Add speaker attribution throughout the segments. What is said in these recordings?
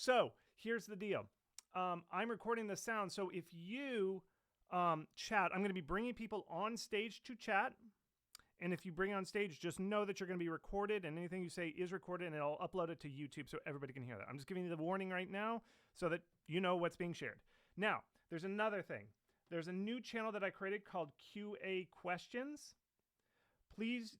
Speaker 1: So here's the deal. I'm recording the sound. So if you chat, I'm going to be bringing people on stage to chat. And if you bring on stage, just know that you're going to be recorded, and anything you say is recorded, and I'll upload it to YouTube so everybody can hear that. I'm just giving you the warning right now so that you know what's being shared. Now, there's another thing. There's a new channel that I created called QA Questions. Please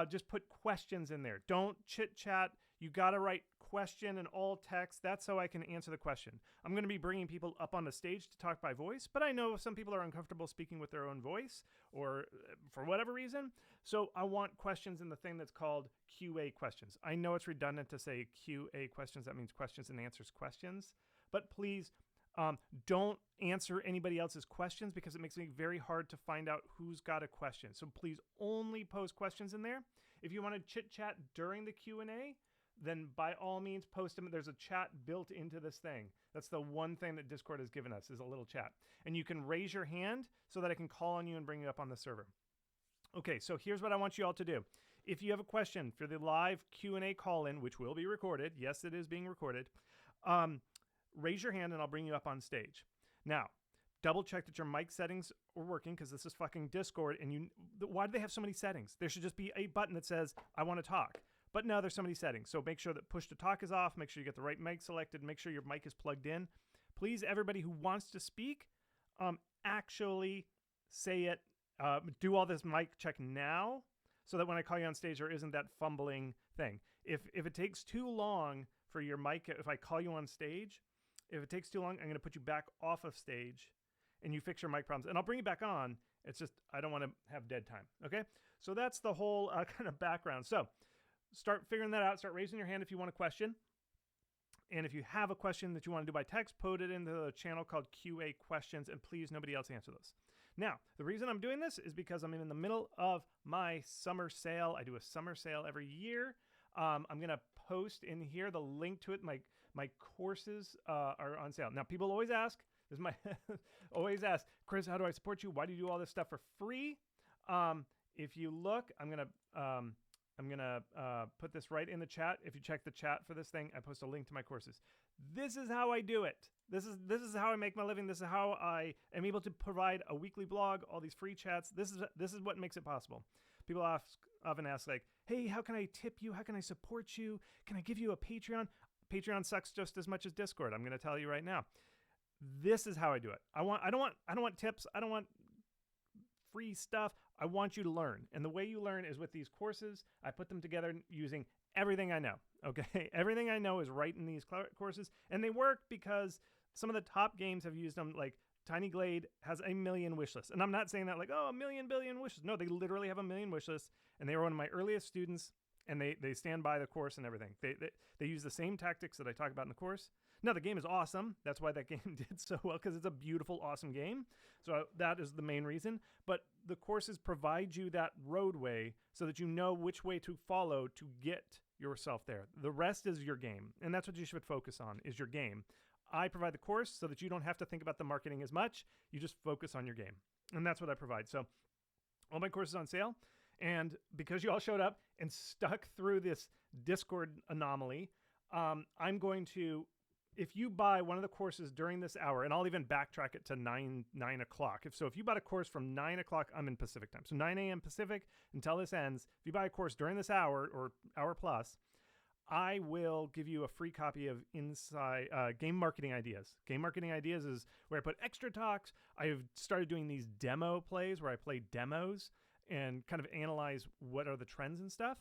Speaker 1: just put questions in there. Don't chit chat. You got to write question in all text. That's so I can answer the question. I'm going to be bringing people up on the stage to talk by voice, but I know some people are uncomfortable speaking with their own voice or for whatever reason. So I want questions in the thing that's called QA questions. I know it's redundant to say QA questions. That means questions and answers questions, but please don't answer anybody else's questions because it makes it very hard to find out who's got a question. So please only post questions in there. If you want to chit chat during the Q&A, then by all means post them. There's a chat built into this thing. That's the one thing that Discord has given us is a little chat. And you can raise your hand so that I can call on you and bring you up on the server. Okay, so here's what I want you all to do. If you have a question for the live Q&A call-in, which will be recorded, yes, it is being recorded, raise your hand and I'll bring you up on stage. Now, double check that your mic settings are working because this is fucking Discord. And why do they have so many settings? There should just be a button that says, I want to talk. But no, there's so many settings. So make sure that push to talk is off. Make sure you get the right mic selected. Make sure your mic is plugged in. Please, everybody who wants to speak, actually say it. Do all this mic check now so that when I call you on stage, there isn't that fumbling thing. If it takes too long for your mic, if I call you on stage, if it takes too long, I'm going to put you back off of stage and you fix your mic problems. And I'll bring you back on. It's just, I don't want to have dead time. Okay? So that's the whole kind of background. So start figuring that out. Start raising your hand if you want a question. And if you have a question that you want to do by text, put it into the channel called QA Questions. And please, nobody else answer those. Now, the reason I'm doing this is because I'm in the middle of my summer sale. I do a summer sale every year. I'm going to post in here the link to it. My courses are on sale. Now, people always ask, this is my always ask, Chris, how do I support you? Why do you do all this stuff for free? If you look, I'm going to put this right in the chat. If you check the chat for this thing, I post a link to my courses. This is how I do it. This is how I make my living. This is how I am able to provide a weekly blog, all these free chats. This is what makes it possible. People often ask like, hey, how can I tip you? How can I support you? Can I give you a Patreon? Patreon sucks just as much as Discord. I'm going to tell you right now. This is how I do it. I don't want tips. I don't want free stuff. I want you to learn. And the way you learn is with these courses. I put them together using everything I know. Okay. Everything I know is right in these courses, and they work because some of the top games have used them. Like Tiny Glade has 1 million wish lists. And I'm not saying that like, oh, 1 million billion wishes. No, they literally have 1 million wish lists, and they were one of my earliest students, and they stand by the course and everything. They use the same tactics that I talk about in the course. Now, the game is awesome. That's why that game did so well, because it's a beautiful, awesome game. So that is the main reason. But the courses provide you that roadway so that you know which way to follow to get yourself there. The rest is your game, and that's what you should focus on, is your game. I provide the course so that you don't have to think about the marketing as much. You just focus on your game, and that's what I provide. So all my courses on sale. And because you all showed up and stuck through this Discord anomaly, I'm going to, if you buy one of the courses during this hour, and I'll even backtrack it to 9 o'clock. If you bought a course from 9 o'clock, I'm in Pacific time. So 9 a.m. Pacific until this ends. If you buy a course during this hour or hour plus, I will give you a free copy of Game Marketing Ideas. Game Marketing Ideas is where I put extra talks. I've started doing these demo plays where I play demos and kind of analyze what are the trends and stuff.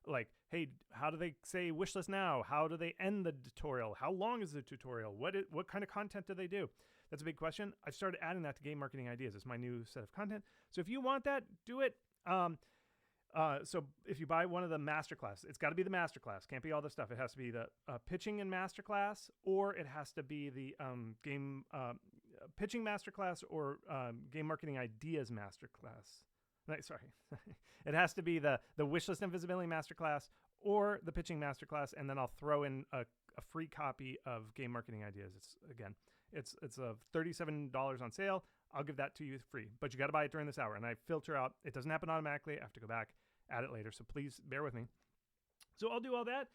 Speaker 1: Like, hey, how do they say wish list now? How do they end the tutorial? How long is the tutorial? What kind of content do they do? That's a big question. I've started adding that to Game Marketing Ideas. It's my new set of content. So if you want that, do it. So if you buy one of the masterclass, it's got to be the masterclass. Can't be all this stuff. It has to be the pitching and masterclass, or it has to be the game pitching masterclass, or Game Marketing Ideas masterclass. Sorry, it has to be the wishlist and visibility masterclass or the pitching masterclass, and then I'll throw in a free copy of Game Marketing Ideas. It's $37 on sale. I'll give that to you free, but you got to buy it during this hour. And I filter out. It doesn't happen automatically. I have to go back, add it later. So please bear with me. So I'll do all that.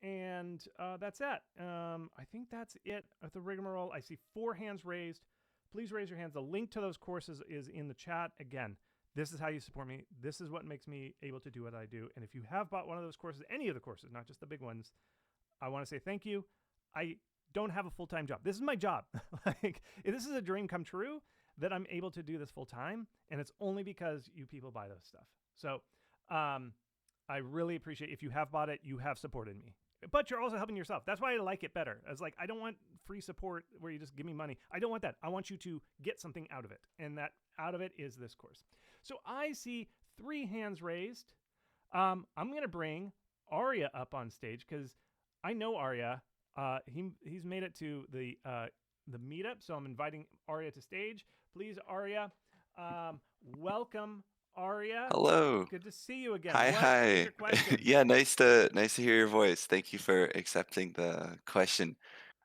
Speaker 1: And that's it. I think that's it at the rigmarole. I see 4 hands raised. Please raise your hands. The link to those courses is in the chat. Again, this is how you support me. This is what makes me able to do what I do. And if you have bought one of those courses, any of the courses, not just the big ones, I want to say thank you. I don't have a full-time job. This is my job. Like, this is a dream come true that I'm able to do this full-time. And it's only because you people buy those stuff. So I really appreciate if you have bought it, you have supported me. But you're also helping yourself. That's why I like it better. I was like, I don't want free support where you just give me money. I don't want that. I want you to get something out of it. And that out of it is this course. So I see 3 hands raised. I'm going to bring Arya up on stage because I know Arya. He's made it to the meetup. So I'm inviting Arya to stage. Please, Arya, welcome. Arya,
Speaker 2: hello.
Speaker 1: Good to see you again.
Speaker 2: Hi,
Speaker 1: What is
Speaker 2: hi.
Speaker 1: your question?
Speaker 2: Yeah, nice to hear your voice. Thank you for accepting the question.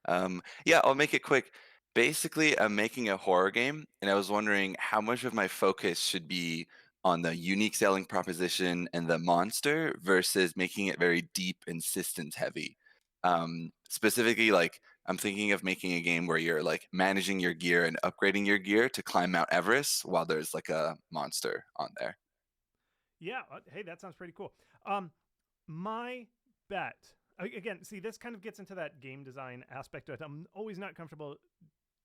Speaker 2: Yeah, I'll make it quick. Basically, I'm making a horror game, and I was wondering how much of my focus should be on the unique selling proposition and the monster versus making it very deep and systems heavy. Specifically, like I'm thinking of making a game where you're like managing your gear and upgrading your gear to climb Mount Everest while there's like a monster on there.
Speaker 1: Yeah. Hey, that sounds pretty cool. My bet, again, see, this kind of gets into that game design aspect that I'm always not comfortable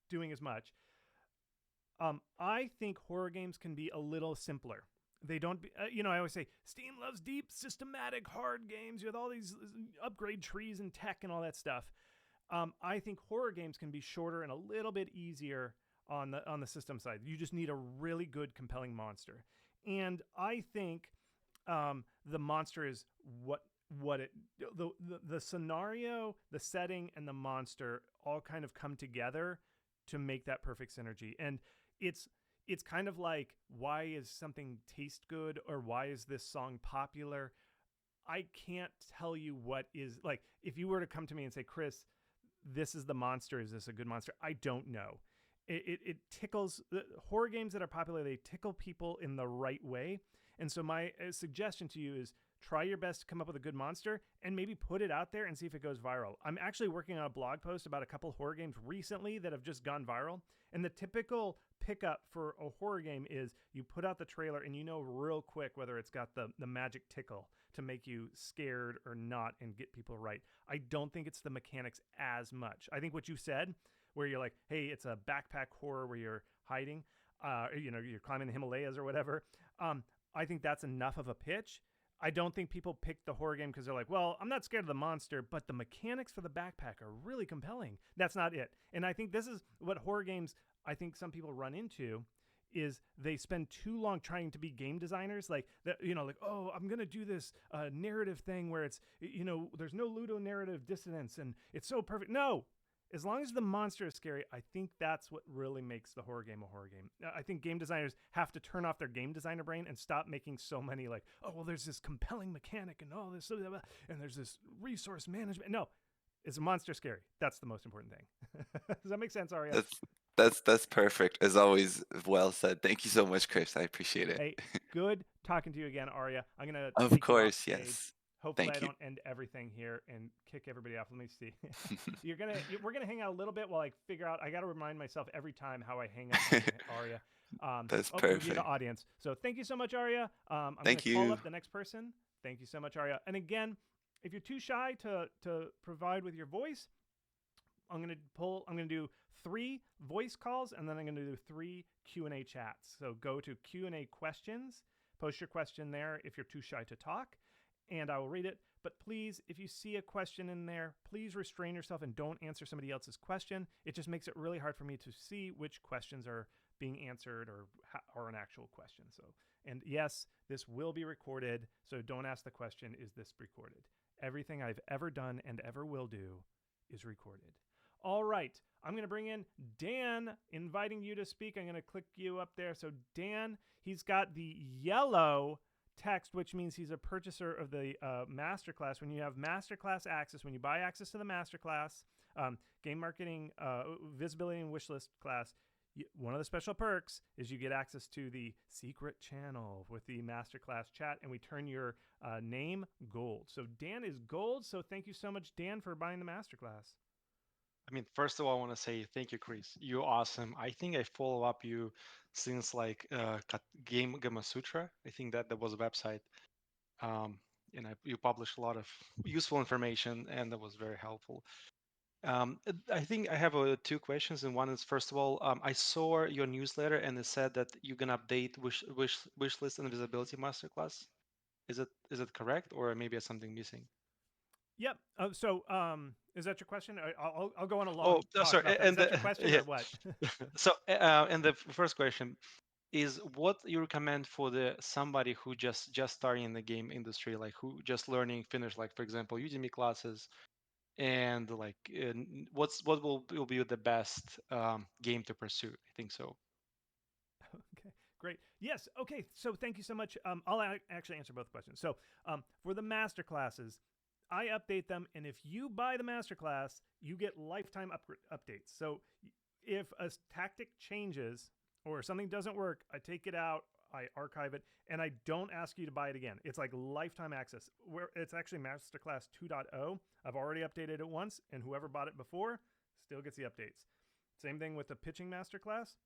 Speaker 1: doing as much. I think horror games can be a little simpler. They don't, I always say Steam loves deep, systematic, hard games with all these upgrade trees and tech and all that stuff. I think horror games can be shorter and a little bit easier on the system side. You just need a really good, compelling monster. And I think the monster is the scenario, the setting, and the monster all kind of come together to make that perfect synergy. And it's kind of like, why is something taste good, or why is this song popular? I can't tell you what is, like, if you were to come to me and say, Chris, this is the monster, is this a good monster? I don't know. It tickles horror games that are popular. They tickle people in the right way. And so my suggestion to you is try your best to come up with a good monster and maybe put it out there and see if it goes viral. I'm actually working on a blog post about a couple horror games recently that have just gone viral. And the typical pickup for a horror game is you put out the trailer and you know real quick whether it's got the magic tickle to make you scared or not and get people right. I don't think it's the mechanics as much. I think what you said, where you're like, hey, it's a backpack horror where you're hiding, you're climbing the Himalayas or whatever. I think that's enough of a pitch. I don't think people pick the horror game because they're like, well, I'm not scared of the monster, but the mechanics for the backpack are really compelling. That's not it. And I think this is what horror games, I think some people run into, is they spend too long trying to be game designers. Like, oh, I'm going to do this narrative thing where it's, there's no ludonarrative dissonance and it's so perfect. No. As long as the monster is scary, I think that's what really makes the horror game a horror game. I think game designers have to turn off their game designer brain and stop making so many like, oh, well, there's this compelling mechanic and all this, and there's this resource management. No, is a monster scary? That's the most important thing. Does that make sense, Arya?
Speaker 2: That's perfect. As always, well said. Thank you so much, Chris. I appreciate it.
Speaker 1: Hey, good talking to you again, Arya. I'm going to
Speaker 2: Of
Speaker 1: take you off
Speaker 2: course,
Speaker 1: stage.
Speaker 2: yes.
Speaker 1: Hopefully
Speaker 2: Thank
Speaker 1: I
Speaker 2: you.
Speaker 1: don't end everything here and kick everybody off. Let me see. We're gonna hang out a little bit while I figure out. I got to remind myself every time how I hang up with Arya.
Speaker 2: That's
Speaker 1: Via
Speaker 2: perfect.
Speaker 1: the audience. So thank you so much, Arya. I'm
Speaker 2: Thank
Speaker 1: gonna call
Speaker 2: you.
Speaker 1: up the next person. Thank you so much, Arya. And again, if you're too shy to provide with your voice, I'm gonna do 3 voice calls and then I'm gonna do 3 Q&A chats. So go to Q&A questions. Post your question there if you're too shy to talk, and I will read it. But please, if you see a question in there, please restrain yourself and don't answer somebody else's question. It just makes it really hard for me to see which questions are being answered or an actual question. So, and yes, this will be recorded. So don't ask the question, is this recorded? Everything I've ever done and ever will do is recorded. All right, I'm going to bring in Dan, inviting you to speak. I'm going to click you up there. So Dan, he's got the yellow text, which means he's a purchaser of the masterclass. When you have masterclass access, when you buy access to the masterclass, game marketing, visibility and wishlist class, one of the special perks is you get access to the secret channel with the masterclass chat, and we turn your name gold. So Dan is gold. So thank you so much, Dan, for buying the masterclass.
Speaker 3: I mean, first of all, I want to say thank you, Chris. You're awesome. I think I follow up you since like Game Gamma Sutra. I think that was a website, um, and you published a lot of useful information, and that was very helpful. I think I have two questions, and one is first of all, I saw your newsletter, and it said that you're gonna update wish list and visibility masterclass. Is it correct, or maybe something missing?
Speaker 1: Yep. Is that your question? I'll go on a long
Speaker 3: Oh,
Speaker 1: talk
Speaker 3: sorry.
Speaker 1: about that. Is that your question
Speaker 3: Yeah.
Speaker 1: or what?
Speaker 3: So, and the first question is, what you recommend for the somebody who just starting in the game industry, like who just learning, finish, like for example, Udemy classes, and like, what will be the best game to pursue? I think so.
Speaker 1: Okay, great. Yes. Okay. So thank you so much. I'll actually answer both questions. So for the master classes, I update them, and if you buy the masterclass, you get lifetime updates. So if a tactic changes or something doesn't work, I take it out, I archive it, and I don't ask you to buy it again. It's like lifetime access. Where it's actually Masterclass 2.0. I've already updated it once, and whoever bought it before still gets the updates. Same thing with the pitching masterclass.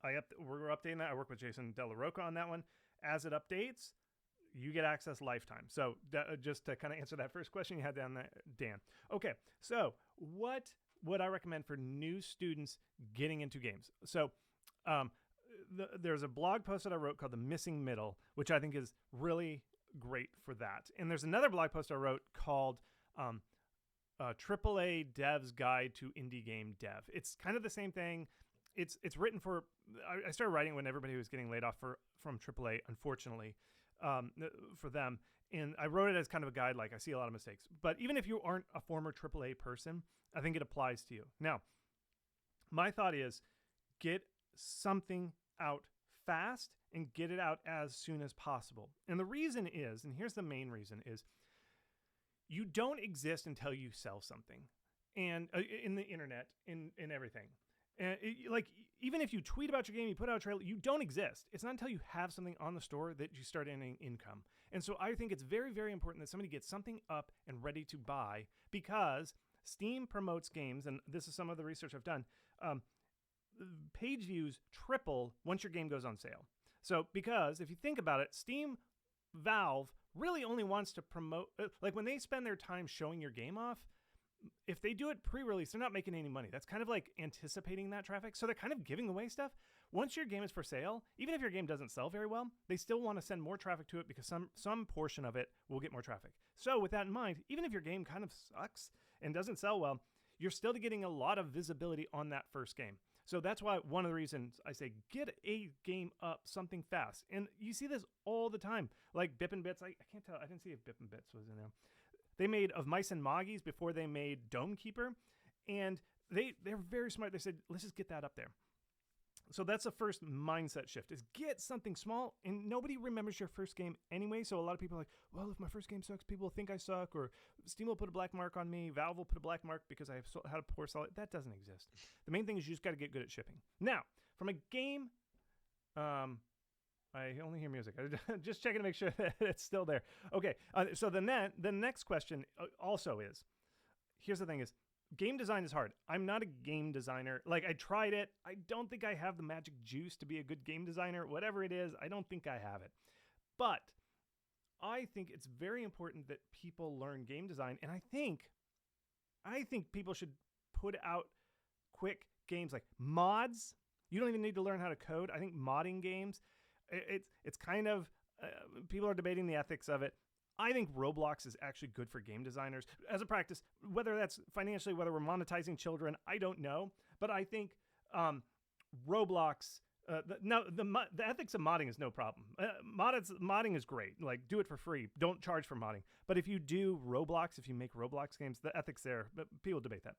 Speaker 1: We're updating that. I work with Jason Della Rocca on that one. As it updates, you get access lifetime. So just to kind of answer that first question you had down there, Dan. Okay, so what would I recommend for new students getting into games? So there's a blog post that I wrote called The Missing Middle, which I think is really great for that. And there's another blog post I wrote called AAA Dev's Guide to Indie Game Dev. It's kind of the same thing. It's written for, I started writing when everybody was getting laid off from AAA, unfortunately, for them. And I wrote it as kind of a guide, like I see a lot of mistakes. But even if you aren't a former AAA person, I think it applies to you. Now, my thought is get something out fast and get it out as soon as possible. And the reason is, and here's the main reason, is you don't exist until you sell something. And in the internet, in everything. And like, even if you tweet about your game, you put out a trailer, you don't exist. It's not until you have something on the store that you start earning income. And so I think it's very, very important that somebody gets something up and ready to buy, because Steam promotes games, and this is some of the research I've done. Page views triple once your game goes on sale. So because if you think about it, Steam, Valve really only wants to promote, like when they spend their time showing your game off, if they do it pre-release, they're not making any money. That's kind of like anticipating that traffic. So they're kind of giving away stuff. Once your game is for sale, even if your game doesn't sell very well, they still want to send more traffic to it because some portion of it will get more traffic. So with that in mind, even if your game kind of sucks and doesn't sell well, you're still getting a lot of visibility on that first game. So that's why one of the reasons I say get a game up something fast. And you see this all the time. Like Bip and Bits, I can't tell. I didn't see if Bip and Bits was in there. They made Of Mice and Moggies before they made Dome Keeper, and they're very smart. They said, let's just get that up there. So that's the first mindset shift, is get something small, and nobody remembers your first game anyway. So a lot of people are like, well, if my first game sucks, people will think I suck, or Steam will put a black mark on me, Valve will put a black mark because I have had a poor solid. That doesn't exist. The main thing is you just got to get good at shipping. Now, from a game, I only hear music. Just checking to make sure that it's still there. Okay, so the next question also is, here's the thing is, game design is hard. I'm not a game designer. Like, I tried it. I don't think I have the magic juice to be a good game designer. Whatever it is, I don't think I have it. But I think it's very important that people learn game design, and I think people should put out quick games like mods. You don't even need to learn how to code. I think modding games, it's kind of, people are debating the ethics of it. I think Roblox is actually good for game designers as a practice, whether that's financially, whether we're monetizing children, I don't know. But I think Roblox, the ethics of modding is no problem. Modding is great. Like, do it for free. Don't charge for modding. But if you do Roblox, if you make Roblox games, the ethics there, people debate that.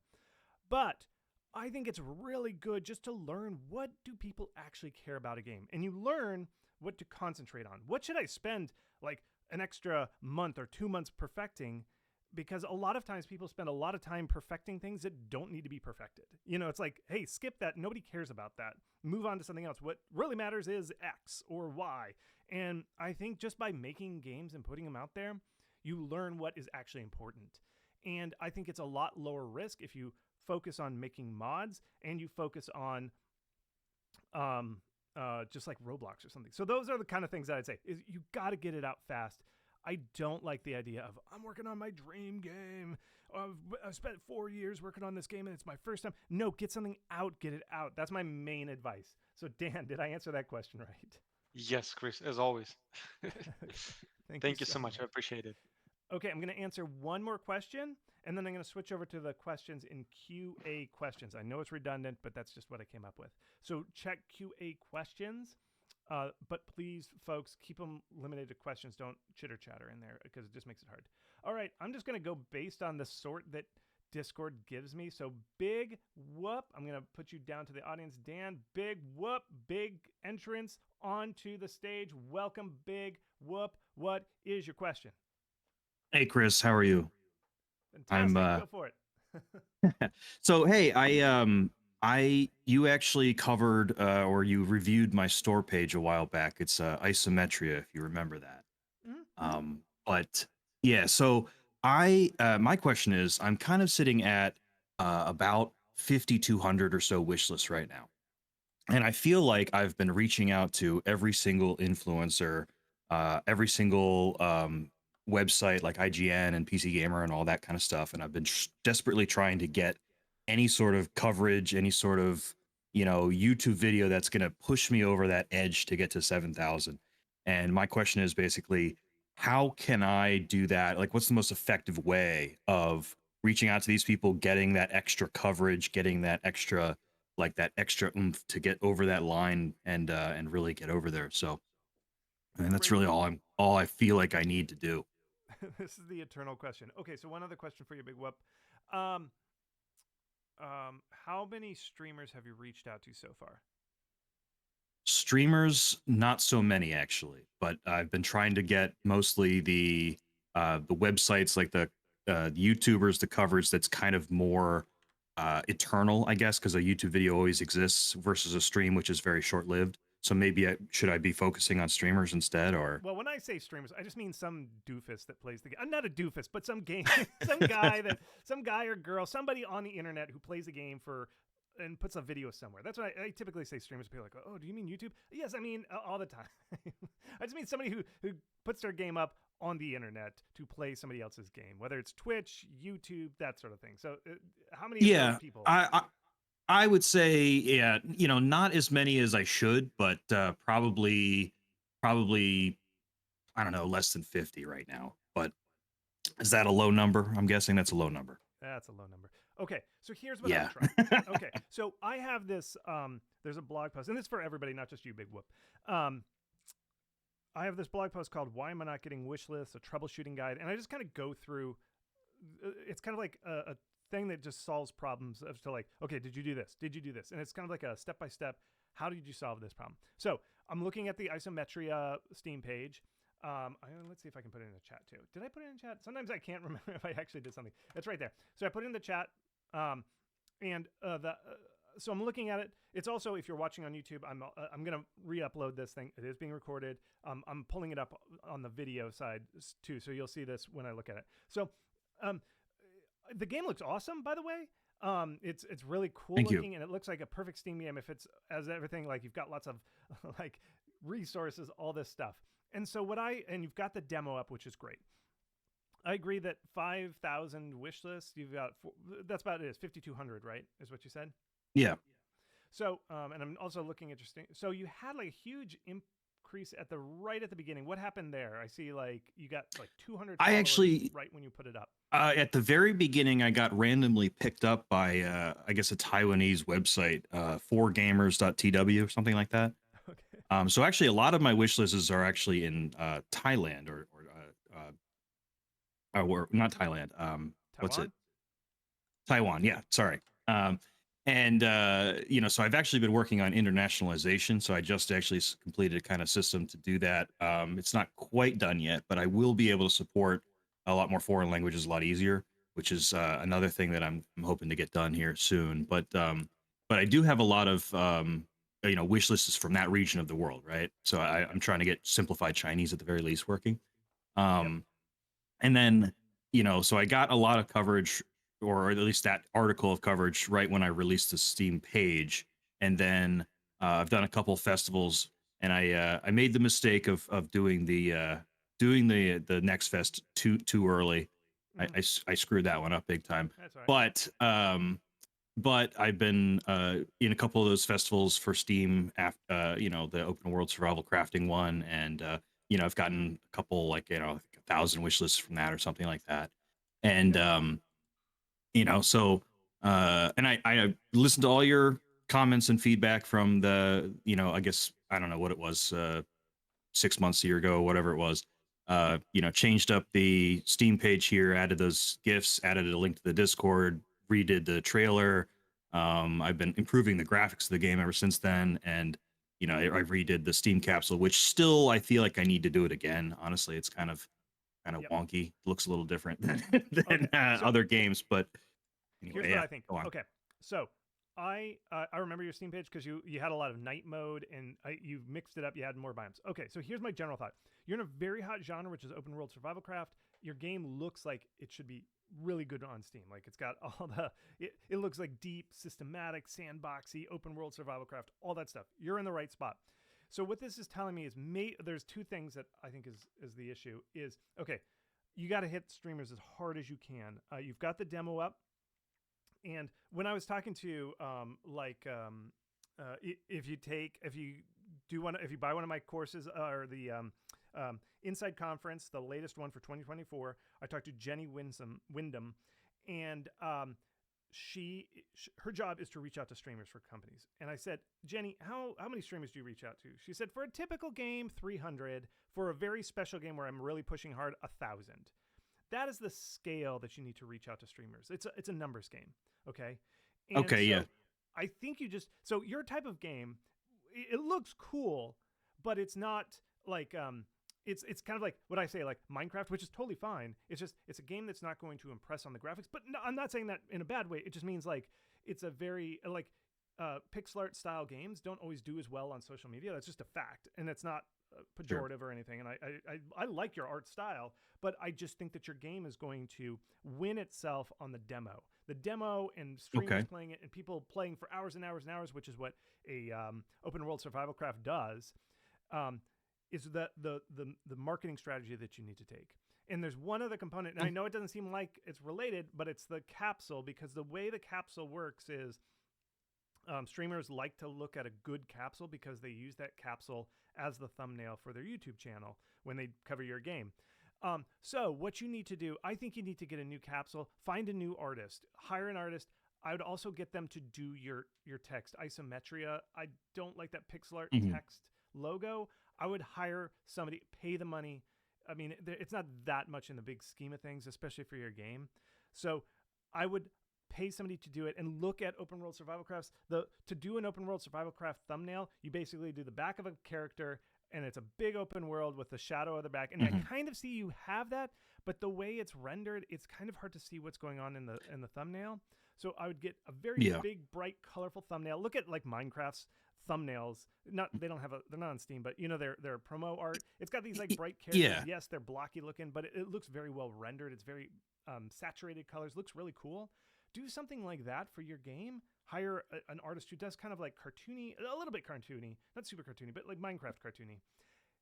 Speaker 1: But I think it's really good just to learn, what do people actually care about a game? And you learn what to concentrate on. What should I spend like an extra month or 2 months perfecting because a lot of times people spend a lot of time perfecting things that don't need to be perfected. You know, it's like, hey, skip that. Nobody cares about that. Move on to something else. What really matters is X or Y. And I think just by making games and putting them out there, you learn what is actually important. And I think it's a lot lower risk if you focus on making mods and you focus on just like Roblox or something. So those are the kind of things that I'd say is you got to get it out fast. I don't like the idea of I'm working on my dream game. I've spent 4 years working on this game and it's my first time. No, get something out, get it out. That's my main advice. So Dan, did I answer that question right?
Speaker 3: Yes, Chris, as always.
Speaker 1: Thank
Speaker 3: You so much. I appreciate it.
Speaker 1: Okay, I'm going to answer one more question, and then I'm going to switch over to the questions in QA questions. I know it's redundant, but that's just what I came up with. So check QA questions, but please, folks, keep them limited to questions. Don't chitter chatter in there because it just makes it hard. All right, I'm just going to go based on the sort that Discord gives me. So big whoop. I'm going to put you down to the audience. Dan, big whoop, big entrance onto the stage. Welcome, big whoop. What is your question?
Speaker 4: Hey, Chris, how are you?
Speaker 1: Fantastic. Go for
Speaker 4: it. So, hey, you actually covered or you reviewed my store page a while back. It's Isometria, if you remember that.
Speaker 1: Mm-hmm.
Speaker 4: But yeah, so my question is, I'm kind of sitting at about 5,200 or so wish lists right now. And I feel like I've been reaching out to every single influencer, every single website like IGN and PC Gamer and all that kind of stuff. And I've been desperately trying to get any sort of coverage, any sort of, YouTube video that's going to push me over that edge to get to 7,000. And my question is basically, how can I do that? Like, what's the most effective way of reaching out to these people, getting that extra coverage, getting that extra oomph to get over that line and really get over there. So, and that's really all I feel like I need to do.
Speaker 1: This is the eternal question. Okay, so one other question for you, Big Whoop. How many streamers have you reached out to so far?
Speaker 4: Streamers, not so many actually, but I've been trying to get mostly the websites, like the YouTubers, the coverage that's kind of more eternal, I guess, because a YouTube video always exists versus a stream, which is very short lived. So maybe should I be focusing on streamers instead, or?
Speaker 1: Well, when I say streamers, I just mean some doofus that plays the game. Not a doofus, but some game, some guy or girl, somebody on the internet who plays a game and puts a video somewhere. That's what I typically say streamers. People are like, oh, do you mean YouTube? Yes, I mean all the time. I just mean somebody who puts their game up on the internet to play somebody else's game, whether it's Twitch, YouTube, that sort of thing. So how many of those people?
Speaker 4: I would say, yeah, not as many as I should, but probably, I don't know, less than 50 right now. But is that a low number? I'm guessing that's a low number.
Speaker 1: That's a low number. Okay, so here's what I'm trying. Okay, so I have this, there's a blog post, and this is for everybody, not just you, Big Whoop. I have this blog post called Why Am I Not Getting Wish Lists, a troubleshooting guide, and I just kind of go through, it's kind of like a thing that just solves problems of to like, okay, did you do this? Did you do this? And it's kind of like a step-by-step, how did you solve this problem? So I'm looking at the Isometria Steam page. Let's see if I can put it in the chat too. Did I put it in chat? Sometimes I can't remember if I actually did something. It's right there. So I put it in the chat. So I'm looking at it. It's also, if you're watching on YouTube, I'm going to re-upload this thing. It is being recorded. I'm pulling it up on the video side too. So you'll see this when I look at it. So, the game looks awesome, by the way. It's really cool looking, and it looks like a perfect Steam game if it's as everything, like you've got lots of like resources, all this stuff. And so and you've got the demo up, which is great. I agree that 5,000 wish lists, you've got, that's about it, is 5,200, right? Is what you said?
Speaker 4: Yeah.
Speaker 1: So, and I'm also looking interesting. So you had like a huge increase right at the beginning. What happened there? I see like you got like 200 followers right when you put it up.
Speaker 4: At the very beginning, I got randomly picked up by, I guess, a Taiwanese website, 4gamers.tw or something like that. Okay. So actually, a lot of my wish lists are actually in Thailand or not Thailand. What's it? Taiwan. Yeah. Sorry. So I've actually been working on internationalization. So I just actually completed a kind of system to do that. It's not quite done yet, but I will be able to support a lot more foreign languages a lot easier, which is another thing that I'm hoping to get done here soon. But I do have a lot of wish lists from that region of the world, right? So I'm trying to get simplified Chinese at the very least working.
Speaker 1: Yep.
Speaker 4: And then so I got a lot of coverage, or at least that article of coverage, right when I released the Steam page, and then I've done a couple of festivals, and I made the mistake of doing the Next Fest too early. I screwed that one up big time.
Speaker 1: That's all right.
Speaker 4: But I've been in a couple of those festivals for Steam, after the open world survival crafting one, and I've gotten a couple, like 1,000 wish lists from that or something like that. And so and I listened to all your comments and feedback from the I guess, I don't know what it was, 6 months, a year ago, whatever it was. Changed up the Steam page here, added those GIFs, added a link to the Discord, redid the trailer. I've been improving the graphics of the game ever since then, and I redid the Steam capsule, which still I feel like I need to do it again. Honestly, it's kind of
Speaker 1: Yep.
Speaker 4: wonky. It looks a little different than
Speaker 1: Okay, so
Speaker 4: other games, but anyway,
Speaker 1: here's what I think.
Speaker 4: go on.
Speaker 1: Okay, so I remember your Steam page because you had a lot of night mode and you mixed it up. You had more biomes. Okay, so here's my general thought. You're in a very hot genre, which is open world survival craft. Your game looks like it should be really good on Steam. Like it's got all it looks like deep, systematic, sandboxy, open world survival craft, all that stuff. You're in the right spot. So what this is telling me is there's two things that I think is the issue is, okay, you got to hit streamers as hard as you can. You've got the demo up. And when I was talking to if you buy one of my courses or the Inside Conference, the latest one for 2024, I talked to Jenny Wyndham, and her job is to reach out to streamers for companies. And I said, Jenny, how many streamers do you reach out to? She said, for a typical game, 300. For a very special game where I'm really pushing hard, 1,000. That is the scale that you need to reach out to streamers. It's a numbers game, okay? And
Speaker 4: Okay,
Speaker 1: so
Speaker 4: yeah.
Speaker 1: I think so your type of game, it looks cool, but it's not like it's kind of like what I say, like Minecraft, which is totally fine. It's a game that's not going to impress on the graphics. But no, I'm not saying that in a bad way. It just means like it's a very pixel art style games don't always do as well on social media. That's just a fact, and it's not pejorative or anything. And I like your art style, but I just think that your game is going to win itself on the demo. The demo and streamers playing it and people playing for hours and hours and hours, which is what a open world survival craft does. Is the marketing strategy that you need to take. And there's one other component, and I know it doesn't seem like it's related, but it's the capsule, because the way the capsule works is streamers like to look at a good capsule because they use that capsule as the thumbnail for their YouTube channel when they cover your game. So what you need to do, I think you need to get a new capsule, find a new artist, hire an artist. I would also get them to do your text. Isometria, I don't like that pixel art text logo. I would hire somebody, pay the money. I mean, it's not that much in the big scheme of things, especially for your game. So I would pay somebody to do it and look at open world survival crafts. To do an open world survival craft thumbnail, you basically do the back of a character and it's a big open world with the shadow of the back. And I kind of see you have that, but the way it's rendered, it's kind of hard to see what's going on in the thumbnail. So I would get a very big, bright, colorful thumbnail. Look at like Minecraft's thumbnails. They're not on Steam, but their promo art. It's got these like bright characters.
Speaker 4: Yeah.
Speaker 1: Yes, they're blocky looking, but it looks very well rendered. It's very saturated colors. Looks really cool. Do something like that for your game. Hire an artist who does kind of like cartoony, a little bit cartoony, not super cartoony, but like Minecraft cartoony.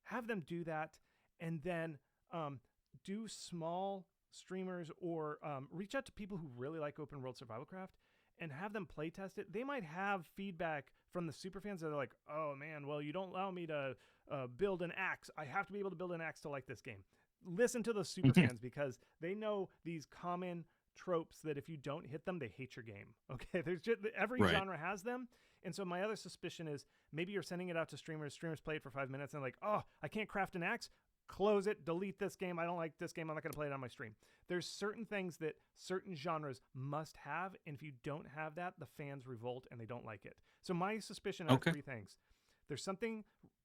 Speaker 1: Have them do that, and then do small streamers or reach out to people who really like open world survival craft and have them play test it. They might have feedback from the super fans that are like, oh man, well, you don't allow me to build an axe. I have to be able to build an axe to like this game. Listen to those super fans because they know these common tropes that if you don't hit them, they hate your game. Okay, there's just every genre has them. And so my other suspicion is maybe you're sending it out to streamers play it for 5 minutes and like, oh, I can't craft an axe. Close it, delete this game. I don't like this game. I'm not going to play it on my stream. There's certain things that certain genres must have, and if you don't have that, the fans revolt and they don't like it. So my suspicion are three things. There's something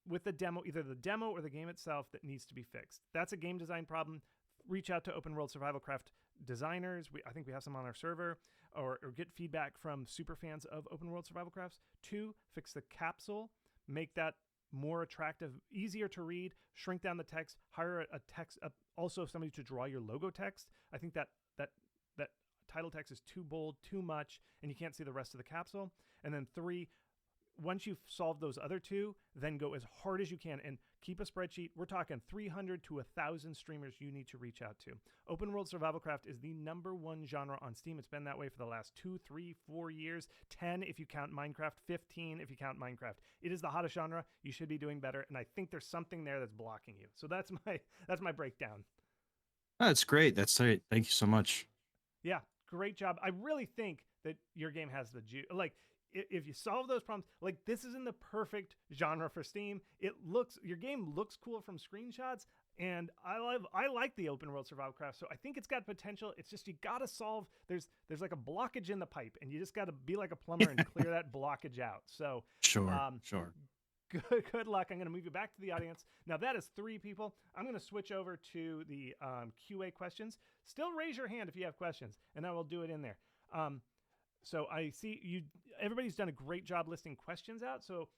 Speaker 1: with the demo, either the demo or the game itself, that needs to be fixed. That's a game design problem. reach out to Open World Survival Craft designers. I think we have some on our server, or get feedback from super fans of Open World Survival Crafts. 2, fix the capsule, make that more attractive, easier to read, shrink down the text, hire a text, also somebody to draw your logo text. I think that title text is too bold, too much, and you can't see the rest of the capsule. And then 3, once you've solved those other 2, then go as hard as you can and keep a spreadsheet. We're talking 300 to 1,000 streamers you need to reach out to. Open World Survival Craft is the #1 genre on Steam. It's been that way for the last 2, 3, 4 years, 10 if you count Minecraft, 15 if you count Minecraft. It is the hottest genre. You should be doing better, and I think there's something there that's blocking you. So that's my breakdown.
Speaker 4: Oh, that's great. That's great. Thank you so much.
Speaker 1: Yeah, great job. I really think that your game has the juice. Like, if you solve those problems, like, this is in the perfect genre for Steam. Your game looks cool from screenshots, and I like the Open World Survival Craft. So I think it's got potential. It's just, you got to solve, there's like a blockage in the pipe, and you just got to be like a plumber and clear that blockage out. So
Speaker 4: Sure.
Speaker 1: Good luck. I'm going to move you back to the audience. Now that is 3 people. I'm going to switch over to the QA questions. Still raise your hand if you have questions, and I will do it in there. So I see everybody's done a great job listing questions out. So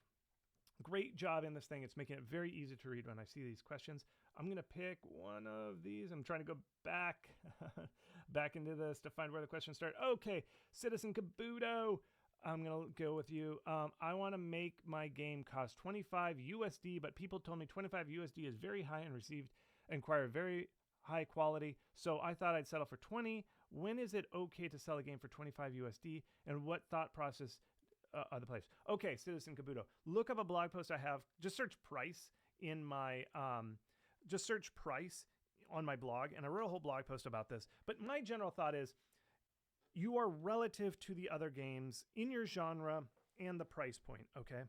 Speaker 1: great job in this thing. It's making it very easy to read when I see these questions. I'm going to pick one of these. I'm trying to go back into this to find where the questions start. Okay, Citizen Kabuto. I'm going to go with you. I want to make my game cost 25 USD, but people told me 25 USD is very high and require very high quality. So I thought I'd settle for 20. When is it okay to sell a game for 25 USD? And what thought process are the place? Okay, Citizen Kabuto. Look up a blog post I have. Just search price in my, just search price on my blog. And I wrote a whole blog post about this. But my general thought is, you are relative to the other games in your genre and the price point, okay?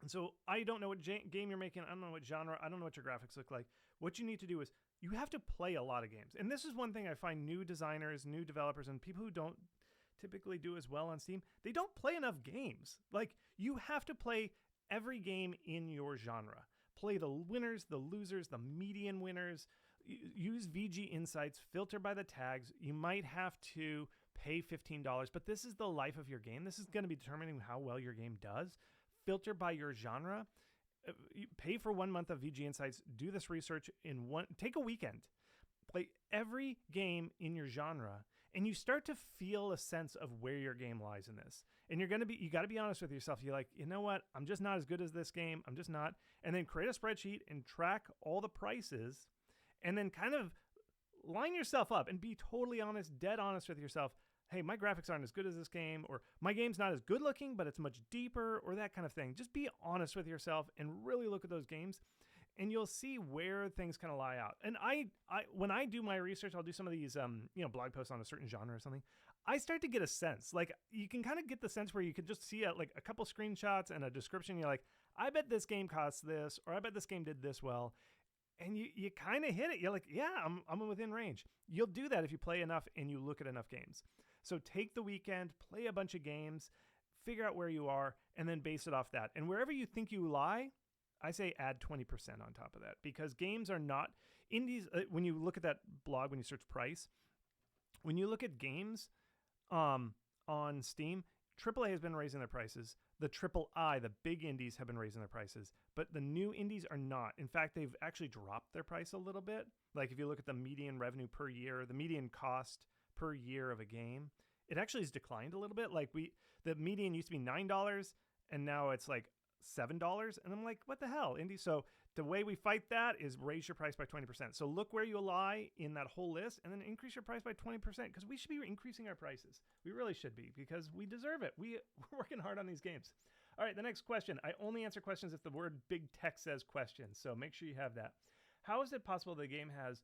Speaker 1: And so I don't know what game you're making. I don't know what genre. I don't know what your graphics look like. What you need to do is you have to play a lot of games. And this is one thing I find new designers, new developers, and people who don't typically do as well on Steam, they don't play enough games. Like, you have to play every game in your genre. Play the winners, the losers, the median winners. Use VG Insights, filter by the tags. You might have to pay $15, but this is the life of your game. This is going to be determining how well your game does. Filter by your genre. Pay for 1 month of VG Insights. Do this research take a weekend. Play every game in your genre, and you start to feel a sense of where your game lies in this. And you got to be honest with yourself. You're like, you know what? I'm just not as good as this game. I'm just not. And then create a spreadsheet and track all the prices, and then kind of line yourself up and be totally honest, dead honest with yourself. Hey, my graphics aren't as good as this game, or my game's not as good looking, but it's much deeper, or that kind of thing. Just be honest with yourself and really look at those games, and you'll see where things kind of lie out. And I when I do my research, I'll do some of these blog posts on a certain genre or something. I start to get a sense. Like, you can kind of get the sense where you could just see like a couple screenshots and a description. You're like, I bet this game costs this, or I bet this game did this well. And you kind of hit it. You're like, yeah, I'm within range. You'll do that if you play enough and you look at enough games. So take the weekend, play a bunch of games, figure out where you are, and then base it off that. And wherever you think you lie, I say add 20% on top of that, because games are not indies. When you look at that blog, when you search price, when you look at games on Steam, AAA has been raising their prices. The III, the big indies, have been raising their prices, but the new indies are not. In fact, they've actually dropped their price a little bit. Like, if you look at the median revenue per year, the median cost per year of a game, it actually has declined a little bit. Like, the median used to be $9, and now it's like $7. And I'm like, what the hell, indie? So the way we fight that is raise your price by 20%. So look where you lie in that whole list, and then increase your price by 20%, because we should be increasing our prices. We really should be, because we deserve it. We're working hard on these games. All right, the next question. I only answer questions if the word big text says question, so make sure you have that. How is it possible the game has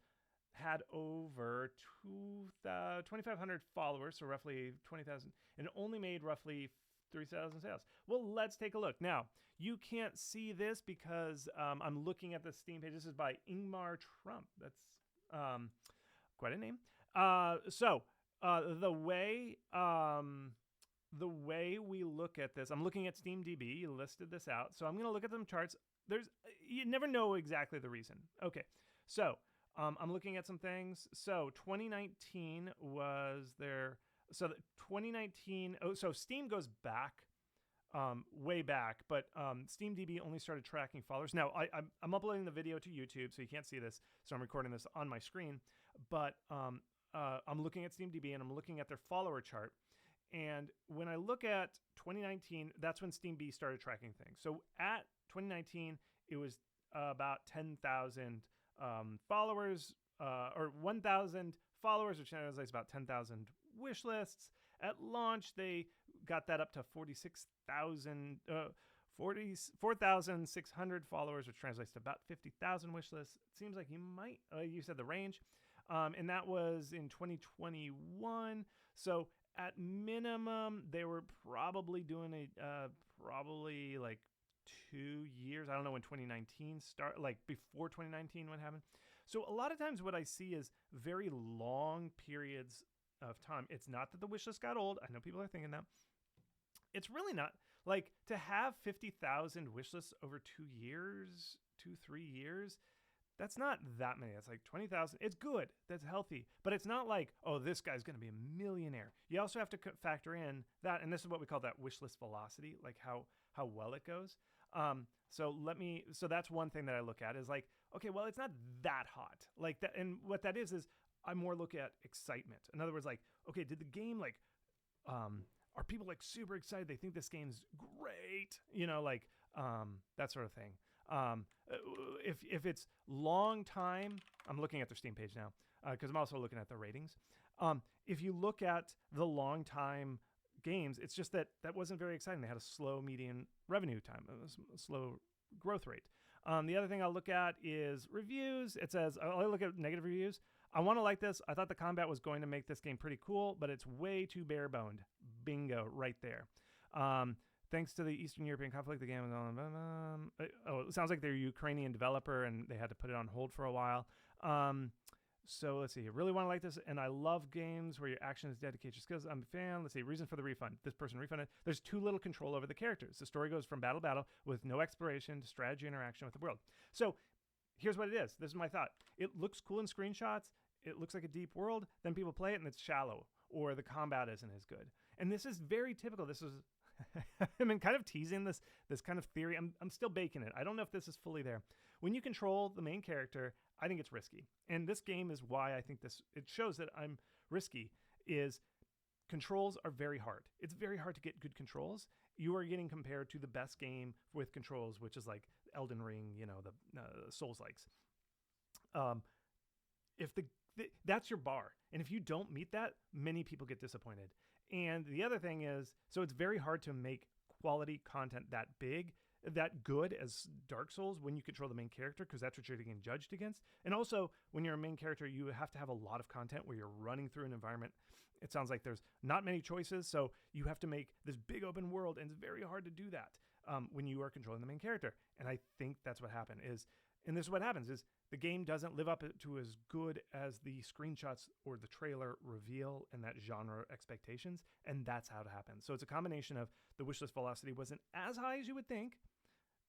Speaker 1: had over 2,500 followers, so roughly 20,000, and only made roughly 3,000 sales? Well, let's take a look. Now, you can't see this because I'm looking at the Steam page. This is by Ingmar Trump. That's quite a name. The way we look at this, I'm looking at SteamDB. You listed this out, so I'm going to look at some charts. You never know exactly the reason. Okay, so I'm looking at some things. So 2019 was their 2019. Oh, so Steam goes back, way back, but SteamDB only started tracking followers. Now I'm uploading the video to YouTube, so you can't see this. So I'm recording this on my screen, but I'm looking at SteamDB and I'm looking at their follower chart. And when I look at 2019, that's when SteamDB started tracking things. So at 2019, it was about 10,000 followers, or 1,000 followers, which translates about 10,000 wish lists. At launch, they got that up to 4,600 followers, which translates to about 50,000 wish lists. It seems like you said the range. And that was in 2021. So at minimum, they were probably doing probably like 2 years. I don't know when 2019 started, like before 2019, what happened. So a lot of times what I see is very long periods of time. It's not that the wish list got old. I know people are thinking that. It's really not. Like, to have 50,000 wish lists over 2 years, 3 years, that's not that many. It's like 20,000. It's good. That's healthy. But it's not like, oh, this guy's going to be a millionaire. You also have to factor in that, and this is what we call that wish list velocity, like how well it goes. So that's one thing that I look at is like, okay, well, it's not that hot. Like that, and what that is I more look at excitement. In other words, like, okay, did the game like, are people like super excited? They think this game's great, like that sort of thing. If it's long time, I'm looking at their Steam page now because I'm also looking at the ratings. If you look at the long time games, it's just that wasn't very exciting. They had a slow median revenue time, a slow growth rate. The other thing I'll look at is reviews. It says, I'll look at negative reviews. I want to like this. I thought the combat was going to make this game pretty cool, but it's way too bare-boned. Bingo, right there. Thanks to the Eastern European conflict, the game was on. It sounds like they're a Ukrainian developer, and they had to put it on hold for a while. So let's see. I really want to like this, and I love games where your action is dedicated to skills. I'm a fan. Let's see. Reason for the refund. This person refunded. There's too little control over the characters. The story goes from battle to battle with no exploration to strategy interaction with the world. So here's what it is. This is my thought. It looks cool in screenshots. It looks like a deep world. Then people play it, and it's shallow, or the combat isn't as good. And this is very typical. This is I've been kind of teasing this kind of theory. I'm still baking it. I don't know if this is fully there. When you control the main character, I think it's risky. And this game is why I think it shows that I'm risky, is controls are very hard. It's very hard to get good controls. You are getting compared to the best game with controls, which is like Elden Ring, the Souls-likes. That's your bar. And if you don't meet that, many people get disappointed. And the other thing is, so it's very hard to make quality content that big, that good as Dark Souls when you control the main character, because that's what you're getting judged against. And also, when you're a main character, you have to have a lot of content where you're running through an environment. It sounds like there's not many choices, so you have to make this big open world, and it's very hard to do that when you are controlling the main character. And I think that's what happened and this is what happens is the game doesn't live up to as good as the screenshots or the trailer reveal and that genre expectations, and that's how it happens. So it's a combination of the wishlist velocity wasn't as high as you would think,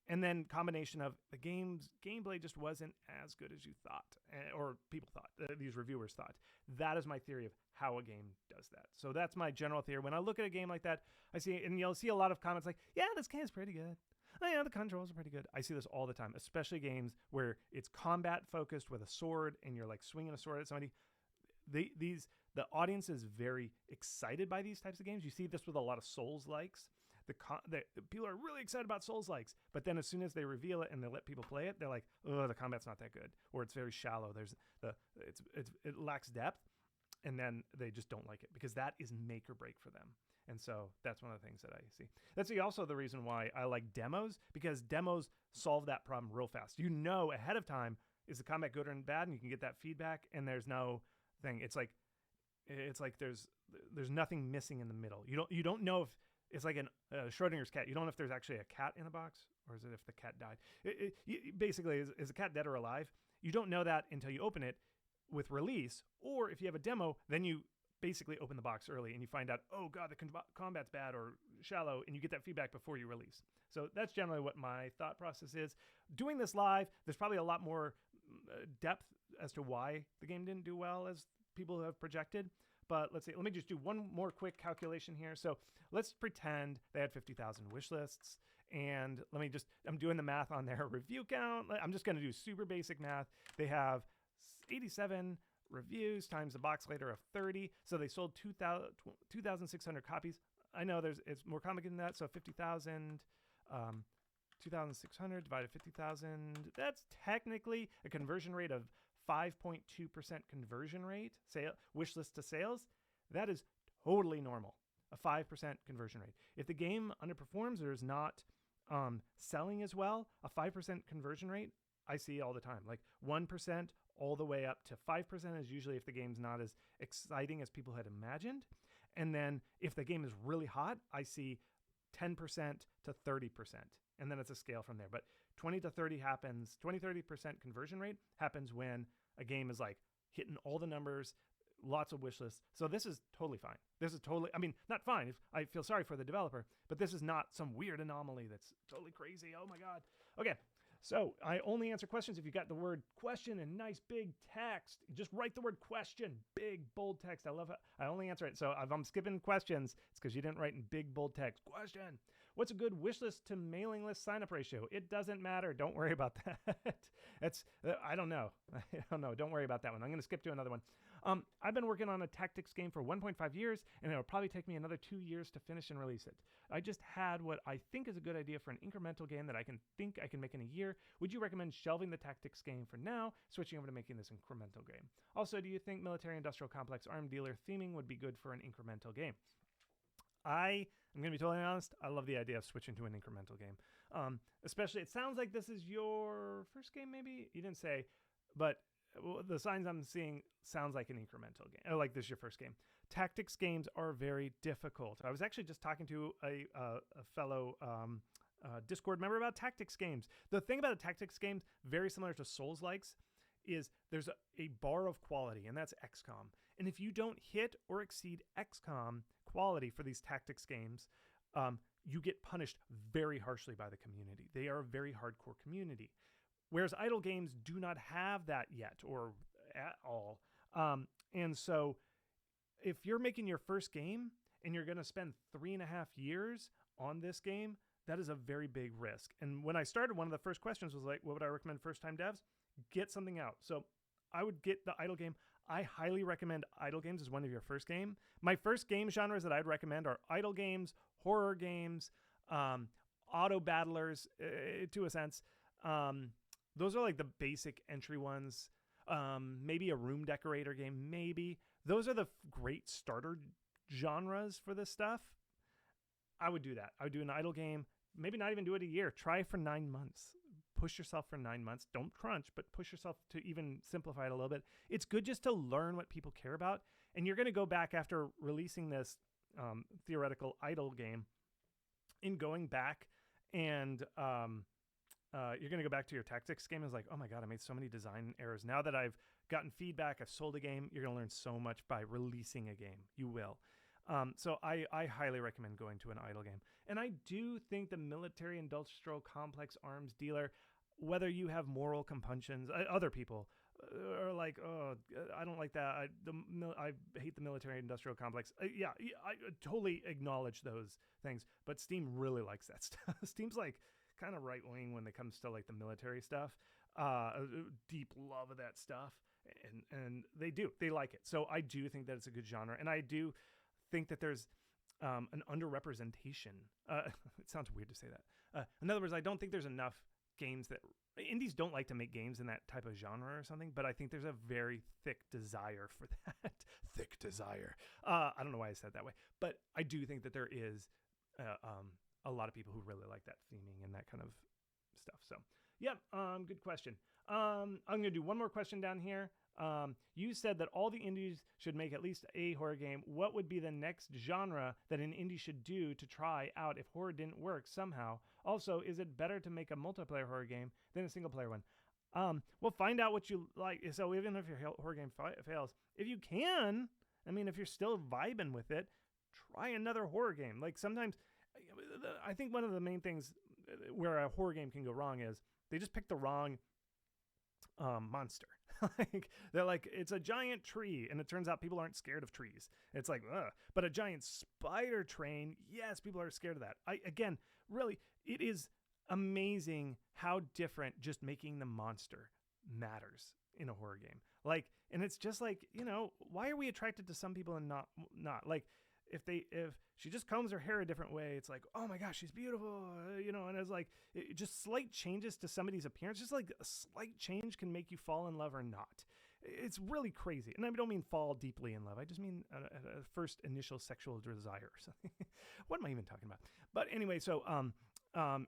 Speaker 1: and then combination of the game's gameplay just wasn't as good as you thought, or people thought, these reviewers thought. That is my theory of how a game does that. So that's my general theory. When I look at a game like that, I see, and you'll see a lot of comments like, yeah, this game is pretty good. Oh, yeah, the controls are pretty good. I see this all the time, especially games where it's combat focused with a sword and you're like swinging a sword at somebody. The audience is very excited by these types of games. You see this with a lot of Souls-likes. The people are really excited about Souls-likes, but then as soon as they reveal it and they let people play it, they're like, oh, the combat's not that good, or it's very shallow. It lacks depth, and then they just don't like it because that is make or break for them. And so that's one of the things that I see. That's also the reason why I like demos, because demos solve that problem real fast. You know ahead of time, is the combat good or bad, and you can get that feedback, and there's no thing. It's like there's nothing missing in the middle. You don't know if it's like Schrodinger's cat. You don't know if there's actually a cat in the box, or is it if the cat died. Basically, is the cat dead or alive? You don't know that until you open it with release, or if you have a demo, then you basically open the box early and you find out, oh God, the combat's bad or shallow, and you get that feedback before you release. So that's generally what my thought process is. Doing this live, there's probably a lot more depth as to why the game didn't do well as people have projected. But let's see. Let me just do one more quick calculation here. So let's pretend they had 50,000 wish lists. And I'm doing the math on their review count. I'm just going to do super basic math. They have 87 reviews times the box later of 30. So they sold 2,600 copies. I know it's more complicated than that. So 50,000, 2,600 divided 50,000. That's technically a conversion rate of 5.2% conversion rate, wish list to sales. That is totally normal, a 5% conversion rate. If the game underperforms or is not selling as well, a 5% conversion rate I see all the time. Like 1% all the way up to 5% is usually if the game's not as exciting as people had imagined. And then if the game is really hot, I see 10% to 30%. And then it's a scale from there. But 20 to 30 happens, 20-30% conversion rate happens when a game is like hitting all the numbers, lots of wish lists. So this is totally fine. This is totally, I mean, not fine. I feel sorry for the developer, but this is not some weird anomaly that's totally crazy. Oh my God. Okay. So I only answer questions if you got the word question in nice big text. Just write the word question, big bold text. I love it. I only answer it. So if I'm skipping questions, it's because you didn't write in big bold text. Question. What's a good wish list to mailing list sign up ratio? It doesn't matter. Don't worry about that. I don't know. I don't know. Don't worry about that one. I'm going to skip to another one. I've been working on a tactics game for 1.5 years, and it'll probably take me another 2 years to finish and release it. I just had what I think is a good idea for an incremental game that I can make in a year. Would you recommend shelving the tactics game for now, switching over to making this incremental game? Also, do you think military-industrial complex arm dealer theming would be good for an incremental game? I'm going to be totally honest. I love the idea of switching to an incremental game. Especially, it sounds like this is your first game, maybe? You didn't say, but the signs I'm seeing sounds like an incremental game, or like this is your first game. Tactics games are very difficult. I was actually just talking to a fellow Discord member about tactics games. The thing about the tactics games, very similar to Souls-likes, is there's a bar of quality, and that's XCOM. And if you don't hit or exceed XCOM quality for these tactics games, you get punished very harshly by the community. They are a very hardcore community. Whereas idle games do not have that yet or at all. And so if you're making your first game and you're going to spend 3.5 years on this game, that is a very big risk. And when I started, one of the first questions was like, what would I recommend first-time devs? Get something out. So I would get the idle game. I highly recommend idle games as one of your first game. My first game genres that I'd recommend are idle games, horror games, auto battlers, to a sense. Those are like the basic entry ones. Maybe a room decorator game, maybe. Those are the great starter genres for this stuff. I would do that. I would do an idle game. Maybe not even do it a year. Try for 9 months. Push yourself for 9 months. Don't crunch, but push yourself to even simplify it a little bit. It's good just to learn what people care about. And you're going to go back after releasing this theoretical idle game in going back and you're going to go back to your tactics game and it's like, oh my God, I made so many design errors. Now that I've gotten feedback, I've sold a game, you're going to learn so much by releasing a game. You will. So I highly recommend going to an idle game. And I do think the military industrial complex arms dealer, whether you have moral compunctions, other people are like, oh, I don't like that. I hate the military industrial complex. Yeah, I totally acknowledge those things. But Steam really likes that stuff. Steam's like kind of right wing when it comes to like the military stuff. Deep love of that stuff. And they like it. So I do think that it's a good genre. And I do think that there's an underrepresentation. It sounds weird to say that. In other words, I don't think there's enough games that indies don't like to make games in that type of genre or something, but I think there's a very thick desire for that. Thick desire. I don't know why I said it that way, but I do think that there is a lot of people who really like that theming and that kind of stuff. So yeah, good question. I'm going to do one more question down here. You said that all the indies should make at least a horror game. What would be the next genre that an indie should do to try out if horror didn't work somehow? Also, is it better to make a multiplayer horror game than a single player one? Well, find out what you like. So even if your horror game fails, if you can, I mean, if you're still vibing with it, try another horror game. Like sometimes, I think one of the main things where a horror game can go wrong is they just pick the wrong monster. Like they're like, it's a giant tree, and it turns out people aren't scared of trees. It's like, ugh. But a giant spider train, yes, people are scared of that. Again, really, it is amazing how different just making the monster matters in a horror game. Like, and it's just like, why are we attracted to some people and not like, if she just combs her hair a different way, it's like, oh my gosh, she's beautiful, and it's like, just slight changes to somebody's appearance, just like a slight change can make you fall in love or not. It's really crazy. And I don't mean fall deeply in love. I just mean a first initial sexual desire or something. What am I even talking about? But anyway, so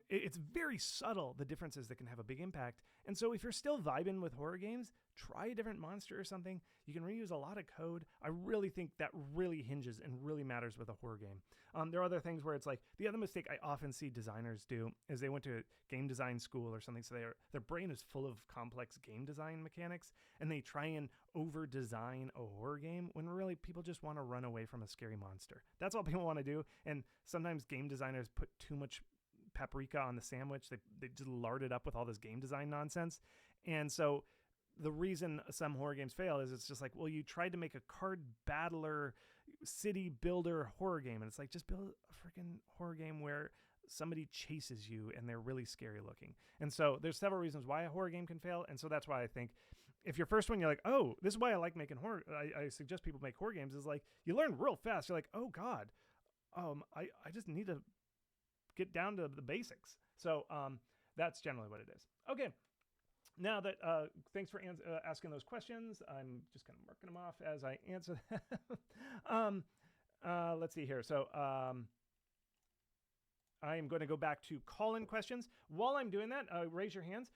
Speaker 1: it's very subtle, the differences that can have a big impact. And so if you're still vibing with horror games, try a different monster or something. You can reuse a lot of code. I really think that really hinges and really matters with a horror game. There are other things where it's like, the other mistake I often see designers do is they went to game design school or something, so their brain is full of complex game design mechanics, and they try and over design a horror game when really people just want to run away from a scary monster. That's all people want to do. And sometimes game designers put too much paprika on the sandwich. They just lard it up with all this game design nonsense. And so the reason some horror games fail is it's just like, well, you tried to make a card battler city builder horror game, and it's like, just build a freaking horror game where somebody chases you and they're really scary looking. And so there's several reasons why a horror game can fail. And so that's why I think if your first one, you're like, oh, this is why I like making horror, I suggest people make horror games, is like, you learn real fast. You're like, oh God, I just need to get down to the basics. So that's generally what it is. Okay. Now that, thanks for asking those questions. I'm just kind of marking them off as I answer them. Let's see here. So I am going to go back to call-in questions. While I'm doing that, raise your hands.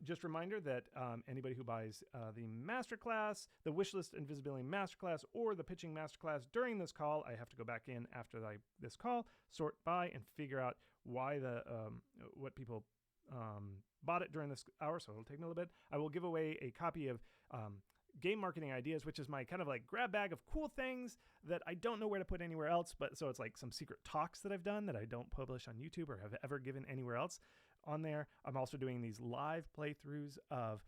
Speaker 1: Just a reminder that anybody who buys the masterclass, the wishlist and visibility masterclass, or the pitching masterclass during this call, I have to go back in after this call, sort by, and figure out why what people bought it during this hour. So it'll take me a little bit. I will give away a copy of Game Marketing Ideas, which is my kind of like grab bag of cool things that I don't know where to put anywhere else. But so it's like some secret talks that I've done that I don't publish on YouTube or have ever given anywhere else on there. I'm also doing these live playthroughs of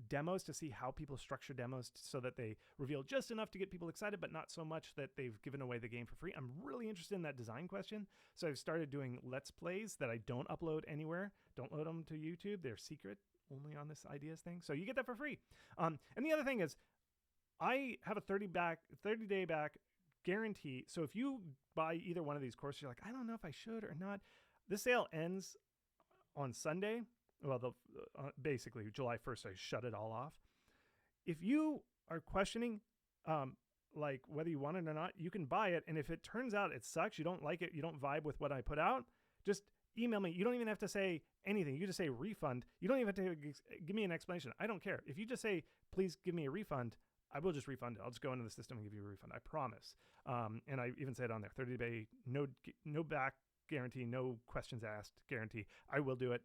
Speaker 1: demos to see how people structure demos so that they reveal just enough to get people excited, but not so much that they've given away the game for free. I'm really interested in that design question. So I've started doing Let's Plays that I don't upload anywhere. Don't load them to YouTube. They're secret, only on this ideas thing. So you get that for free. And the other thing is, I have a 30-day back guarantee. So if you buy either one of these courses, you're like, I don't know if I should or not. This sale ends on Sunday. Well, basically July 1st, I shut it all off. If you are questioning, like whether you want it or not, you can buy it. And if it turns out it sucks, you don't like it, you don't vibe with what I put out, just email me. You don't even have to say anything. You just say refund. You don't even have to give me an explanation. I don't care. If you just say, please give me a refund, I will just refund it. I'll just go into the system and give you a refund. I promise. And I even said on there, 30-day, no back guarantee, no questions asked guarantee. I will do it.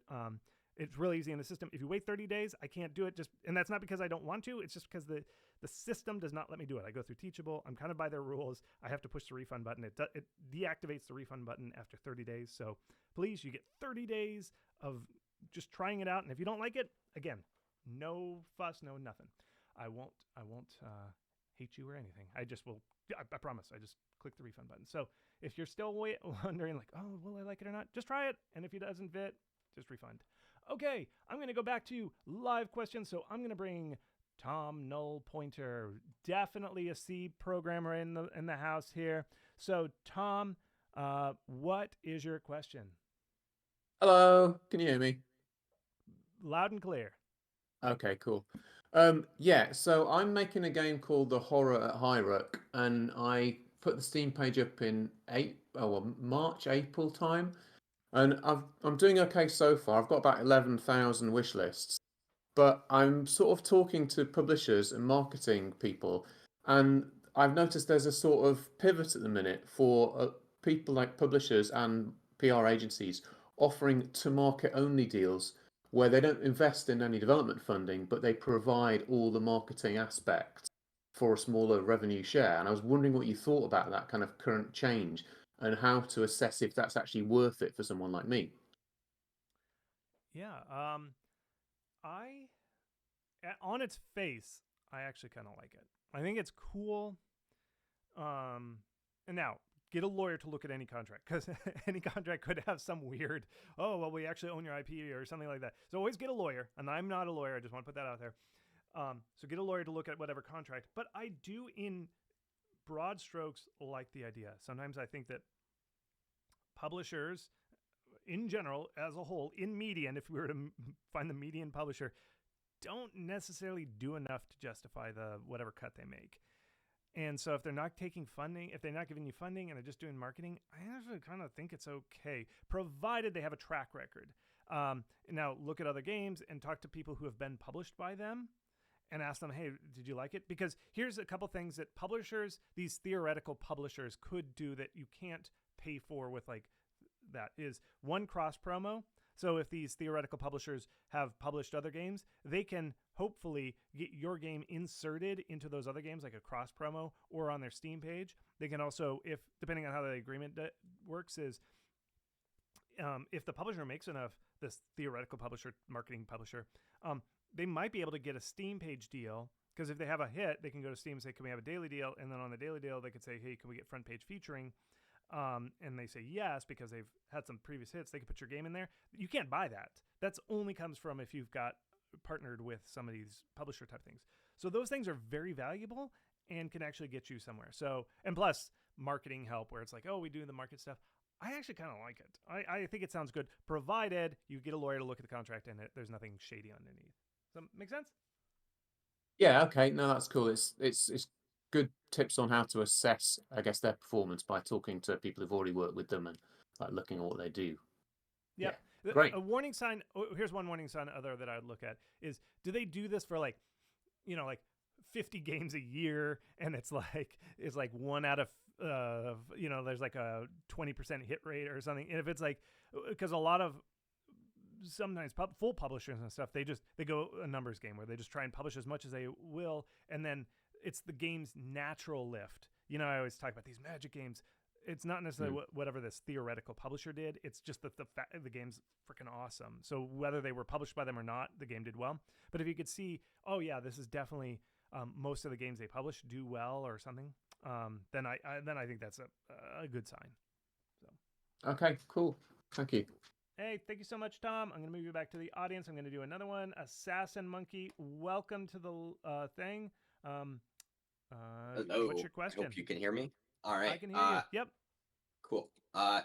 Speaker 1: It's really easy in the system. If you wait 30 days, I can't do it. And that's not because I don't want to. It's just because the system does not let me do it. I go through Teachable. I'm kind of by their rules. I have to push the refund button. It deactivates the refund button after 30 days. So please, you get 30 days of just trying it out. And if you don't like it, again, no fuss, no nothing. I won't hate you or anything. I promise. I just click the refund button. So if you're still wondering like, oh, will I like it or not? Just try it. And if it doesn't fit, just refund. Okay, I'm going to go back to live questions. So I'm going to bring Tom Null Pointer, definitely a C programmer in the house here. So Tom, what is your question?
Speaker 5: Hello, can you hear me?
Speaker 1: Loud and clear.
Speaker 5: Okay, cool. Yeah, so I'm making a game called The Horror at Hyrule, and I put the Steam page up in March, April time. And I'm doing okay so far. I've got about 11,000 wish lists, but I'm sort of talking to publishers and marketing people, and I've noticed there's a sort of pivot at the minute for people like publishers and PR agencies offering to market only deals where they don't invest in any development funding, but they provide all the marketing aspects for a smaller revenue share. And I was wondering what you thought about that kind of current change and how to assess if that's actually worth it for someone like me.
Speaker 1: Yeah. I on its face, I actually kind of like it. I think it's cool. And now get a lawyer to look at any contract, because any contract could have some weird, oh, well, we actually own your IP or something like that. So always get a lawyer. And I'm not a lawyer. I just want to put that out there. So get a lawyer to look at whatever contract. But I do, in broad strokes, like the idea. Sometimes I think that publishers, in general, as a whole, in median, if we were to find the median publisher, don't necessarily do enough to justify the whatever cut they make. And so if they're not taking funding, if they're not giving you funding and they're just doing marketing, I actually kind of think it's okay, provided they have a track record. Now look at other games and talk to people who have been published by them and ask them, hey, did you like it? Because here's a couple things that publishers, these theoretical publishers, could do that you can't pay for with like that is one, cross promo. So if these theoretical publishers have published other games, they can hopefully get your game inserted into those other games, like a cross promo or on their Steam page. They can also, if depending on how the agreement works, is if the publisher makes enough, this theoretical publisher, marketing publisher, they might be able to get a Steam page deal. Because if they have a hit, they can go to Steam and say, can we have a daily deal? And then on the daily deal, they could say, hey, can we get front page featuring? And they say yes because they've had some previous hits. They can put your game in there. You can't buy that. That's only comes from if you've got partnered with some of these publisher type things. So those things are very valuable and can actually get you somewhere. So, and plus marketing help where it's like, oh, we do the market stuff. I actually kind of like it. I think it sounds good, provided you get a lawyer to look at the contract and there's nothing shady underneath. So make sense?
Speaker 5: Yeah, okay. No, that's cool. It's good tips on how to assess, I guess, their performance by talking to people who've already worked with them and like looking at what they do.
Speaker 1: Yeah.
Speaker 5: Great.
Speaker 1: A warning sign. Here's one warning sign other that I would look at is, do they do this for like 50 games a year? And it's like one out of, there's like a 20% hit rate or something. And if it's like, because a lot of sometimes full publishers and stuff, they go a numbers game where they just try and publish as much as they will. And then it's the game's natural lift. I always talk about these Magic games. It's not necessarily whatever this theoretical publisher did. It's just that the game's freaking awesome. So whether they were published by them or not, the game did well. But if you could see, oh yeah, this is definitely most of the games they publish do well or something, then I think that's a good sign. So.
Speaker 5: Okay, cool. Thank you.
Speaker 1: Hey, thank you so much, Tom. I'm going to move you back to the audience. I'm going to do another one. Assassin Monkey, welcome to the thing.
Speaker 6: Hello.
Speaker 1: What's your question?
Speaker 6: I hope you can hear me. All right.
Speaker 1: I can hear you. Yep.
Speaker 6: Cool.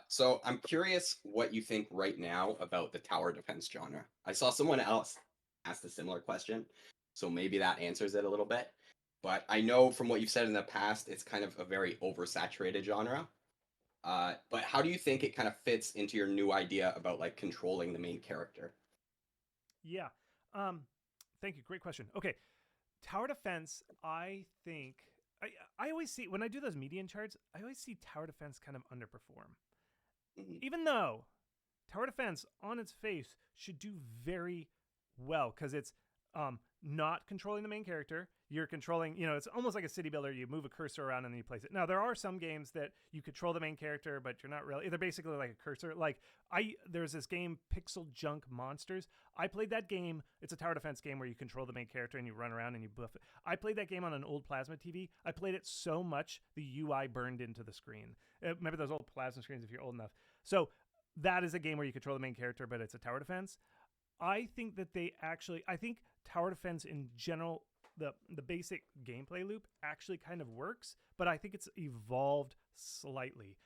Speaker 6: So I'm curious what you think right now about the tower defense genre. I saw someone else ask a similar question, so maybe that answers it a little bit. But I know from what you've said in the past, it's kind of a very oversaturated genre. But how do you think it kind of fits into your new idea about like controlling the main character?
Speaker 1: Yeah. Thank you. Great question. Okay. Tower defense, I think I always see when I do those median charts, I always see tower defense kind of underperform. Even though tower defense on its face should do very well because it's not controlling the main character. You're controlling, it's almost like a city builder. You move a cursor around and then you place it. Now, there are some games that you control the main character, but you're not really. They're basically like a cursor. Like, there's this game, Pixel Junk Monsters. I played that game. It's a tower defense game where you control the main character and you run around and you buff it. I played that game on an old plasma TV. I played it so much, the UI burned into the screen. Remember those old plasma screens if you're old enough. So that is a game where you control the main character, but it's a tower defense. I think that I think tower defense in general, the basic gameplay loop actually kind of works, but I think it's evolved slightly.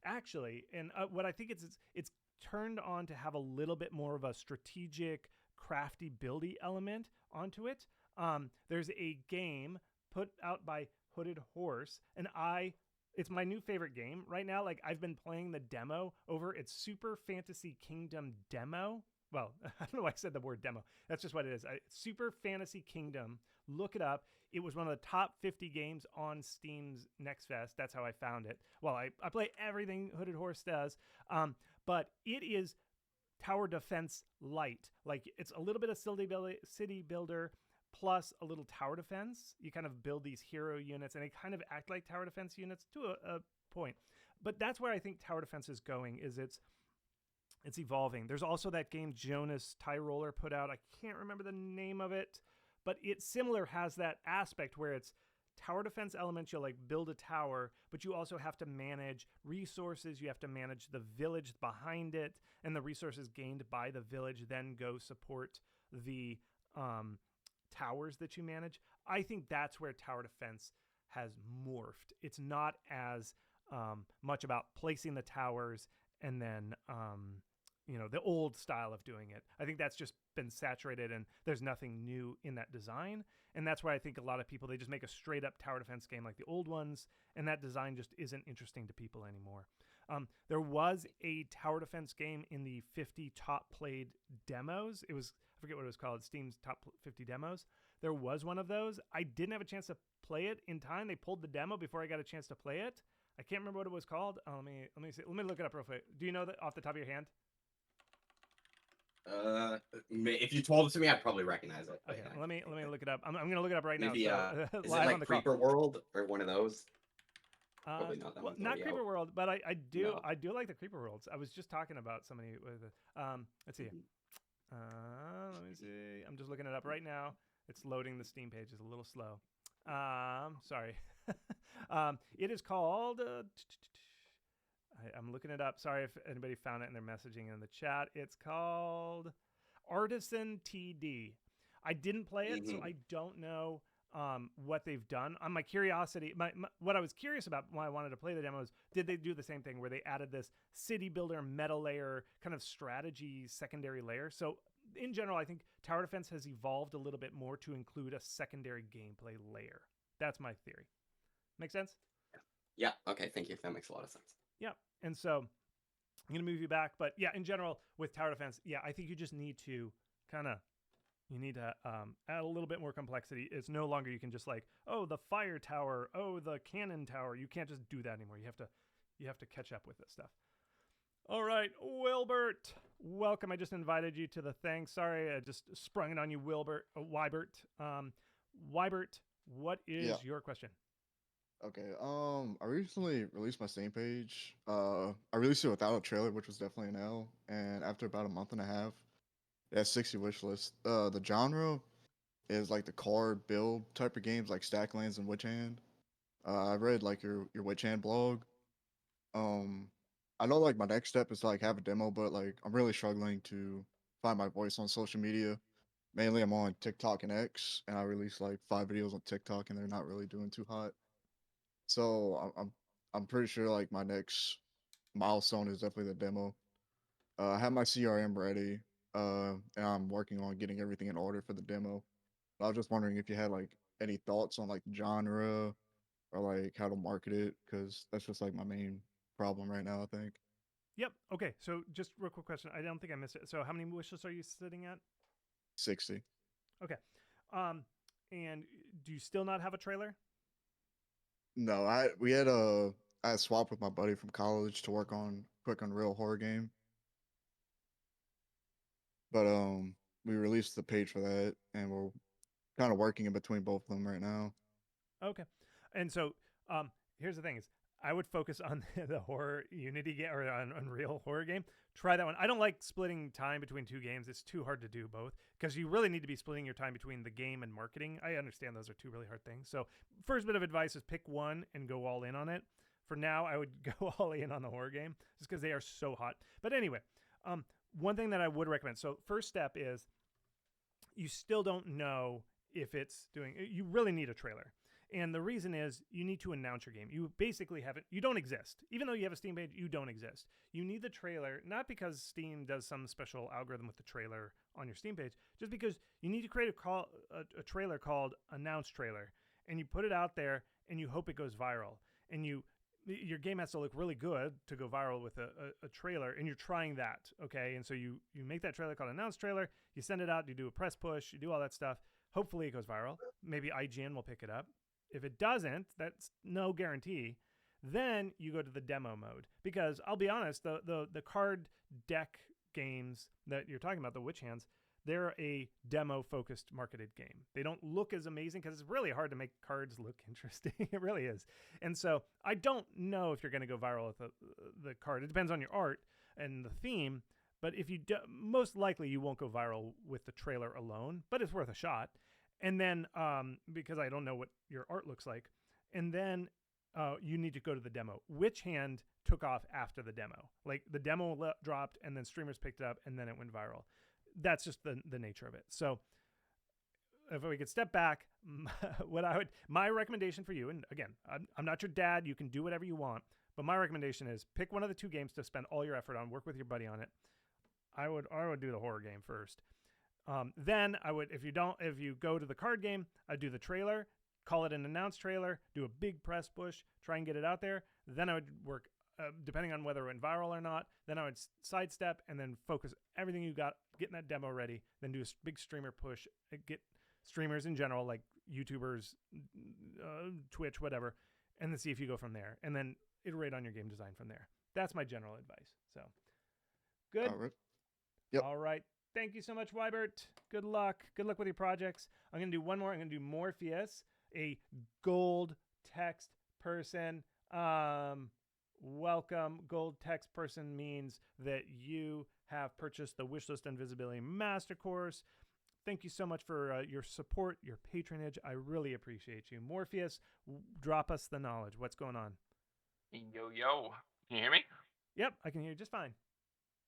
Speaker 1: Actually, and what I think it's turned on to have a little bit more of a strategic, crafty, buildy element onto it. There's a game put out by Hooded Horse, and it's my new favorite game right now. Like, I've been playing the demo over. It's Super Fantasy Kingdom Demo. Well, I don't know why I said the word demo. That's just what it is. Super Fantasy Kingdom. Look it up. It was one of the top 50 games on Steam's Next Fest. That's how I found it. Well, I play everything Hooded Horse does, but it is tower defense light. Like, it's a little bit of city builder plus a little tower defense. You kind of build these hero units, and they kind of act like tower defense units to a point. But that's where I think tower defense is going, is it's evolving. There's also that game Jonas Tyroller put out. I can't remember the name of it, but it similar has that aspect where it's tower defense elements. You'll like build a tower, but you also have to manage resources. You have to manage the village behind it, and the resources gained by the village then go support the towers that you manage. I think that's where tower defense has morphed. It's not as much about placing the towers and then the old style of doing it. I think that's just been saturated and there's nothing new in that design. And that's why I think a lot of people, they just make a straight up tower defense game like the old ones, and that design just isn't interesting to people anymore. There was a tower defense game in the 50 top played demos. I forget what it was called, Steam's top 50 demos. There was one of those. I didn't have a chance to play it in time. They pulled the demo before I got a chance to play it. I can't remember what it was called. Let me see. Let me look it up real quick. Do you know that off the top of your hand?
Speaker 6: If you told it to me, I'd probably recognize it.
Speaker 1: Okay, let me look it up. I'm going to look it up right
Speaker 6: maybe,
Speaker 1: now. So,
Speaker 6: is it
Speaker 1: live on
Speaker 6: like
Speaker 1: the call.
Speaker 6: Creeper World or one of those? Probably not that one.
Speaker 1: Not Creeper
Speaker 6: out.
Speaker 1: World, but I do
Speaker 6: No.
Speaker 1: I do like the Creeper Worlds. I was just talking about somebody with let's see. Let me see. I'm just looking it up right now. It's loading. The Steam page is a little slow. Sorry. It is called I'm looking it up. Sorry if anybody found it and they're messaging in the chat. It's called Artisan TD. I didn't play it, so I don't know what they've done. On my curiosity, what I was curious about why I wanted to play the demos, did they do the same thing where they added this city builder meta layer kind of strategy secondary layer? So in general, I think tower defense has evolved a little bit more to include a secondary gameplay layer. That's my theory. Make sense?
Speaker 6: Yeah. Okay. Thank you. That makes a lot of sense.
Speaker 1: Yeah. And so I'm going to move you back. But yeah, in general, with tower defense, yeah, I think you just need to add a little bit more complexity. It's no longer you can just like, oh, the fire tower, oh, the cannon tower. You can't just do that anymore. You have to catch up with this stuff. All right, Wilbert, welcome. I just invited you to the thing. Sorry, I just sprung it on you, Wybert. Wybert, what is your question?
Speaker 7: Okay, I recently released my Steam page. I released it without a trailer, which was definitely an L. And after about a month and a half, it has 60 wish list. The genre is like the card build type of games, like Stacklands and Witch Hand. I read like your Witch Hand blog. I know like my next step is to like have a demo, but like I'm really struggling to find my voice on social media. Mainly, I'm on TikTok and X, and I release like 5 videos on TikTok, and they're not really doing too hot. So I'm pretty sure like my next milestone is definitely the demo. I have my CRM ready, and I'm working on getting everything in order for the demo. I was just wondering if you had like any thoughts on like genre or like how to market it, because that's just like my main problem right now, I think.
Speaker 1: Yep. Okay. So just real quick question. I don't think I missed it. So how many wishes are you sitting at?
Speaker 7: 60.
Speaker 1: Okay. And do you still not have a trailer?
Speaker 7: No, I had swapped with my buddy from college to work on quick Unreal horror game. But we released the page for that, and we're kind of working in between both of them right now.
Speaker 1: Okay. And so here's the thing is I would focus on the horror Unity game or on Unreal horror game. Try that one. I don't like splitting time between two games. It's too hard to do both because you really need to be splitting your time between the game and marketing. I understand those are two really hard things. So first bit of advice is pick one and go all in on it. For now, I would go all in on the horror game just because they are so hot. But anyway, one thing that I would recommend. So first step is you still don't know if it's doing, you really need a trailer. And the reason is you need to announce your game. You basically haven't, you don't exist. Even though you have a Steam page, you don't exist. You need the trailer, not because Steam does some special algorithm with the trailer on your Steam page, just because you need to create a trailer called Announce Trailer. And you put it out there and you hope it goes viral. And your game has to look really good to go viral with a trailer, and you're trying that, okay? And so you make that trailer called Announce Trailer, you send it out, you do a press push, you do all that stuff. Hopefully it goes viral. Maybe IGN will pick it up. If it doesn't, that's no guarantee. Then you go to the demo mode. Because I'll be honest, the card deck games that you're talking about, the Witch Hands, they're a demo-focused marketed game. They don't look as amazing because it's really hard to make cards look interesting. It really is. And so I don't know if you're going to go viral with the card. It depends on your art and the theme. But if you most likely you won't go viral with the trailer alone, but it's worth a shot. And then because I don't know what your art looks like, and then you need to go to the demo. Which hand took off after the demo? Like the demo dropped, and then streamers picked it up, and then it went viral. That's just the nature of it. So if we could step back, my recommendation for you, and again, I'm not your dad. You can do whatever you want, but my recommendation is pick one of the two games to spend all your effort on. Work with your buddy on it. I would do the horror game first. Then I would, if you go to the card game, I'd do the trailer, call it an announced trailer, do a big press push, try and get it out there. Then I would work, depending on whether it went viral or not, then I would sidestep and then focus everything you got, getting that demo ready, then do a big streamer push, get streamers in general, like YouTubers, Twitch, whatever, and then see if you go from there. And then iterate on your game design from there. That's my general advice. So, good?
Speaker 7: All right. Yep.
Speaker 1: All right. Thank you so much, Wybert. Good luck. Good luck with your projects. I'm going to do one more. I'm going to do Morpheus, a gold text person. Welcome. Gold text person means that you have purchased the Wishlist and Visibility Master Course. Thank you so much for your support, your patronage. I really appreciate you. Morpheus, drop us the knowledge. What's going on?
Speaker 8: Yo. Can you hear me?
Speaker 1: Yep, I can hear you just fine.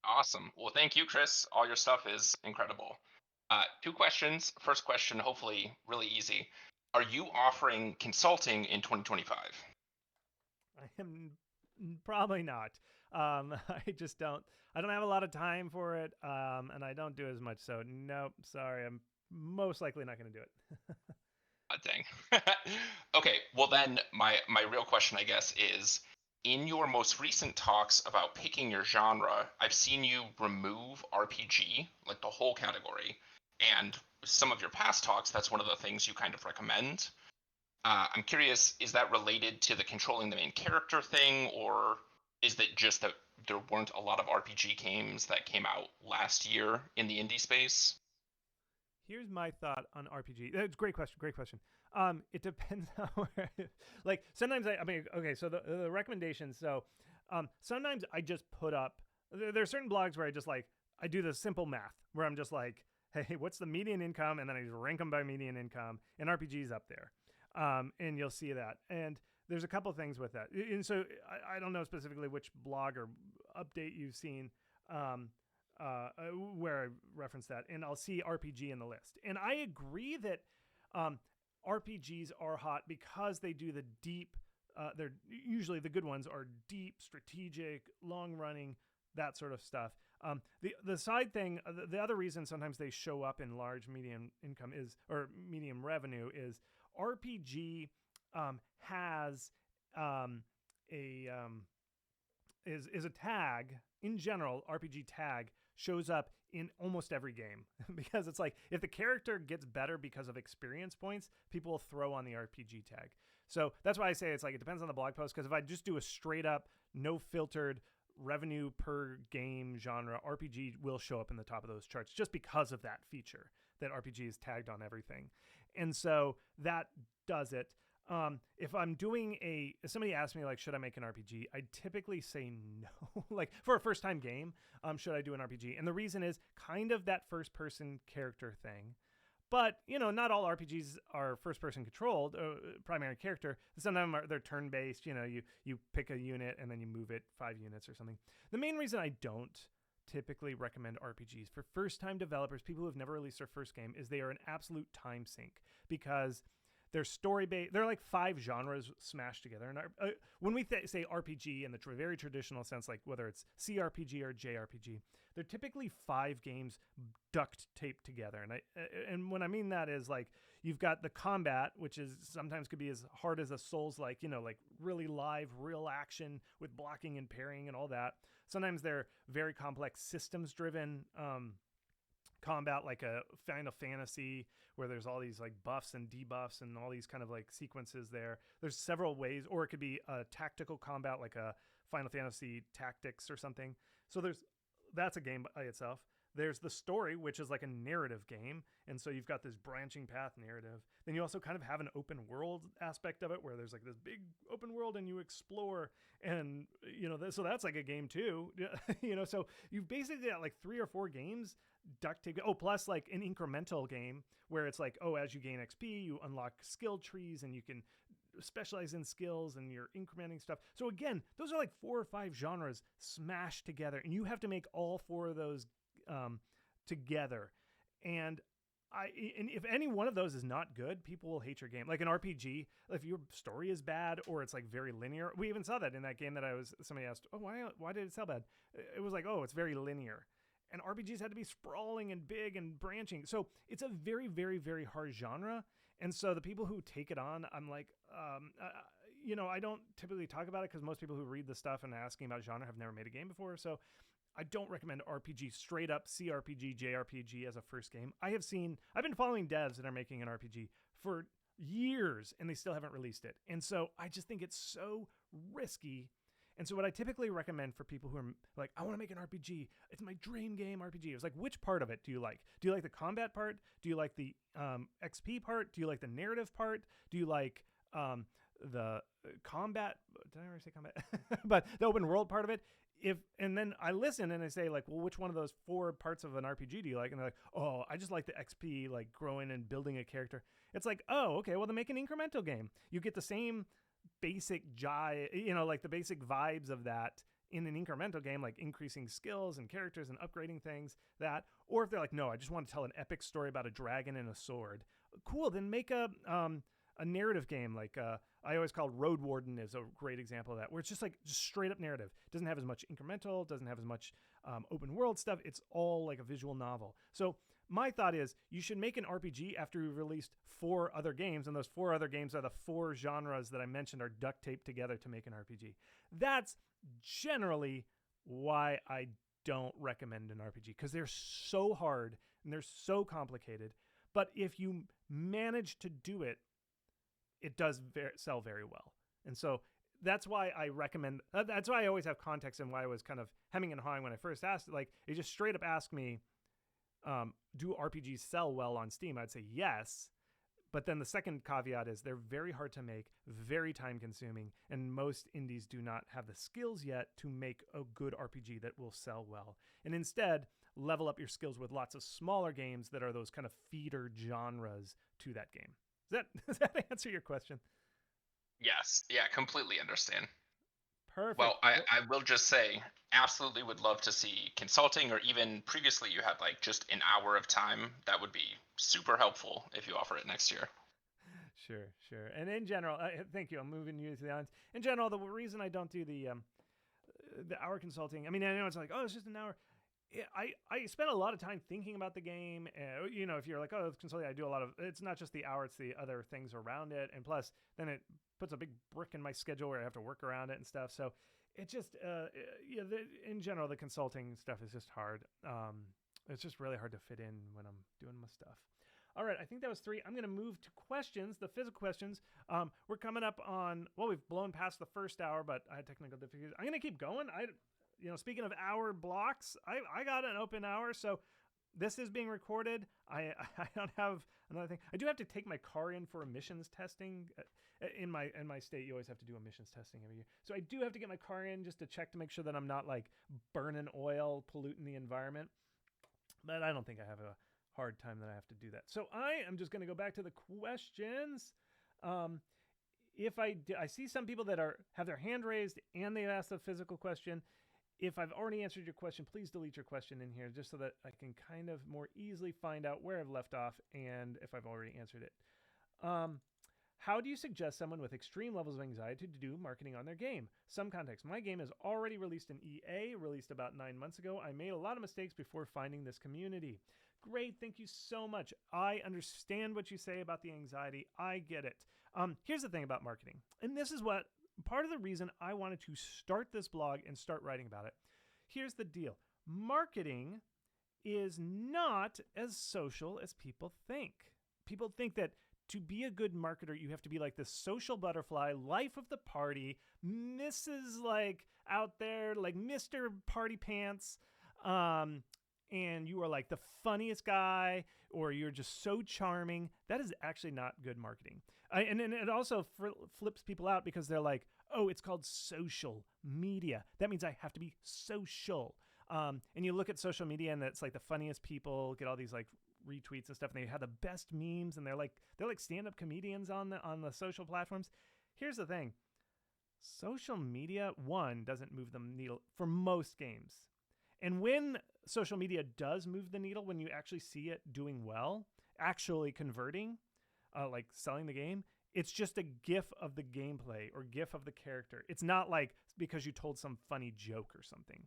Speaker 8: Awesome. Well, thank you, Chris. All your stuff is incredible. 2 questions. First question, hopefully really easy. Are you offering consulting in 2025?
Speaker 1: I am probably not. I just don't. I don't have a lot of time for it, and I don't do as much. So nope. Sorry, I'm most likely not going to do it.
Speaker 8: Dang. Okay. Well, then my real question, I guess, is in your most recent talks about picking your genre, I've seen you remove RPG, like the whole category, and some of your past talks, that's one of the things you kind of recommend. I'm curious, is that related to the controlling the main character thing, or is it just that there weren't a lot of RPG games that came out last year in the indie space?
Speaker 1: Here's my thought on RPG. That's a great question. Great question. It depends on where, like sometimes I mean, okay, so the recommendations. So sometimes I just put up, there are certain blogs where I do the simple math where I'm just like, hey, what's the median income? And then I just rank them by median income, and RPG's up there. And you'll see that. And there's a couple things with that. And so I don't know specifically which blog or update you've seen where I reference that. And I'll see RPG in the list. And I agree that RPGs are hot because they do the deep, they're usually the good ones are deep, strategic, long-running, that sort of stuff. The side thing, the other reason sometimes they show up in large medium income is, or medium revenue is, RPG has is a tag in general. RPG tag shows up in almost every game because it's like if the character gets better because of experience points, people will throw on the RPG tag. So that's why I say it's like it depends on the blog post, because if I just do a straight up no filtered revenue per game genre, RPG will show up in the top of those charts just because of that feature that RPG is tagged on everything. And so that does it. If I'm doing if somebody asks me like, should I make an RPG? I typically say no. Like for a first time game, should I do an RPG? And the reason is kind of that first person character thing. But, not all RPGs are first person controlled, primary character. Some of them they're turn based. You pick a unit and then you move it 5 units or something. The main reason I don't typically recommend RPGs for first time developers, people who have never released their first game, is they are an absolute time sink because they're story based. They're like 5 genres smashed together. And when we say RPG in the very traditional sense, like whether it's CRPG or JRPG, they're typically 5 games duct taped together. And when I mean that is like you've got the combat, which is sometimes could be as hard as a Souls-like, like really live, real action with blocking and parrying and all that. Sometimes they're very complex systems driven combat, like a Final Fantasy where there's all these like buffs and debuffs and all these kind of like sequences there. There's several ways, or it could be a tactical combat like a Final Fantasy Tactics or something. So that's a game by itself. There's the story, which is like a narrative game. And so you've got this branching path narrative. Then you also kind of have an open world aspect of it where there's like this big open world and you explore. And, so that's like a game too. So you've basically got like 3 or 4 games duct tape. Oh, plus like an incremental game where it's like, as you gain XP, you unlock skill trees and you can specialize in skills and you're incrementing stuff. So again, those are like 4 or 5 genres smashed together, and you have to make all 4 of those together. And if any one of those is not good, people will hate your game. Like an RPG, if your story is bad or it's like very linear. We even saw that in that game that somebody asked, why did it sell bad? It was like, it's very linear. And RPGs had to be sprawling and big and branching. So it's a very, very, very hard genre. And so the people who take it on, I'm like, I don't typically talk about it because most people who read the stuff and asking about genre have never made a game before. So I don't recommend RPG, straight up CRPG, JRPG as a first game. I've been following devs that are making an RPG for years and they still haven't released it. And so I just think it's so risky. And so what I typically recommend for people who are like, I want to make an RPG, it's my dream game RPG. It's like, which part of it do you like? Do you like the combat part? Do you like the XP part? Do you like the narrative part? Do you like the combat? Did I already say combat? But the open world part of it. And then I listen and I say like, well, which one of those 4 parts of an RPG do you like? And they're like, I just like the XP, like growing and building a character. It's like, okay, well then make an incremental game. You get the same basic like the basic vibes of that in an incremental game, like increasing skills and characters and upgrading things or if they're like, no, I just want to tell an epic story about a dragon and a sword. Cool. Then make a narrative game. Like, I always call Road Warden is a great example of that, where it's just straight up narrative. Doesn't have as much incremental, doesn't have as much open world stuff. It's all like a visual novel. So my thought is you should make an RPG after you've released 4 other games, and those 4 other games are the 4 genres that I mentioned are duct taped together to make an RPG. That's generally why I don't recommend an RPG, because they're so hard and they're so complicated. But if you manage to do it, it does sell very well. And so that's why I recommend, that's why I always have context and why I was kind of hemming and hawing when I first asked. Like, it just straight up asked me, do RPGs sell well on Steam? I'd say yes. But then the second caveat is they're very hard to make, very time consuming, and most indies do not have the skills yet to make a good RPG that will sell well. And instead, level up your skills with lots of smaller games that are those kind of feeder genres to that game. Does that answer your question?
Speaker 8: Yes. Yeah, completely understand.
Speaker 1: Perfect.
Speaker 8: Well, I will just say, absolutely would love to see consulting, or even previously you had like just an hour of time. That would be super helpful if you offer it next year.
Speaker 1: Sure. And in general, thank you. I'm moving you to the audience. In general, the reason I don't do the hour consulting, I mean, I know it's like, it's just an hour. I spend a lot of time thinking about the game. If you're like, it's consulting, I do a lot of, it's not just the hour, it's the other things around it. And plus, then it puts a big brick in my schedule where I have to work around it and stuff. So it just, in general, the consulting stuff is just hard. It's just really hard to fit in when I'm doing my stuff. All right, I think that was 3. I'm going to move to questions, the physical questions. We're coming up on, we've blown past the first hour, but I had technical difficulties. I'm going to keep going. Speaking of hour blocks, I got an open hour, so this is being recorded. I don't have another thing. I do have to take my car in for emissions testing. In my state, you always have to do emissions testing every year. So I do have to get my car in just to check to make sure that I'm not like burning oil, polluting the environment. But I don't think I have a hard time that I have to do that. So I am just going to go back to the questions. If I see some people that have their hand raised and they asked a physical question. If I've already answered your question, please delete your question in here just so that I can kind of more easily find out where I've left off and if I've already answered it. How do you suggest someone with extreme levels of anxiety to do marketing on their game? Some context. My game is already released in EA, released about 9 months ago. I made a lot of mistakes before finding this community. Great, thank you so much. I understand what you say about the anxiety. I get it. Here's the thing about marketing, and this is what part of the reason I wanted to start this blog and start writing about it. Here's the deal. Marketing is not as social as people think. People think that to be a good marketer, you have to be like this social butterfly, life of the party, Mrs. like out there, like Mr. Party Pants. and you are like the funniest guy, or you're just so charming, that is actually not good marketing. And it also flips people out because they're like, oh, it's called social media. That means I have to be social. And you look at social media, and it's like the funniest people get all these like retweets and stuff, and they have the best memes, and they're like stand-up comedians on the social platforms. Here's the thing. Social media, one, doesn't move the needle for most games. And when social media does move the needle, when you actually see it doing well, actually converting, like selling the game, it's just a gif of the gameplay or gif of the character. It's not like because you told some funny joke or something.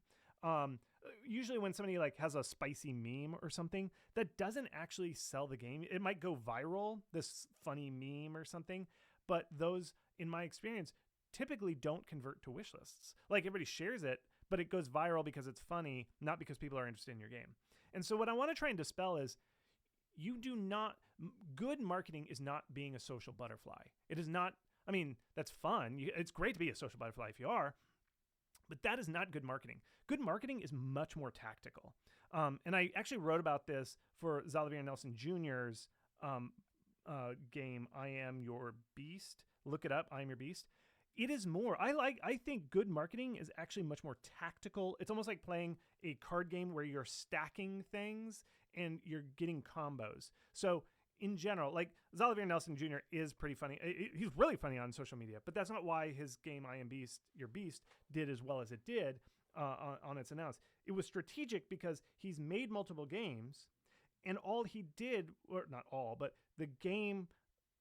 Speaker 1: Usually when somebody like has a spicy meme or something, that doesn't actually sell the game. It might go viral, this funny meme or something, but those, in my experience, typically don't convert to wish lists. Like everybody shares it, but it goes viral because it's funny, not because people are interested in your game. And so what I want to try and dispel is good marketing is not being a social butterfly. It is not, I mean, that's fun. It's great to be a social butterfly if you are, but that is not good marketing. Good marketing is much more tactical. And I actually wrote about this for Xavier Nelson Jr.'s game, I Am Your Beast. Look it up, I Am Your Beast. It is more, I think good marketing is actually much more tactical. It's almost like playing a card game where you're stacking things and you're getting combos. So in general, like Xavier Nelson Jr. is pretty funny. He's really funny on social media, but that's not why his game I Am Beast, Your Beast did as well as it did on its announce. It was strategic because he's made multiple games, and all he did, or not all, but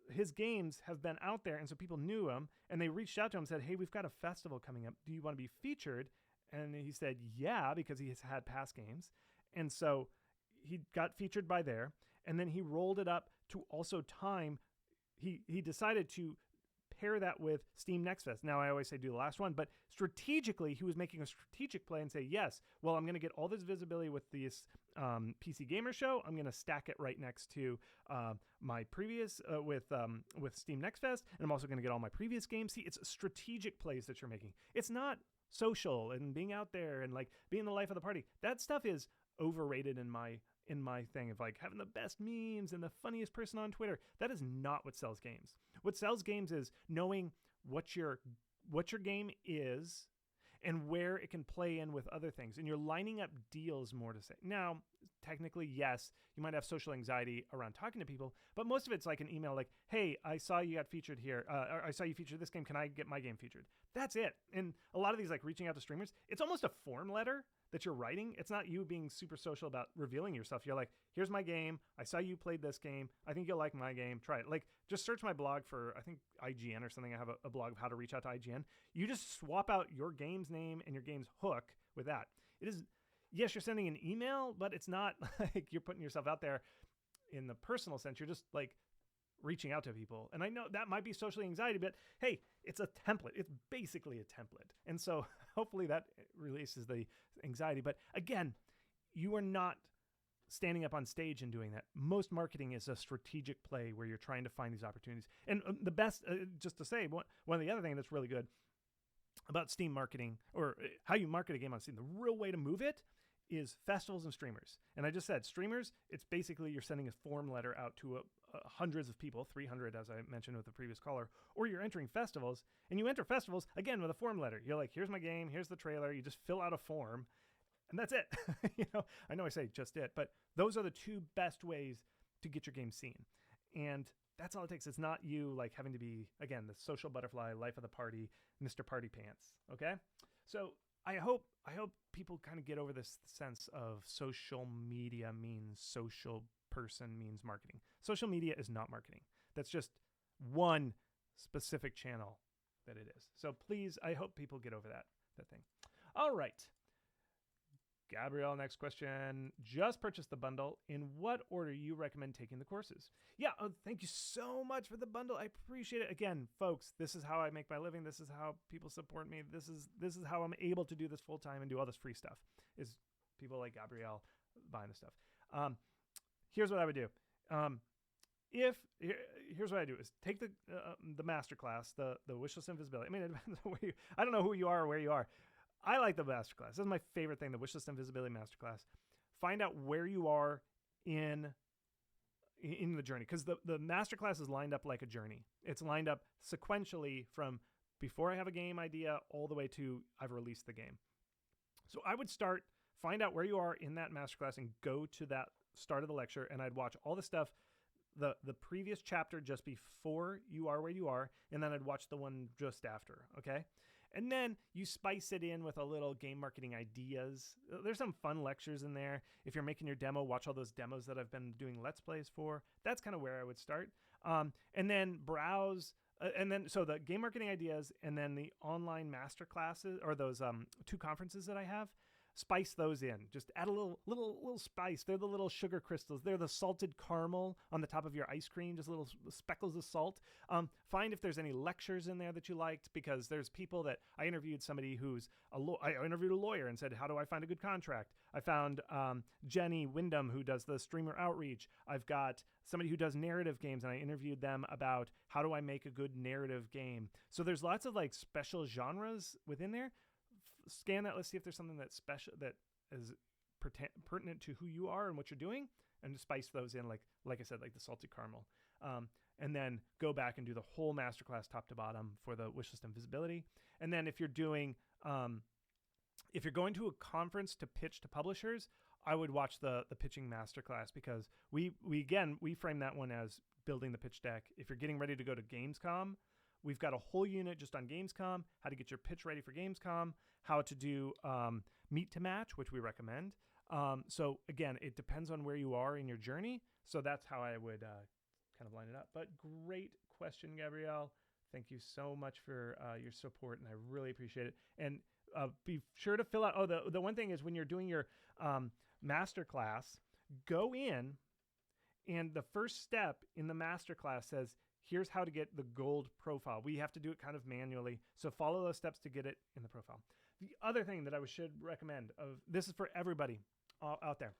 Speaker 1: his games have been out there, and so people knew him, and they reached out to him and said, hey, we've got a festival coming up. Do you want to be featured? And he said, yeah, because he has had past games. And so he got featured by there, and then he rolled it up to also time. He decided to pair that with Steam Next Fest. Now, I always say do the last one, but strategically, he was making a strategic play and say, yes, well, I'm going to get all this visibility with this PC Gamer Show. I'm going to stack it right next to my previous with Steam Next Fest, and I'm also going to get all my previous games. See, it's strategic plays that you're making. It's not social and being out there and like being the life of the party. That stuff is overrated in my thing of like having the best memes and the funniest person on Twitter. That is not what sells games. What sells games is knowing what your game is and where it can play in with other things. And you're lining up deals more to say. Now, technically, yes, you might have social anxiety around talking to people, but most of it's like an email like, hey, I saw you got featured here. Or I saw you featured this game. Can I get my game featured? That's it. And a lot of these like reaching out to streamers, it's almost a form letter that you're writing. It's not you being super social about revealing yourself. You're like, here's my game. I saw you played this game. I think you'll like my game. Try it. Like, just search my blog for, I think, IGN or something. I have a blog of how to reach out to IGN. You just swap out your game's name and your game's hook with that. It is, yes, you're sending an email, but it's not like you're putting yourself out there in the personal sense. You're just like reaching out to people. And I know that might be social anxiety, but hey, it's a template. It's basically a template. And so hopefully that releases the anxiety. But again, you are not standing up on stage and doing that. Most marketing is a strategic play where you're trying to find these opportunities. And the best, just to say, one of the other things that's really good about Steam marketing, or how you market a game on Steam, the real way to move it is festivals and streamers. And I just said streamers, it's basically you're sending a form letter out to hundreds of people, 300 as I mentioned with the previous caller, or you're entering festivals, and you enter festivals again with a form letter. You're like, here's my game, here's the trailer. You just fill out a form, and that's it. I know I say just it, but those are the two best ways to get your game seen. And that's all it takes. It's not you like having to be, again, the social butterfly, life of the party, Mr. Party Pants. Okay? So I hope people kind of get over this sense of social media means social person means marketing. Social media is not marketing. That's just one specific channel that it is. So please, I hope people get over that thing. All right. Gabrielle, next question. Just purchased the bundle. In what order you recommend taking the courses? Yeah, thank you so much for the bundle. I appreciate it. Again, folks, this is how I make my living. This is how people support me. This is how I'm able to do this full time and do all this free stuff, is people like Gabrielle buying the stuff. Here's what I would do. Here's what I do is take the masterclass, the wishlist invisibility. I mean, it depends on where you, I don't know who you are or where you are. I like the masterclass. This is my favorite thing, the wishlist invisibility masterclass. find out where you are in the journey, because the masterclass is lined up like a journey. It's lined up sequentially from before I have a game idea all the way to I've released the game. So I would find out where you are in that masterclass and go to that start of the lecture, and I'd watch all the stuff, the previous chapter just before you are where you are, and then I'd watch the one just after, okay? And then you spice it in with a little game marketing ideas. There's some fun lectures in there. If you're making your demo, watch all those demos that I've been doing Let's Plays for. That's kind of where I would start. And then browse, so the game marketing ideas, and then the online master classes, or those 2 conferences that I have, spice those in. Just add a little spice. They're the little sugar crystals. They're the salted caramel on the top of your ice cream, just little speckles of salt. Find if there's any lectures in there that you liked, because there's people that I interviewed somebody who's I interviewed a lawyer and said, how do I find a good contract? I found Jenny Wyndham, who does the streamer outreach. I've got somebody who does narrative games, and I interviewed them about how do I make a good narrative game. So there's lots of like special genres within there. Scan that. Let's see if there's something that's special, that is pertinent to who you are and what you're doing, and just spice those in, like I said, like the salted caramel. And then go back and do the whole masterclass top to bottom for the wishlist and visibility. And then if you're doing, if you're going to a conference to pitch to publishers, I would watch the pitching masterclass, because we frame that one as building the pitch deck. If you're getting ready to go to Gamescom, we've got a whole unit just on Gamescom, how to get your pitch ready for Gamescom, how to do meet to match, which we recommend. So again, it depends on where you are in your journey. So that's how I would kind of line it up. But great question, Gabrielle. Thank you so much for your support, and I really appreciate it. And be sure to fill out. Oh, the one thing is, when you're doing your masterclass, go in, and the first step in the masterclass says, here's how to get the gold profile. We have to do it kind of manually. So follow those steps to get it in the profile. The other thing that I should recommend, this is for everybody out there.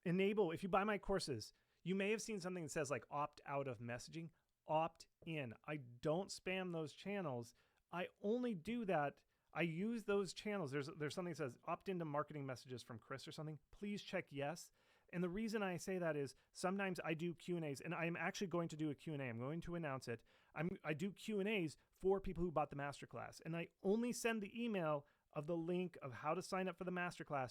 Speaker 1: Enable, if you buy my courses, you may have seen something that says like opt out of messaging. Opt in. I don't spam those channels. I only do that. I use those channels. There's something that says opt into marketing messages from Chris or something. Please check yes. And the reason I say that is sometimes I do Q&As, and I'm actually going to do a Q&A. I'm going to announce it. I do Q&As for people who bought the masterclass, and I only send the email of the link of how to sign up for the masterclass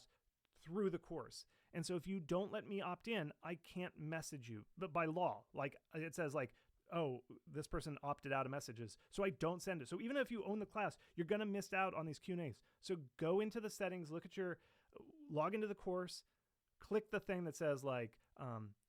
Speaker 1: through the course. And so if you don't let me opt in, I can't message you. But by law, like it says like, oh, this person opted out of messages, so I don't send it. So even if you own the class, you're going to miss out on these Q&As. So go into the settings, log into the course, click the thing that says like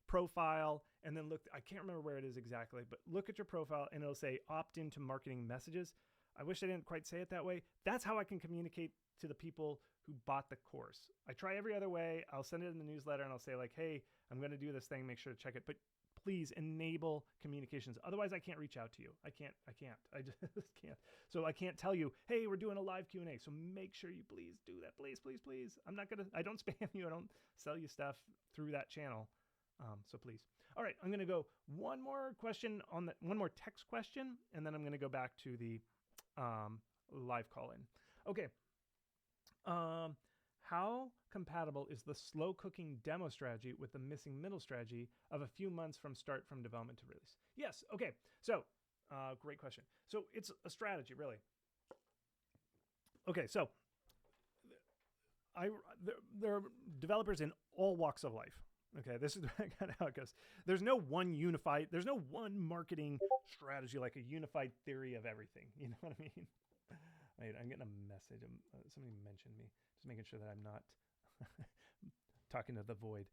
Speaker 1: profile, and then look, I can't remember where it is exactly, but look at your profile and it'll say opt into marketing messages. I wish I didn't quite say it that way. That's how I can communicate to the people who bought the course. I try every other way. I'll send it in the newsletter and I'll say like, hey, I'm going to do this thing. Make sure to check it. But please enable communications. Otherwise, I can't reach out to you. I just can't. So I can't tell you, hey, we're doing a live Q&A. So make sure you please do that. Please, please, please. I don't spam you. I don't sell you stuff through that channel. So please. All right. I'm going to go one more text question, and then I'm going to go back to the live call-in. Okay. How compatible is the slow cooking demo strategy with the missing middle strategy of a few months from development to release? Yes. Okay. So, great question. So it's a strategy, really. Okay. So there are developers in all walks of life. Okay. This is kind of how it goes. There's no one marketing strategy, like a unified theory of everything. You know what I mean? Wait, I'm getting a message. Somebody mentioned me. Just making sure that I'm not talking to the void.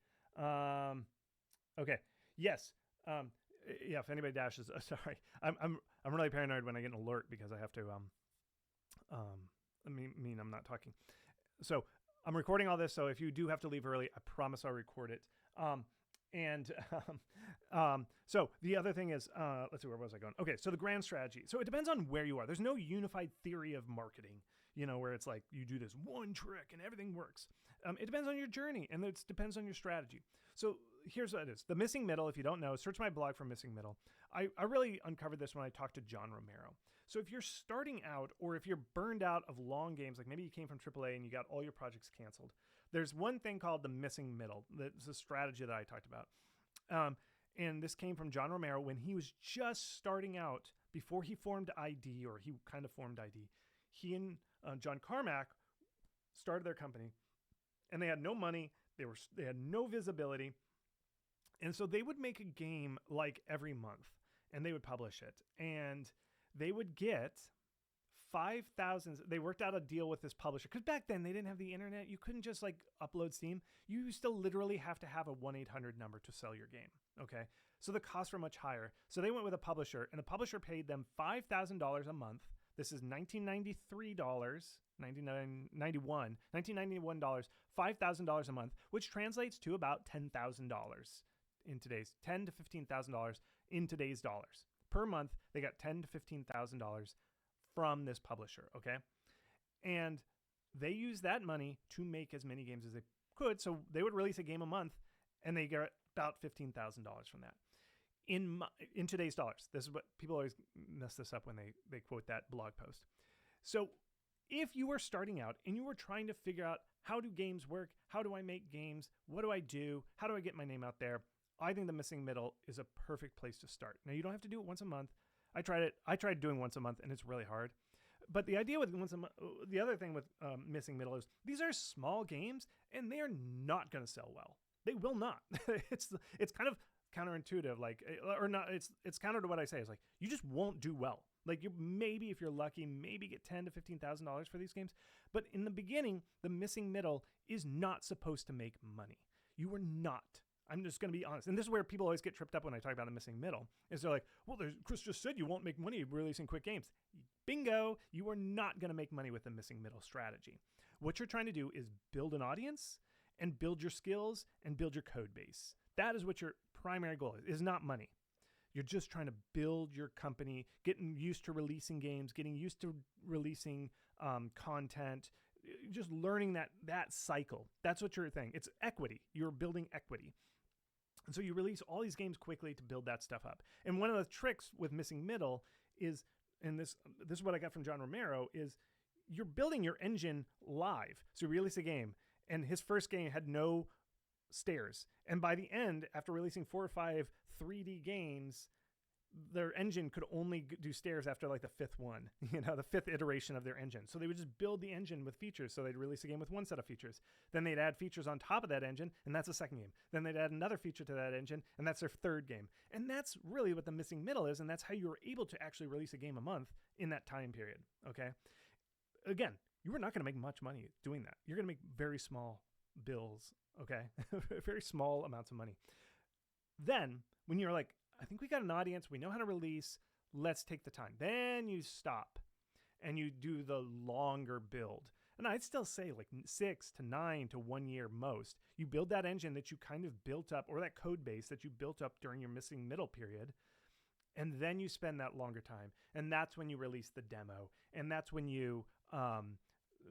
Speaker 1: Okay. Yes. Yeah. If anybody dashes, sorry. I'm really paranoid when I get an alert because I have to. I mean, I'm not talking. So I'm recording all this. So if you do have to leave early, I promise I'll record it. So the other thing is, let's see, where was I going? Okay, so the grand strategy. So it depends on where you are. There's no unified theory of marketing, where it's like you do this one trick and everything works. It depends on your journey, and it depends on your strategy. So here's what it is. The missing middle, if you don't know, search my blog for missing middle. I really uncovered this when I talked to John Romero. So if you're starting out, or if you're burned out of long games, like maybe you came from AAA and you got all your projects canceled, there's one thing called the missing middle. That's a strategy that I talked about. And this came from John Romero when he was just starting out, before he formed ID, or he kind of formed ID. He and John Carmack started their company, and they had no money. They had no visibility. And so they would make a game like every month, and they would publish it. And they would get 5,000. They worked out a deal with this publisher, because back then they didn't have the internet. You couldn't just like upload Steam. You still literally have to have a 1-800 number to sell your game. Okay. So the costs were much higher. So they went with a publisher, and the publisher paid them $5,000 a month. This is $1991, $5,000 a month, which translates to about $10,000 in today's $10,000 to $15,000 in today's dollars per month. They got $10,000 to $15,000 from this publisher. Okay. And they used that money to make as many games as they could. So they would release a game a month, and they get about $15,000 from that. In today's dollars. This is what people always mess this up when they quote that blog post. So if you were starting out and you were trying to figure out, how do games work? How do I make games? What do I do? How do I get my name out there? I think the missing middle is a perfect place to start. Now, you don't have to do it once a month. I tried doing once a month, and it's really hard. But the idea with once a month, the other thing with missing middle is these are small games, and they are not going to sell well. They will not. It's kind of counterintuitive, like, or not. It's counter to what I say. It's like, you just won't do well. Like, you maybe, if you're lucky, maybe get $10,000 to $15,000 for these games. But in the beginning, the missing middle is not supposed to make money. You are not. I'm just going to be honest. And this is where people always get tripped up when I talk about the missing middle. Is they're like, well, Chris just said you won't make money releasing quick games. Bingo. You are not going to make money with the missing middle strategy. What you're trying to do is build an audience and build your skills and build your code base. That is what your primary goal is not money. You're just trying to build your company, getting used to releasing games, getting used to releasing content, just learning that cycle. That's what your thing. It's equity. You're building equity. And so you release all these games quickly to build that stuff up. And one of the tricks with missing middle is, and this is what I got from John Romero, is you're building your engine live. So you release a game, and his first game had no stairs. And by the end, after releasing 4 or 5 3D games, their engine could only do stairs after like the 5th one, the 5th iteration of their engine. So they would just build the engine with features. So they'd release a game with one set of features. Then they'd add features on top of that engine, and that's the second game. Then they'd add another feature to that engine, and that's their third game. And that's really what the missing middle is, and that's how you were able to actually release a game a month in that time period, okay? Again, you are not going to make much money doing that. You're going to make very small bills, okay? Very small amounts of money. Then, when you're like, I think we got an audience, we know how to release, let's take the time. Then you stop and you do the longer build. And I'd still say like 6 to 9 to 1 year most. You build that engine that you kind of built up, or that code base that you built up during your missing middle period. And then you spend that longer time. And that's when you release the demo. And that's when you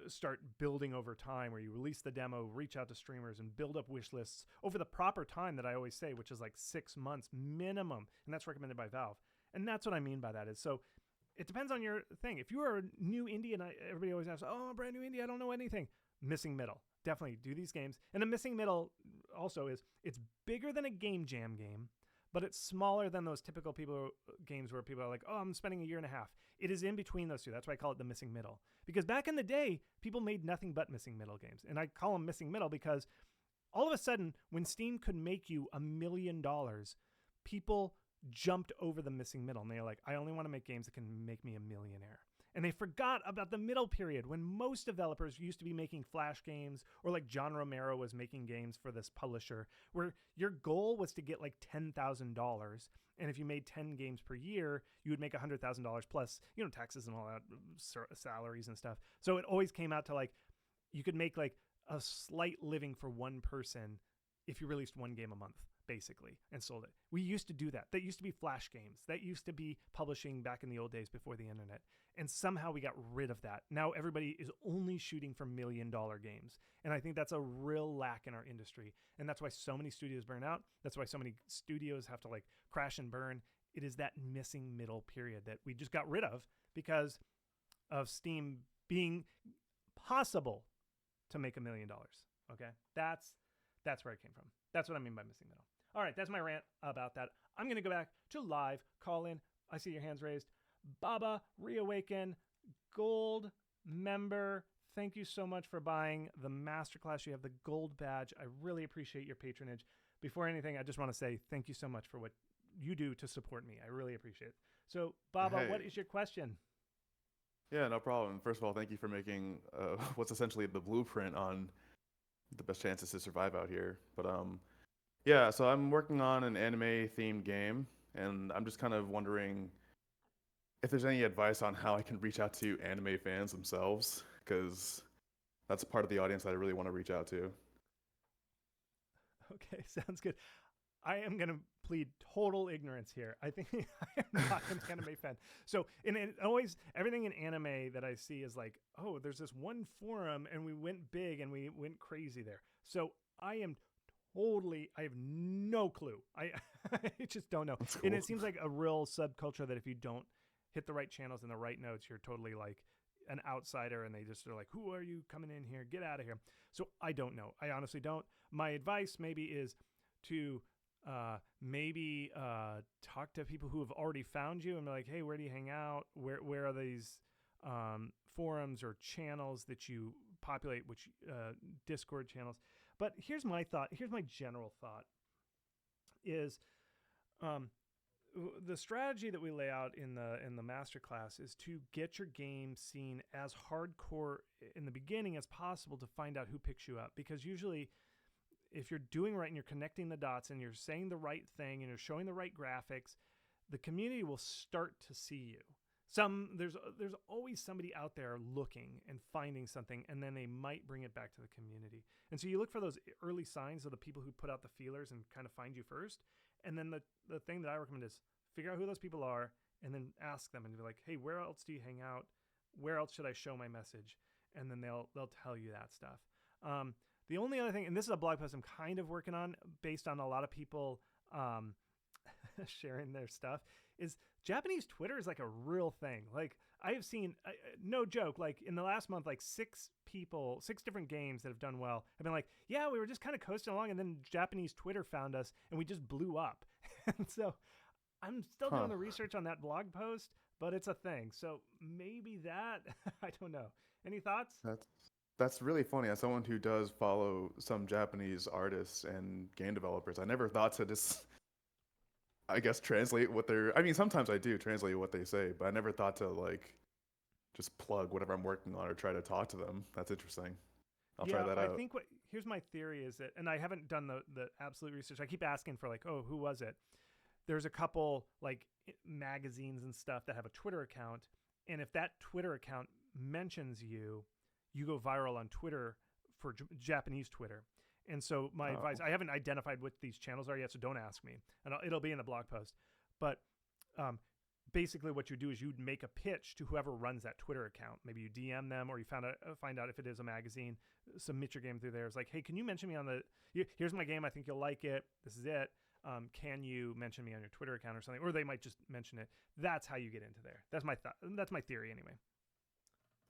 Speaker 1: start building over time, where you release the demo, reach out to streamers, and build up wish lists over the proper time that I always say, which is like 6 months minimum. And that's recommended by Valve. And that's what I mean by that is, so it depends on your thing. If you are a new indie, and everybody always asks, oh, I'm a brand new indie, I don't know anything. Missing middle. Definitely do these games. And a missing middle also is, it's bigger than a game jam game, but it's smaller than those typical games where people are like, oh, I'm spending a year and a half. It is in between those two. That's why I call it the missing middle. Because back in the day, people made nothing but missing middle games. And I call them missing middle because all of a sudden, when Steam could make you $1 million, people jumped over the missing middle. And they're like, I only want to make games that can make me a millionaire. And they forgot about the middle period when most developers used to be making Flash games, or like John Romero was making games for this publisher, where your goal was to get like $10,000. And if you made 10 games per year, you would make $100,000 plus, taxes and all that, salaries and stuff. So it always came out to like, you could make like a slight living for one person if you released one game a month, basically, and sold it. We used to do that. That used to be Flash games. That used to be publishing back in the old days before the internet. And somehow we got rid of that. Now everybody is only shooting for $1 million games. And I think that's a real lack in our industry. And that's why so many studios burn out. That's why so many studios have to like crash and burn. it is that missing middle period that we just got rid of because of Steam being possible to make $1 million. Okay, that's where it came from. That's what I mean by missing middle. All right, that's my rant about that. I'm going to go back to live call in. I see your hands raised. Baba, Reawaken, Gold member. Thank you so much for buying the masterclass. You have the gold badge. I really appreciate your patronage. Before anything, I just want to say thank you so much for what you do to support me. I really appreciate it. So, Baba, what is your question?
Speaker 9: Yeah, no problem. First of all, thank you for making what's essentially the blueprint on the best chances to survive out here. But yeah, so I'm working on an anime-themed game, and I'm just kind of wondering if there's any advice on how I can reach out to anime fans themselves, because that's part of the audience that I really want to reach out to.
Speaker 1: Okay, sounds good. I am going to plead total ignorance here. I think I am not an anime fan. So, always everything in anime that I see is like, oh, there's this one forum and we went big and we went crazy there. So I have no clue. I just don't know.
Speaker 9: That's cool.
Speaker 1: And it seems like a real subculture that if you don't hit the right channels and the right notes, you're totally like an outsider and they just are like, who are you coming in here? Get out of here. So I don't know. I honestly don't. My advice maybe is to talk to people who have already found you and be like, hey, where do you hang out? Where are these forums or channels that you populate, which Discord channels? But here's my thought. Here's my general thought is the strategy that we lay out in the masterclass is to get your game seen as hardcore in the beginning as possible to find out who picks you up. Because usually if you're doing right and you're connecting the dots and you're saying the right thing and you're showing the right graphics, the community will start to see you. There's always somebody out there looking and finding something, and then they might bring it back to the community. And so you look for those early signs of the people who put out the feelers and kind of find you first. And then the thing that I recommend is figure out who those people are and then ask them and be like, hey, where else do you hang out? Where else should I show my message? And then they'll tell you that stuff. The only other thing, and this is a blog post I'm kind of working on based on a lot of people sharing their stuff, is Japanese Twitter is like a real thing. Like I have seen, no joke, like in the last month, like 6 different games that have done well have been like, yeah, we were just kind of coasting along and then Japanese Twitter found us and we just blew up. And so I'm still doing the research on that blog post, but it's a thing. So maybe that, I don't know. Any thoughts?
Speaker 9: That's really funny. As someone who does follow some Japanese artists and game developers, I never thought to just, I guess, translate what they're, I mean, sometimes I do translate what they say, but I never thought to like just plug whatever I'm working on or try to talk to them. That's interesting. I'll try that out.
Speaker 1: I think here's my theory is that, and I haven't done the absolute research. I keep asking for like, oh, who was it? There's a couple like magazines and stuff that have a Twitter account. And if that Twitter account mentions you, you go viral on Twitter for Japanese Twitter. And so my advice, I haven't identified what these channels are yet, so don't ask me. And it'll be in the blog post. But basically what you do is you'd make a pitch to whoever runs that Twitter account. Maybe you DM them or you find out if it is a magazine, submit your game through there. It's like, hey, can you mention me on here's my game. I think you'll like it. This is it. Can you mention me on your Twitter account or something? Or they might just mention it. That's how you get into there. That's my thought. That's my theory anyway.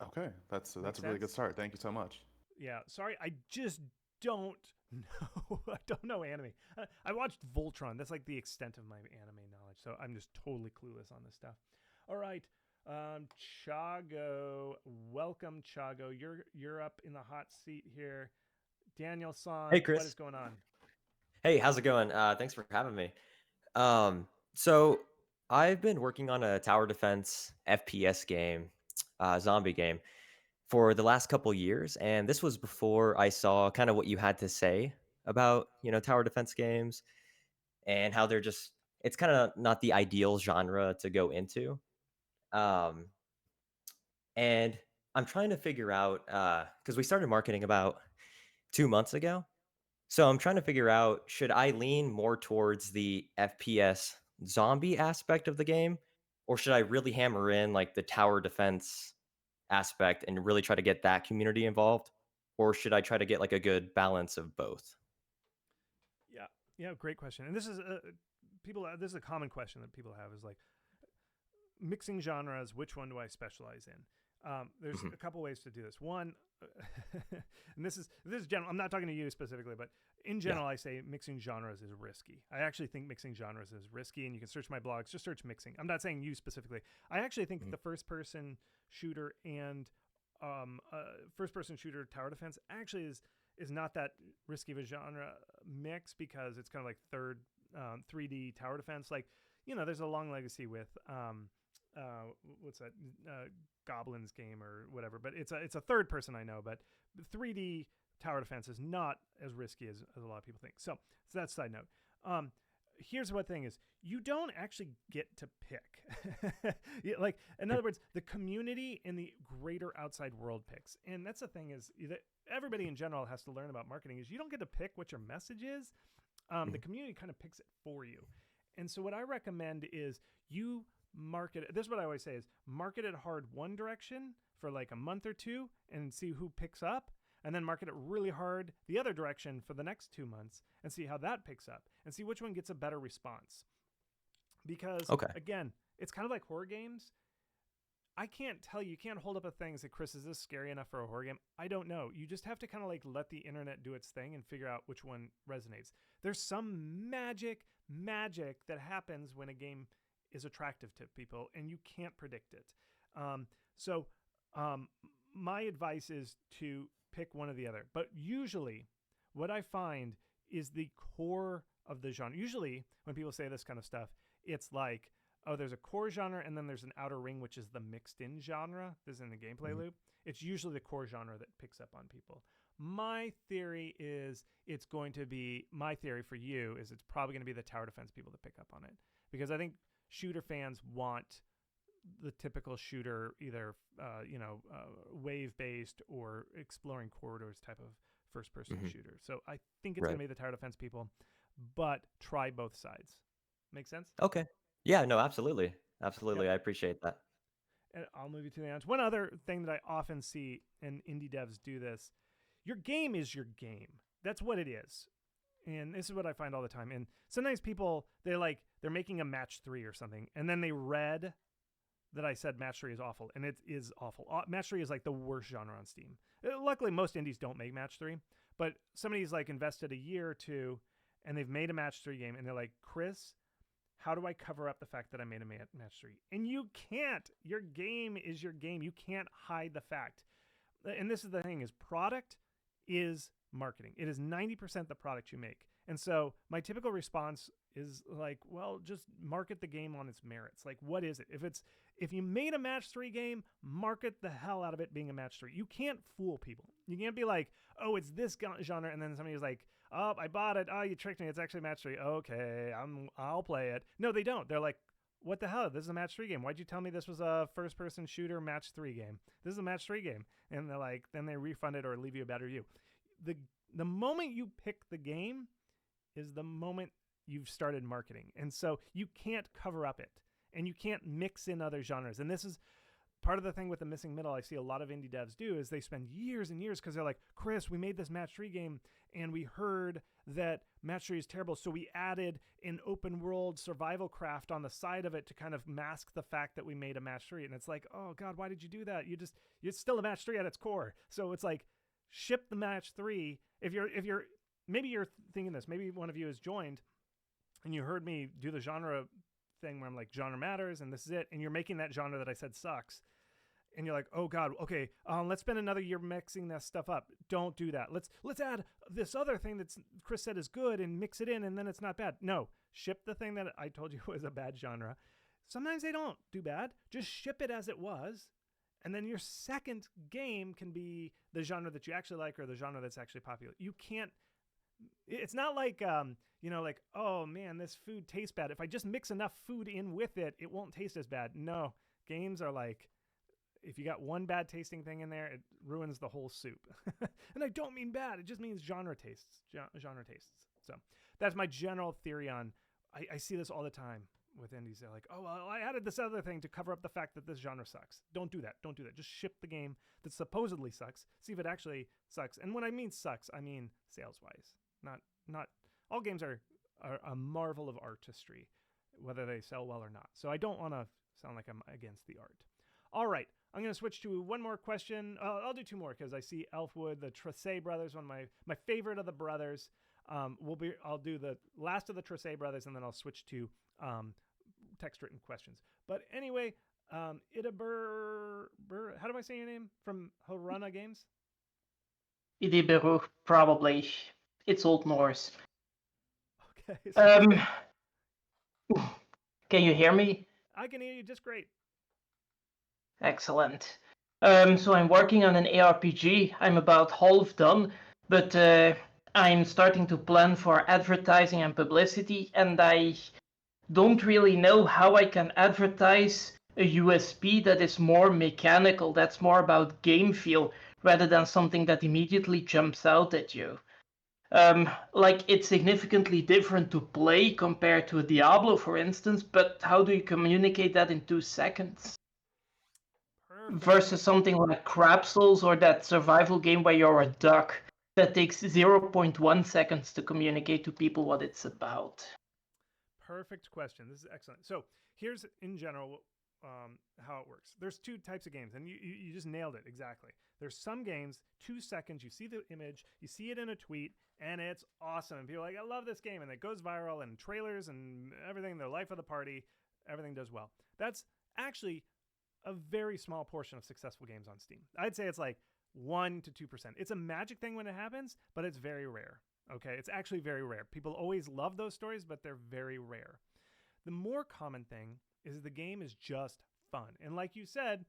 Speaker 9: Okay, that's a really good start. Thank you so much.
Speaker 1: Yeah, sorry, I just don't know. I don't know anime. I watched Voltron. That's like the extent of my anime knowledge. So I'm just totally clueless on this stuff. All right, Chago, welcome, Chago. You're up in the hot seat here. Daniel-san,
Speaker 10: hey, Chris.
Speaker 1: What is going on?
Speaker 10: Hey, how's it going? Thanks for having me. So I've been working on a tower defense FPS game, zombie game, for the last couple years, and this was before I saw kind of what you had to say about tower defense games and how it's kind of not the ideal genre to go into. And I'm trying to figure out because we started marketing about 2 months ago. So I'm trying to figure out, should I lean more towards the FPS zombie aspect of the game, or should I really hammer in like the tower defense aspect and really try to get that community involved, or should I try to get like a good balance of both?
Speaker 1: Yeah, great question. And this is people, this is a common question that people have is like, mixing genres, which one do I specialize in? There's a couple ways to do this. One, and this is general. I'm not talking to you specifically, but in general, I say mixing genres is risky. I actually think mixing genres is risky, and you can search my blogs. Just search mixing. I'm not saying you specifically. I actually think the first-person shooter and first-person shooter tower defense actually is not that risky of a genre mix, because it's kind of like 3D tower defense. Like, there's a long legacy with what's that Goblins game or whatever, but it's a third person, I know, but 3D tower defense is not as risky as a lot of people think. So that's side note. Here's what thing is, you don't actually get to pick. Like, in other words, the community in the greater outside world picks. And that's the thing is that everybody in general has to learn about marketing, is you don't get to pick what your message is. The community kind of picks it for you. And so what I recommend is you market it. This is what I always say is market it hard one direction for like a month or two and see who picks up, and then market it really hard the other direction for the next 2 months and see how that picks up and see which one gets a better response. Because again, it's kind of like horror games. I can't tell you, you can't hold up a thing and say, Chris, is this scary enough for a horror game? I don't know. You just have to kind of like let the internet do its thing and figure out which one resonates. There's some magic that happens when a game is attractive to people, and you can't predict it. So my advice is to pick one or the other. But usually what I find is the core of the genre. Usually when people say this kind of stuff, it's like, oh, there's a core genre and then there's an outer ring, which is the mixed in genre. This is in the gameplay loop. It's usually the core genre that picks up on people. My theory is my theory for you is it's probably going to be the tower defense people that pick up on it, because I think shooter fans want the typical shooter, either wave-based or exploring corridors type of first-person shooter. So I think it's going to be the tower defense people, but try both sides. Make sense?
Speaker 10: Okay. Yeah, no, absolutely. Absolutely.
Speaker 1: Yep.
Speaker 10: I appreciate that.
Speaker 1: And I'll move you to the end. One other thing that I often see, and indie devs do this, your game is your game. That's what it is. And this is what I find all the time. And sometimes people, they're making a match 3 or something, and then they read that I said match 3 is awful, and it is awful. Match 3 is like the worst genre on Steam. Luckily, most indies don't make match 3, but somebody's like invested a year or two, and they've made a match 3 game, and they're like, Chris, how do I cover up the fact that I made a match 3? And you can't. Your game is your game. You can't hide the fact. And this is the thing, is product is marketing. It is 90% the product you make. And so my typical response is like, well, just market the game on its merits. Like, what is it? If you made a match 3 game, market the hell out of it being a match 3. You can't fool people. You can't be like, oh, it's this genre, and then somebody's like, oh, I bought it. Oh, you tricked me. It's actually match 3. Okay, I'll play it. No, they don't. They're like, what the hell? This is a match 3 game. Why'd you tell me this was a first-person shooter match 3 game? This is a match 3 game. And they're like, then they refund it or leave you a bad review. The moment you pick the game is the moment you've started marketing. And so you can't cover up it, and you can't mix in other genres. And this is part of the thing with the missing middle I see a lot of indie devs do, is they spend years and years because they're like, Chris, we made this match 3 game and we heard that match 3 is terrible, so we added an open world survival craft on the side of it to kind of mask the fact that we made a match 3. And it's like, oh God, why did you do that? It's still a match 3 at its core. So it's like, ship the match 3. If you're maybe you're thinking this, maybe one of you has joined and you heard me do the genre thing where I'm like, genre matters and this is it, and you're making that genre that I said sucks, and you're like, oh God, okay, let's spend another year mixing that stuff up. Don't do that. Let's add this other thing that's Chris said is good and mix it in, and then it's not bad. No, ship the thing that I told you was a bad genre. Sometimes they don't do bad. Just ship it as it was, and then your second game can be the genre that you actually like or the genre that's actually popular. You can't. It's not like, like, oh man, this food tastes bad. If I just mix enough food in with it, it won't taste as bad. No, games are like, if you got one bad tasting thing in there, it ruins the whole soup. And I don't mean bad. It just means genre tastes. So that's my general theory on, I see this all the time with indies. They're like, oh, well, I added this other thing to cover up the fact that this genre sucks. Don't do that. Just ship the game that supposedly sucks. See if it actually sucks. And when I mean sucks, I mean sales-wise. Not all games are are a marvel of artistry, whether they sell well or not. So I don't want to sound like I'm against the art. All right, I'm going to switch to one more question. I'll do two more because I see Elfwood, the Tracé brothers, one of my favorite of the brothers. I'll do the last of the Tracé brothers, and then I'll switch to text-written questions. But anyway, Idabur, how do I say your name? From Horana Games?
Speaker 11: Idiberu, probably. It's Old Norse.
Speaker 1: Okay. So
Speaker 11: can you hear me?
Speaker 1: I can hear you just great.
Speaker 11: Excellent. So I'm working on an ARPG. I'm about half done, but I'm starting to plan for advertising and publicity, and I don't really know how I can advertise a USP that is more mechanical, that's more about game feel, rather than something that immediately jumps out at you. Like, it's significantly different to play compared to a Diablo, for instance, but how do you communicate that in 2 seconds?
Speaker 1: Perfect.
Speaker 11: Versus something like Capsules or that survival game where you're a duck that takes 0.1 seconds to communicate to people what it's about.
Speaker 1: Perfect question. This is excellent. So here's, in general, how it works. There's two types of games, and you just nailed it exactly. There's some games, 2 seconds, you see the image, you see it in a tweet, and it's awesome. And people are like, I love this game, and it goes viral, and trailers and everything, the life of the party, everything does well. That's actually a very small portion of successful games on Steam. I'd say it's like 1 to 2%. It's a magic thing when it happens, but it's very rare. Okay, it's actually very rare. People always love those stories, but they're very rare. The more common thing is the game is just fun. And like you said,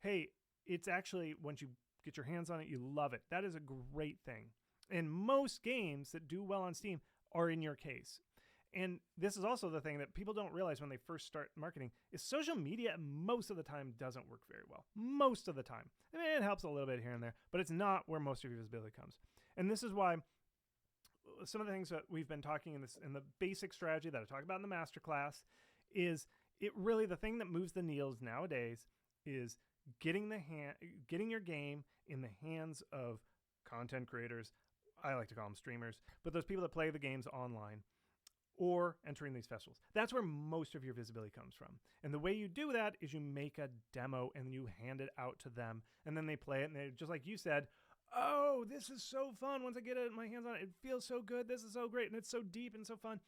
Speaker 1: hey, it's actually, once you get your hands on it, you love it. That is a great thing. And most games that do well on Steam are in your case. And this is also the thing that people don't realize when they first start marketing is social media most of the time doesn't work very well. Most of the time. I mean, it helps a little bit here and there, but it's not where most of your visibility comes. And this is why some of the things that we've been talking in the basic strategy that I talk about in the masterclass is it really, the thing that moves the needles nowadays is getting your game in the hands of content creators. I like to call them streamers, but those people that play the games online or entering these festivals. That's where most of your visibility comes from. And the way you do that is you make a demo and you hand it out to them, and then they play it, and they, just like you said, oh, this is so fun. Once I get my hands on it, it feels so good. This is so great, and it's so deep and so fun.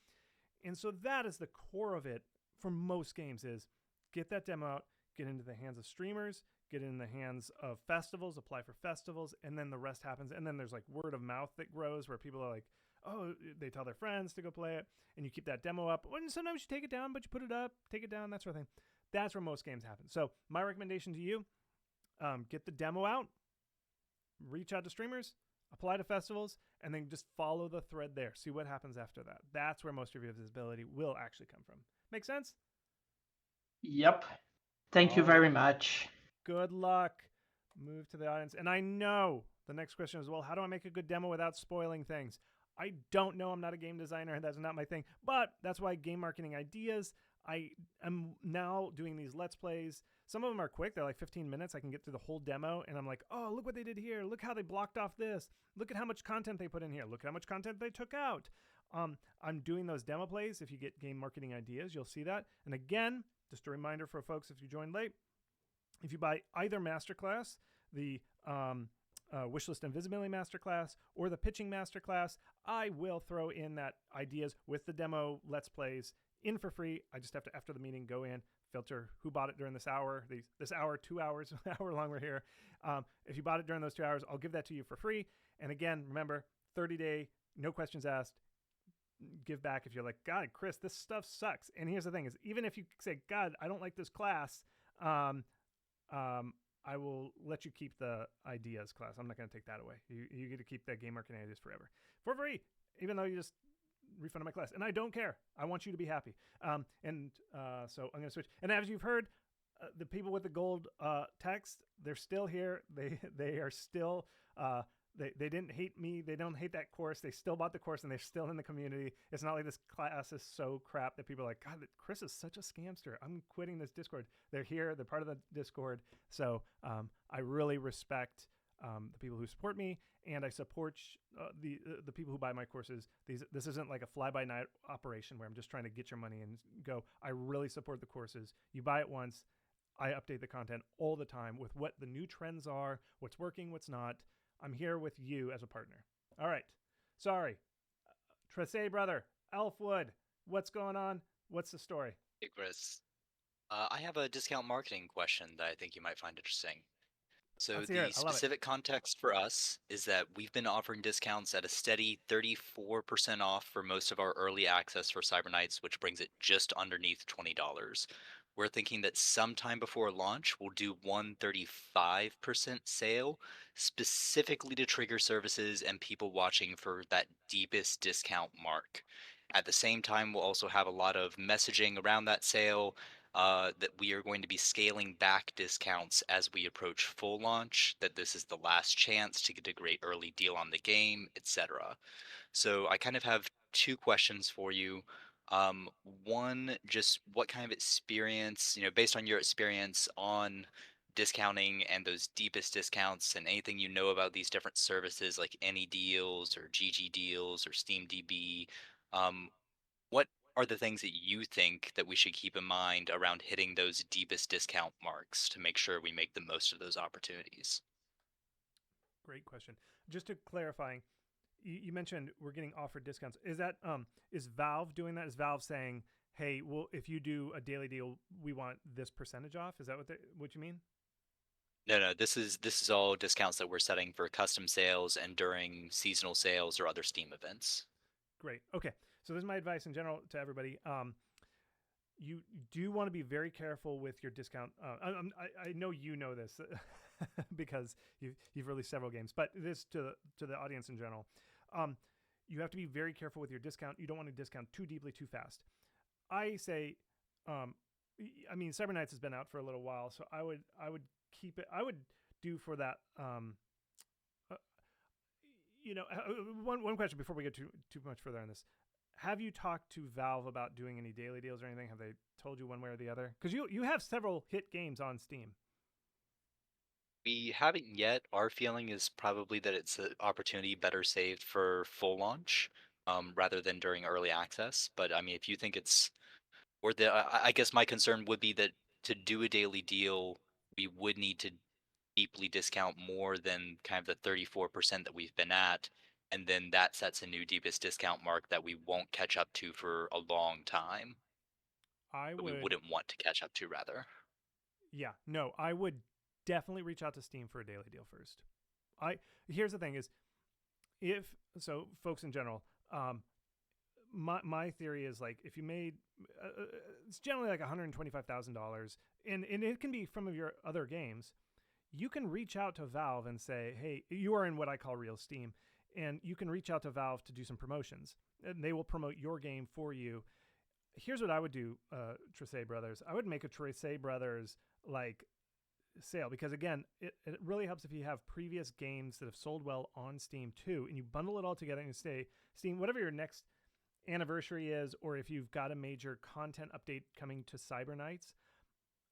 Speaker 1: And so that is the core of it for most games, is get that demo out, get into the hands of streamers, get in the hands of festivals, apply for festivals, and then the rest happens. And then there's like word of mouth that grows where people are like, oh, they tell their friends to go play it, and you keep that demo up. And sometimes you take it down, but you put it up, take it down, that sort of thing. That's where most games happen. So my recommendation to you, get the demo out, reach out to streamers, apply to festivals, and then just follow the thread there. See what happens after that. That's where most of your visibility will actually come from. Make sense?
Speaker 11: Yep. Thank you very much.
Speaker 1: Good luck. Move to the audience. And I know the next question is, well, how do I make a good demo without spoiling things? I don't know. I'm not a game designer. That's not my thing. But that's why game marketing ideas, I am now doing these Let's Plays. Some of them are quick. They're like 15 minutes. I can get through the whole demo, and I'm like, oh, look what they did here. Look how they blocked off this. Look at how much content they put in here. Look at how much content they took out. I'm doing those demo plays. If you get game marketing ideas, you'll see that. And again, just a reminder for folks, if you joined late, if you buy either masterclass, the Wishlist and Visibility Masterclass or the Pitching Masterclass, I will throw in that ideas with the demo Let's Plays in for free. I just have to, after the meeting, go in, filter who bought it during this hour, 2 hours, hour long we're here. If you bought it during those 2 hours, I'll give that to you for free. And again, remember, 30-day, no questions asked. Give back if you're like, God, Chris, this stuff sucks. And here's the thing is, even if you say, God, I don't like this class, I will let you keep the ideas class. I'm not going to take that away. You get to keep that game marketing ideas forever for free, even though you just refunded my class. And I don't care. I want you to be happy. So I'm going to switch. And as you've heard, the people with the gold text, they're still here. They are still, they didn't hate me. They don't hate that course. They still bought the course, and they're still in the community. It's not like this class is so crap that people are like, God, Chris is such a scamster. I'm quitting this Discord. They're here. They're part of the Discord. So I really respect the people who support me, and I support the people who buy my courses. This isn't like a fly-by-night operation where I'm just trying to get your money and go. I really support the courses. You buy it once. I update the content all the time with what the new trends are, what's working, what's not. I'm here with you as a partner. All right. Sorry. Tressé brother, Elfwood, what's going on? What's the story?
Speaker 12: Hey, Chris. I have a discount marketing question that I think you might find interesting. So
Speaker 1: Let's hear
Speaker 12: the
Speaker 1: it. I love it.
Speaker 12: specific context for us is that we've been offering discounts at a steady 34% off for most of our early access for Cyber Nights, which brings it just underneath $20. We're thinking that sometime before launch, we'll do 135% sale, specifically to trigger services and people watching for that deepest discount mark. At the same time, we'll also have a lot of messaging around that sale, that we are going to be scaling back discounts as we approach full launch, that this is the last chance to get a great early deal on the game, etc. So I kind of have two questions for you. One, just what kind of experience, based on your experience on discounting and those deepest discounts and anything you know about these different services like Any Deals or GG Deals or SteamDB, what are the things that you think that we should keep in mind around hitting those deepest discount marks to make sure we make the most of those opportunities?
Speaker 1: Great question. Just to clarifying, you mentioned we're getting offered discounts. Is that is Valve doing that? Is Valve saying, "Hey, well, if you do a daily deal, we want this percentage off"? Is that what you mean?
Speaker 12: No, this is all discounts that we're setting for custom sales and during seasonal sales or other Steam events.
Speaker 1: Great. Okay. So this is my advice in general to everybody. You do want to be very careful with your discount. I know you know this because you've released several games, but this to the audience in general. You have to be very careful with your discount. You don't want to discount too deeply, too fast. I say, I mean, Cyber Nights has been out for a little while, so I would keep it. I would do for that. One question before we get too much further on this. Have you talked to Valve about doing any daily deals or anything? Have they told you one way or the other? Because you have several hit games on Steam.
Speaker 12: We haven't yet. Our feeling is probably that it's an opportunity better saved for full launch, rather than during early access. But I mean, if you think it's worth it, I guess my concern would be that to do a daily deal, we would need to deeply discount more than kind of the 34% that we've been at. And then that sets a new deepest discount mark that we won't catch up to for a long time. We wouldn't want to catch up to, rather.
Speaker 1: Yeah, no, I would definitely reach out to Steam for a daily deal first. Here's the thing is, folks in general, my theory is like if you made, it's generally like $125,000, and it can be from your other games. You can reach out to Valve and say, hey, you are in what I call real Steam, and you can reach out to Valve to do some promotions, and they will promote your game for you. Here's what I would do, Tressé Brothers. I would make a Tressé Brothers like sale, because again, it really helps if you have previous games that have sold well on Steam too, and you bundle it all together and you say, Steam, whatever your next anniversary is, or if you've got a major content update coming to Cyber Nights,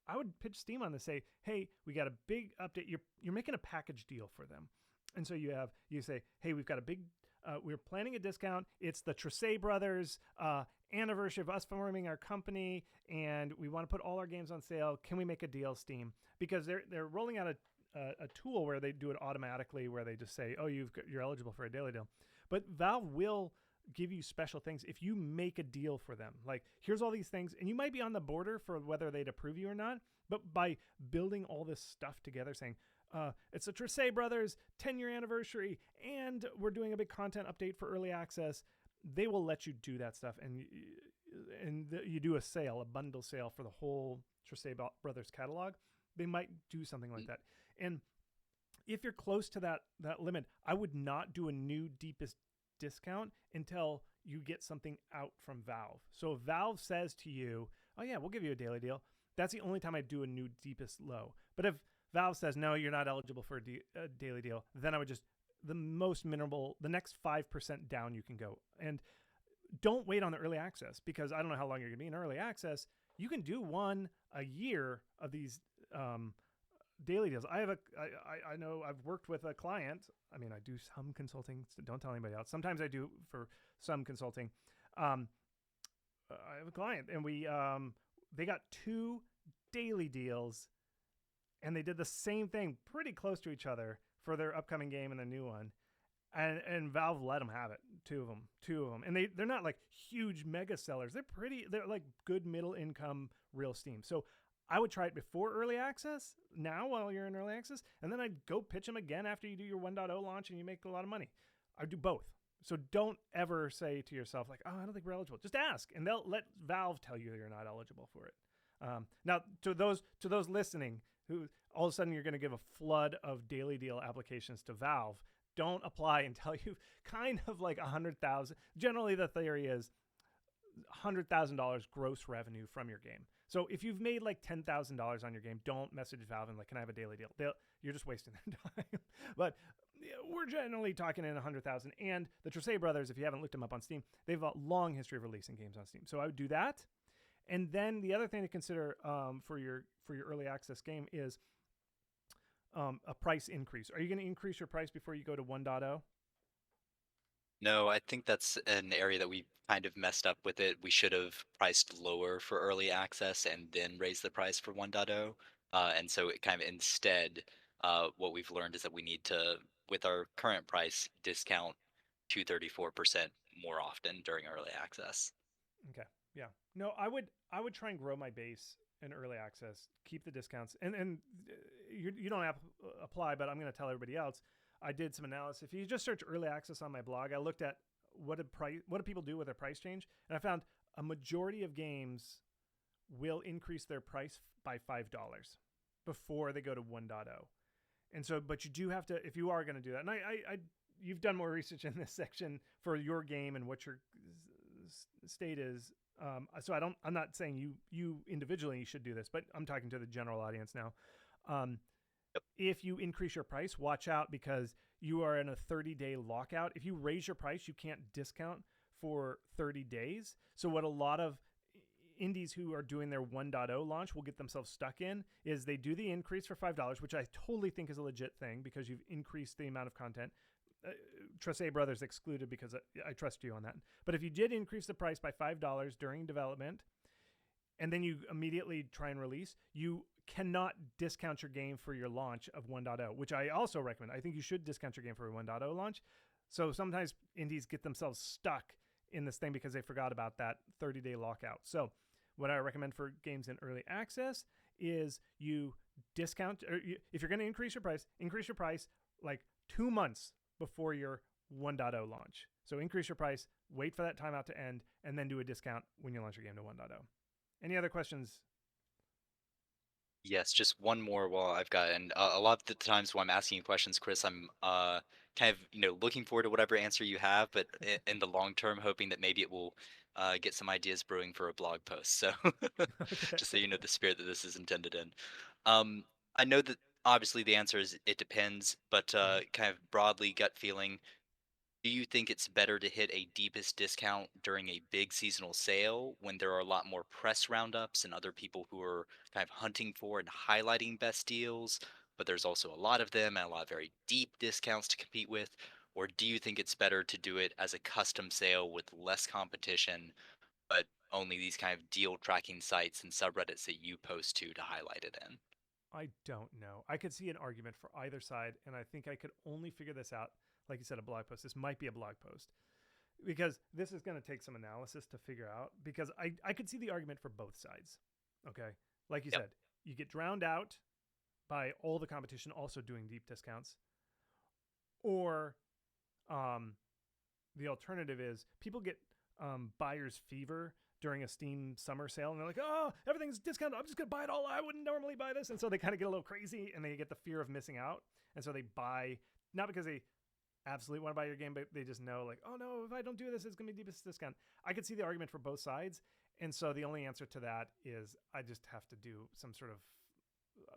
Speaker 1: I would pitch Steam on this, say, hey, we got a big update. You're making a package deal for them. And so you say, hey, we've got a big, we're planning a discount. It's the Tressé Brothers anniversary of us forming our company, and we want to put all our games on sale. Can we make a deal, Steam? Because they're rolling out a tool where they do it automatically, where they just say, oh, you're eligible for a daily deal. But Valve will give you special things if you make a deal for them. Like, here's all these things, and you might be on the border for whether they'd approve you or not, but by building all this stuff together, saying, it's the Tressé Brothers 10-year anniversary, and we're doing a big content update for early access, they will let you do that stuff, and you do a bundle sale for the whole Tressé Brothers catalog. They might do something like that. And if you're close to that limit, I would not do a new deepest discount until you get something out from Valve. So if Valve says to you, oh yeah, we'll give you a daily deal, that's the only time I do a new deepest low. But if Valve says, no, you're not eligible for a daily deal, then I would just, the most minimal, the next 5% down you can go. And don't wait on the early access, because I don't know how long you're going to be in early access. You can do one a year of these daily deals. I know I've worked with a client. I mean, I do some consulting. So don't tell anybody else. Sometimes I do for some consulting. I have a client, and they got 2 daily deals, and they did the same thing, pretty close to each other, for their upcoming game and the new one. And Valve let them have it. 2 of them, and they're not like huge mega sellers. They're like good middle income real Steam. So I would try it before early access, now while you're in early access, and then I'd go pitch them again after you do your 1.0 launch and you make a lot of money. I do both. So don't ever say to yourself like, oh, I don't think we're eligible. Just ask, and they'll let Valve tell you you're not eligible for it. Now, to those listening, who all of a sudden you're going to give a flood of daily deal applications to Valve, don't apply until you've kind of like 100,000. Generally, the theory is $100,000 gross revenue from your game. So if you've made like $10,000 on your game, don't message Valve and like, can I have a daily deal? You're just wasting their time. But we're generally talking in 100,000. And the Tracey brothers, if you haven't looked them up on Steam, they have a long history of releasing games on Steam. So I would do that. And then the other thing to consider for your early access game is a price increase. Are you going to increase your price before you go to 1.0?
Speaker 12: No, I think that's an area that we kind of messed up with it. We should have priced lower for early access and then raised the price for 1.0. And so it kind of instead, what we've learned is that we need to, with our current price, discount 234% more often during early access.
Speaker 1: Okay. Yeah. No, I would try and grow my base in early access, keep the discounts, and you don't have to apply, but I'm going to tell everybody else. I did some analysis. If you just search early access on my blog, I looked at what do people do with their price change, and I found a majority of games will increase their price by $5 before they go to 1.0. And so, but you do have to, if you are going to do that, and you've done more research in this section for your game and what your state is. So I'm not saying you individually should do this, but I'm talking to the general audience now. If you increase your price, watch out, because you are in a 30-day lockout. If you raise your price, you can't discount for 30 days. So what a lot of indies who are doing their 1.0 launch will get themselves stuck in is they do the increase for $5, which I totally think is a legit thing because you've increased the amount of content. Tracey brothers excluded because I trust you on that. But if you did increase the price by $5 during development and then you immediately try and release, you cannot discount your game for your launch of 1.0, which I also recommend. I think you should discount your game for a 1.0 launch. So sometimes indies get themselves stuck in this thing because they forgot about that 30-day lockout. So what I recommend for games in early access is you discount, or if you're going to increase your price like 2 months before your 1.0 launch. So increase your price, wait for that timeout to end, and then do a discount when you launch your game to 1.0. Any other questions?
Speaker 12: Yes, just one more while I've got, and a lot of the times when I'm asking you questions, Chris, I'm kind of looking forward to whatever answer you have, but in the long term, hoping that maybe it will get some ideas brewing for a blog post. So
Speaker 1: Okay.
Speaker 12: just so you know the spirit that this is intended in. I know that obviously the answer is it depends, but kind of broadly gut feeling. Do you think it's better to hit a deepest discount during a big seasonal sale when there are a lot more press roundups and other people who are kind of hunting for and highlighting best deals, but there's also a lot of them and a lot of very deep discounts to compete with? Or do you think it's better to do it as a custom sale with less competition, but only these kind of deal tracking sites and subreddits that you post to highlight it in?
Speaker 1: I don't know. I could see an argument for either side, and I think I could only figure this out, like you said, a blog post. This might be a blog post because this is going to take some analysis to figure out, because I could see the argument for both sides. Okay. Like you said, you get drowned out by all the competition also doing deep discounts, or the alternative is people get buyer's fever during a Steam summer sale, and they're like, oh, everything's discounted, I'm just going to buy it all. I wouldn't normally buy this. And so they kind of get a little crazy, and they get the fear of missing out. And so they buy, not because they absolutely want to buy your game, but they just know like, oh no, if I don't do this, it's going to be deepest discount. I could see the argument for both sides. And so the only answer to that is I just have to do some sort of,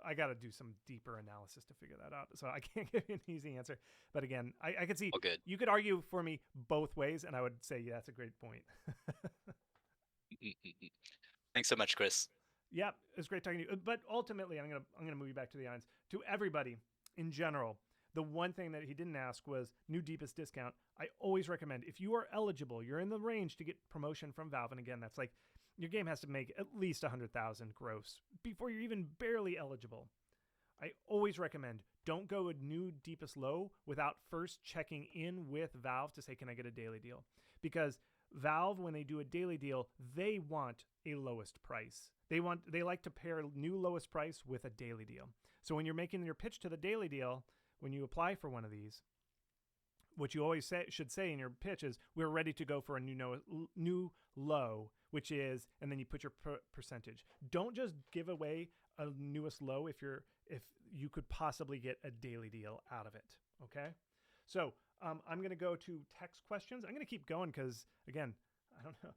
Speaker 1: I got to do some deeper analysis to figure that out. So I can't give you an easy answer. But again, I could see, you could argue for me both ways, and I would say, yeah, that's a great point.
Speaker 12: Thanks so much, Chris.
Speaker 1: Yep, it's great talking to you. But ultimately, I'm gonna move you back to the audience. To everybody in general, the one thing that he didn't ask was new deepest discount. I always recommend, if you are eligible, you're in the range to get promotion from Valve, and again, that's like your game has to make at least 100,000 gross before you're even barely eligible. I always recommend don't go a new deepest low without first checking in with Valve to say, can I get a daily deal? Because Valve, when they do a daily deal, they want a lowest price. They like to pair new lowest price with a daily deal. So when you're making your pitch to the daily deal, when you apply for one of these, what you always should say in your pitch is, we're ready to go for a new low, which is, and then you put your percentage. Don't just give away a newest low if you could possibly get a daily deal out of it. Okay, so I'm going to go to text questions. I'm going to keep going because, again, I don't know,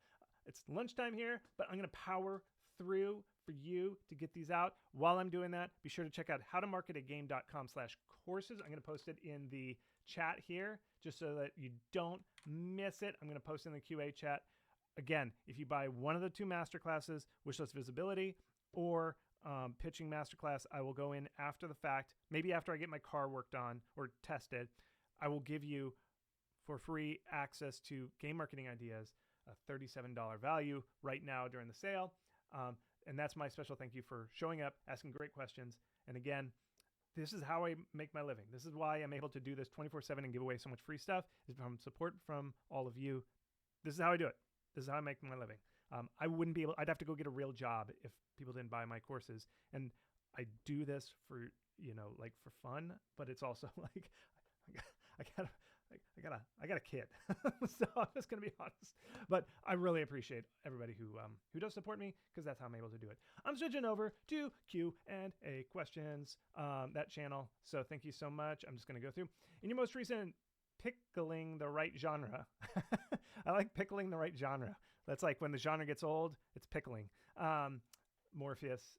Speaker 1: it's lunchtime here, but I'm going to power through for you to get these out. While I'm doing that, be sure to check out howtomarketagame.com/courses. I'm going to post it in the chat here just so that you don't miss it. I'm going to post it in the QA chat. Again, if you buy one of the two masterclasses, Wishlist Visibility or Pitching Masterclass, I will go in after the fact, maybe after I get my car worked on or tested. I will give you for free access to Game Marketing Ideas, a $37 value right now during the sale. And that's my special thank you for showing up, asking great questions. And again, this is how I make my living. This is why I'm able to do this 24/7 and give away so much free stuff, is from support from all of you. This is how I do it. This is how I make my living. I wouldn't be able, I'd have to go get a real job if people didn't buy my courses. And I do this for, like for fun, but it's also like, I got a kid. So I'm just going to be honest, but I really appreciate everybody who does support me, because that's how I'm able to do it. I'm switching over to Q&A questions, that channel. So thank you so much. I'm just going to go through. In your most recent pickling the right genre. I like pickling the right genre. That's like when the genre gets old, it's pickling. Morpheus,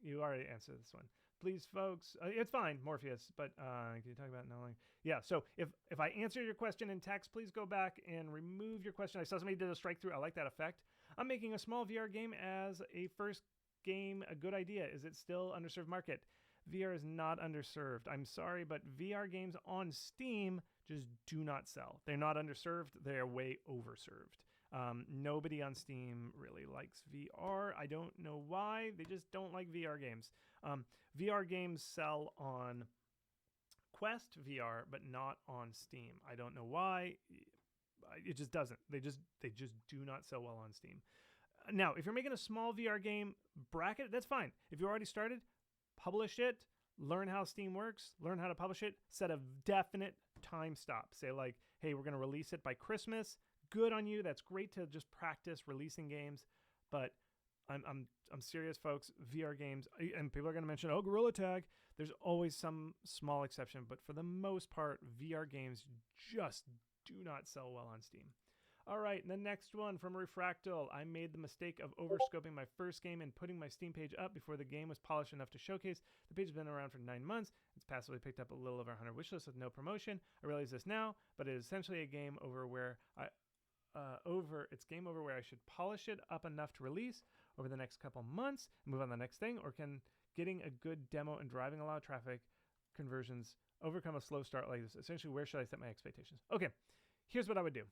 Speaker 1: you already answered this one. Please, folks, it's fine, Morpheus, but can you talk about knowing? Yeah, so if I answer your question in text, please go back and remove your question. I saw somebody did a strike through. I like that effect. I'm making a small VR game as a first game, a good idea. Is it still underserved market? VR is not underserved. I'm sorry, but VR games on Steam just do not sell. They're not underserved. They're way overserved. Nobody on Steam really likes VR. I don't know why. They just don't like VR games. VR games sell on Quest VR, but not on Steam. I don't know why. It just doesn't. They just do not sell well on Steam. Now, if you're making a small VR game, bracket it, that's fine. If you already started, publish it, learn how Steam works, learn how to publish it, set a definite time stop. Say like, hey, we're going to release it by Christmas. Good on you. That's great to just practice releasing games. But I'm serious, folks. VR games, and people are going to mention, Gorilla Tag. There's always some small exception, but for the most part, VR games just do not sell well on Steam. All right, and the next one from Refractal. I made the mistake of overscoping my first game and putting my Steam page up before the game was polished enough to showcase. The page has been around for 9 months. It's passively picked up a little over 100 wishlists with no promotion. I realize this now, but it is essentially a game over where it's game over where I should polish it up enough to release over the next couple months and move on to the next thing, or can getting a good demo and driving a lot of traffic conversions overcome a slow start like this? Essentially, where should I set my expectations? Okay, here's what I would do.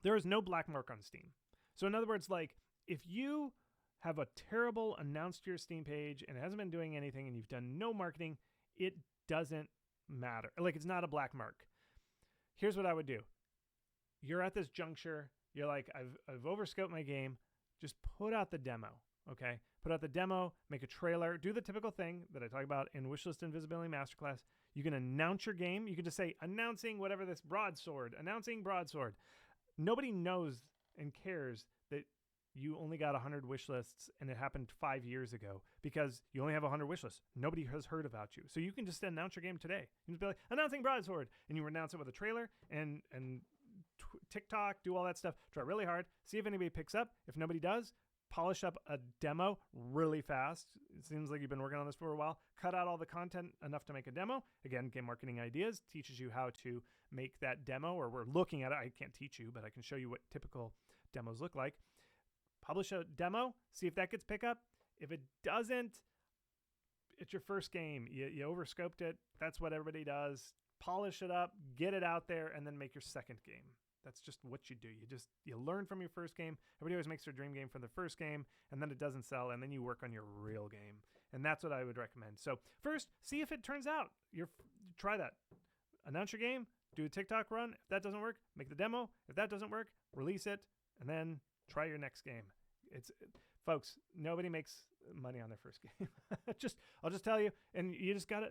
Speaker 1: There is no black mark on Steam. So in other words, like if you have a terrible announced to your Steam page and it hasn't been doing anything and you've done no marketing, it doesn't matter. Like it's not a black mark. Here's what I would do. You're at this juncture. You're like, I've overscoped my game. Just put out the demo, okay? Put out the demo, make a trailer, do the typical thing that I talk about in Wishlist and Visibility Masterclass. You can announce your game. You can just say, announcing whatever this announcing broadsword. Nobody knows and cares that you only got 100 wish lists and it happened 5 years ago because you only have 100 wish lists. Nobody has heard about you. So you can just announce your game today. You can just be like, announcing broadsword, and you announce it with a trailer and TikTok, do all that stuff. Try really hard. See if anybody picks up. If nobody does, polish up a demo really fast. It seems like you've been working on this for a while. Cut out all the content enough to make a demo. Again, Game Marketing Ideas teaches you how to make that demo, or we're looking at it. I can't teach you, but I can show you what typical demos look like. publish a demo, see if that gets pick up. If it doesn't, it's your first game. You overscoped it. That's what everybody does. Polish it up, get it out there, and then make your second game. That's just what you do. You learn from your first game. Everybody always makes their dream game from their first game, and then it doesn't sell, and then you work on your real game. And that's what I would recommend. So first, see if it turns out. Try that. Announce your game, do a TikTok run. If that doesn't work, make the demo. If that doesn't work, release it, and then try your next game. Folks, nobody makes money on their first game. I'll just tell you, and you just gotta.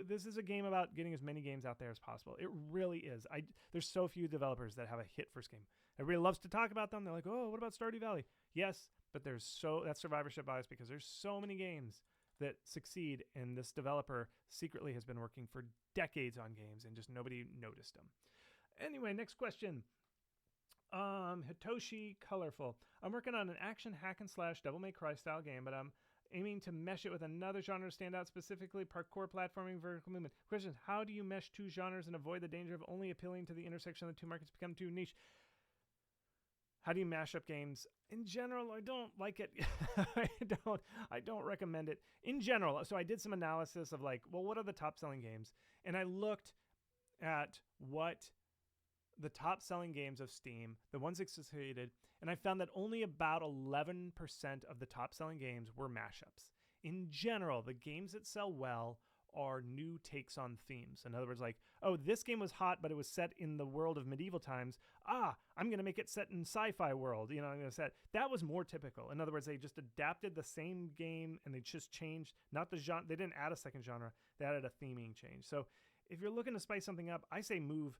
Speaker 1: This is a game about getting as many games out there as possible. It really is. There's so few developers that have a hit first game. Everybody loves to talk about them. They're like, oh, what about Stardew Valley? Yes, but that's survivorship bias because there's so many games that succeed, and this developer secretly has been working for decades on games, and just nobody noticed them. Anyway, next question. Hitoshi Colorful. I'm working on an action hack and slash Devil May Cry style game, but I'm aiming to mesh it with another genre to stand out, specifically parkour, platforming, vertical movement. Question, how do you mesh two genres and avoid the danger of only appealing to the intersection of the two markets become too niche? How do you mash up games? In general, I don't like it. I don't recommend it. In general, so I did some analysis of what are the top selling games? And I looked at what the top selling games of Steam, the ones that succeeded, and I found that only about 11% of the top selling games were mashups. In general, the games that sell well are new takes on themes. In other words, this game was hot, but it was set in the world of medieval times. I'm going to make it set in sci-fi world. I'm going to set that was more typical. In other words, they just adapted the same game and they just changed, not the genre. They didn't add a second genre. They added a theming change. So if you're looking to spice something up, I say move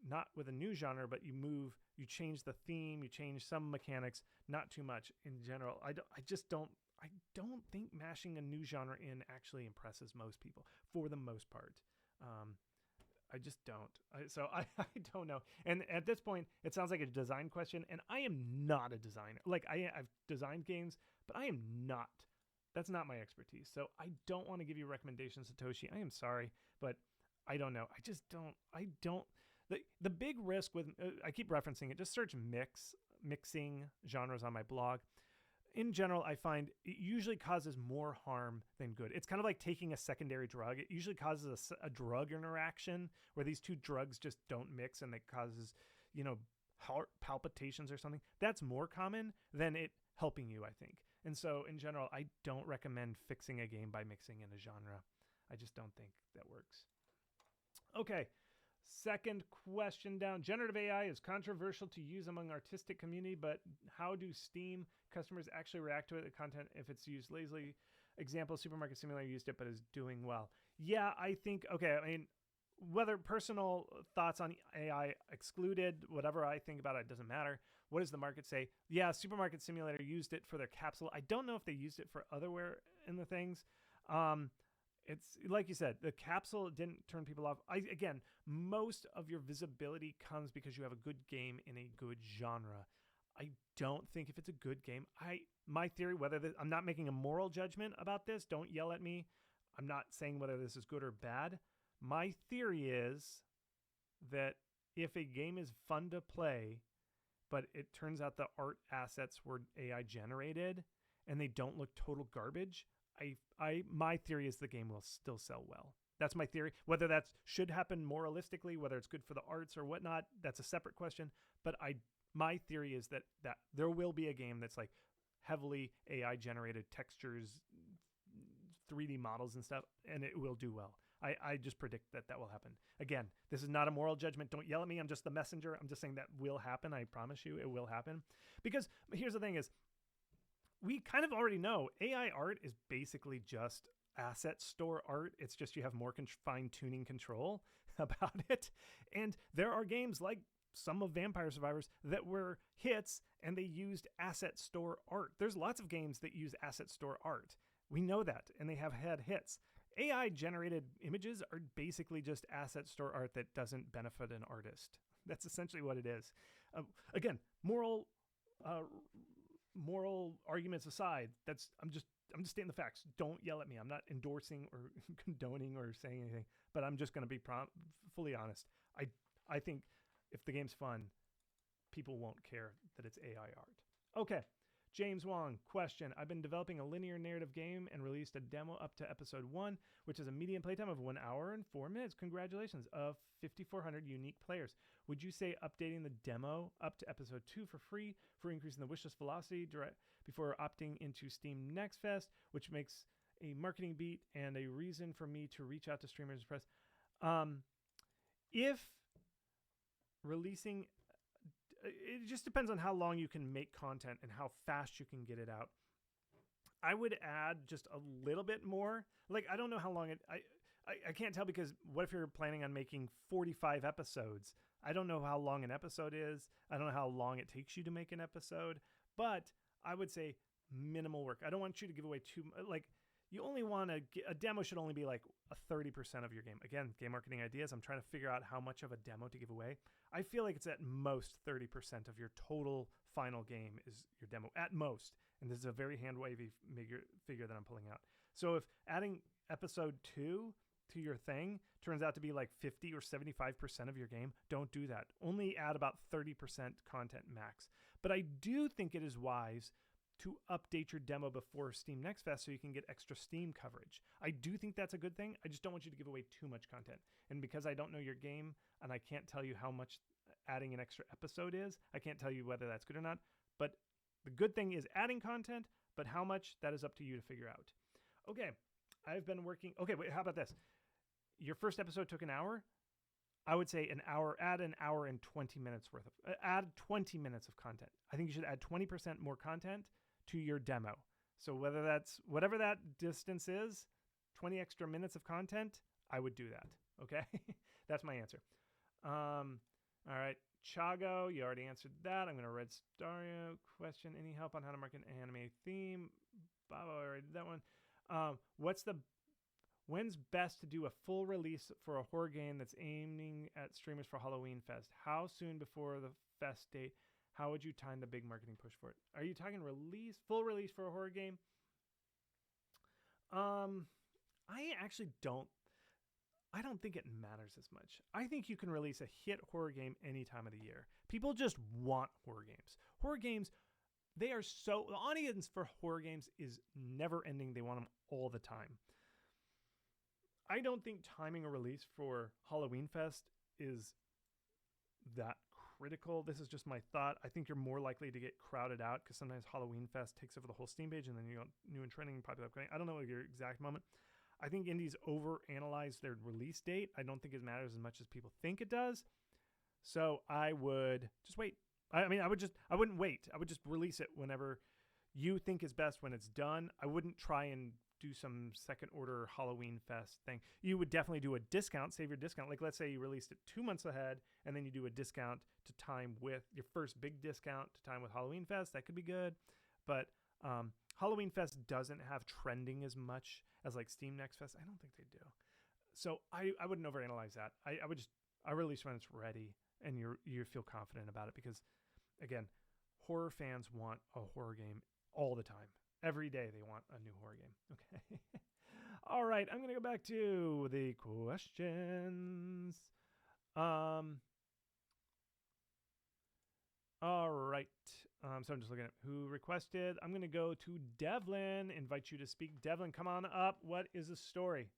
Speaker 1: not with a new genre, but you change the theme, you change some mechanics, not too much in general. I don't think mashing a new genre in actually impresses most people for the most part. I just don't. I don't know. And at this point, it sounds like a design question, and I am not a designer. I've designed games, but I am not. That's not my expertise. So I don't want to give you recommendations, Satoshi. I am sorry, but I don't know. I don't. The big risk with, I keep referencing it, just search mixing genres on my blog. In general, I find it usually causes more harm than good. It's kind of like taking a secondary drug. It usually causes a drug interaction where these two drugs just don't mix and it causes, heart palpitations or something. That's more common than it helping you, I think. And so in general, I don't recommend fixing a game by mixing in a genre. I just don't think that works. Okay. Second question down. Generative AI is controversial to use among artistic community, but how do Steam customers actually react to it, the content, if it's used lazily? Example, Supermarket Simulator used it, but is doing well. Yeah, I think, whether personal thoughts on AI excluded, whatever I think about it doesn't matter. What does the market say? Yeah, Supermarket Simulator used it for their Capsule. I don't know if they used it for otherwhere in the things. It's like you said, the Capsule didn't turn people off. Again, most of your visibility comes because you have a good game in a good genre. I don't think if it's a good game, my theory, I'm not making a moral judgment about this. Don't yell at me. I'm not saying whether this is good or bad. My theory is that if a game is fun to play, but it turns out the art assets were AI generated and they don't look total garbage, my theory is the game will still sell well. That's my theory. Whether that should happen moralistically, whether it's good for the arts or whatnot, that's a separate question. But my theory is that there will be a game that's heavily AI generated textures, 3D models and stuff, and it will do well. I just predict that will happen. Again, this is not a moral judgment. Don't yell at me. I'm just the messenger. I'm just saying that will happen. I promise you it will happen. Because here's the thing is, we kind of already know AI art is basically just asset store art. It's just you have more fine-tuning control about it. And there are games like some of Vampire Survivors that were hits and they used asset store art. There's lots of games that use asset store art. We know that, and they have had hits. AI generated images are basically just asset store art that doesn't benefit an artist. That's essentially what it is. Again, moral arguments aside, I'm just stating the facts. Don't yell at me. I'm not endorsing or condoning or saying anything, but I'm just going to be fully honest. I think if the game's fun, people won't care that it's AI art. Okay, James Wong, question. I've been developing a linear narrative game and released a demo up to episode 1, which is a median playtime of 1 hour and 4 minutes. Congratulations, of 5,400 unique players. Would you say updating the demo up to episode 2 for free for increasing the wishlist velocity before opting into Steam Next Fest, which makes a marketing beat and a reason for me to reach out to streamers and press? If releasing, it just depends on how long you can make content and how fast you can get it out. I would add just a little bit more. Like, I don't know how long I can't tell, because what if you're planning on making 45 episodes? I don't know how long an episode is. I don't know how long it takes you to make an episode, but I would say minimal work. I don't want you to give away too much. Like, you only want a demo should only be like a 30% of your game. Again, game marketing ideas. I'm trying to figure out how much of a demo to give away. I feel like it's at most 30% of your total final game is your demo, at most. And this is a very hand-wavy figure that I'm pulling out. So if adding episode 2 to your thing turns out to be like 50 or 75% of your game, don't do that. Only add about 30% content max. But I do think it is wise to update your demo before Steam Next Fest so you can get extra Steam coverage. I do think that's a good thing. I just don't want you to give away too much content. And because I don't know your game and I can't tell you how much adding an extra episode is, I can't tell you whether that's good or not. But the good thing is adding content, but how much, that is up to you to figure out. Okay, I've been working. Okay, wait, how about this? Your first episode took an hour. I would say an hour, add an hour and 20 minutes worth of, add 20 minutes of content. I think you should add 20% more content to your demo. So whether that's, whatever that distance is, 20 extra minutes of content, I would do that. Okay. That's my answer. All right. Chago, you already answered that. I'm going to Red Stario question. Any help on how to market an anime theme? Bob, I already did that one. When's best to do a full release for a horror game that's aiming at streamers for Halloween Fest? How soon before the fest date? How would you time the big marketing push for it? Are you talking full release for a horror game? I actually don't think it matters as much. I think you can release a hit horror game any time of the year. People just want horror games. Horror games, the audience for horror games is never ending. They want them all the time. I don't think timing a release for Halloween Fest is that critical. This is just my thought. I think you're more likely to get crowded out because sometimes Halloween Fest takes over the whole Steam page and then you got new and trending, popular upcoming. I don't know your exact moment. I think indies overanalyze their release date. I don't think it matters as much as people think it does. So I would just wait. I wouldn't wait. I would just release it whenever you think is best when it's done. I wouldn't try and do some second order Halloween Fest thing. You would definitely do a discount, save your discount. Like, let's say you released it 2 months ahead and then you do a discount to time with your first big discount to time with Halloween Fest. That could be good. But Halloween Fest doesn't have trending as much as like Steam Next Fest. I don't think they do. So I wouldn't overanalyze that. I release when it's ready and you feel confident about it, because again, horror fans want a horror game all the time. Every day they want a new horror game. Okay. All right. I'm going to go back to the questions. All right. So I'm just looking at who requested. I'm going to go to Devlin, invite you to speak. Devlin, come on up. What is the story?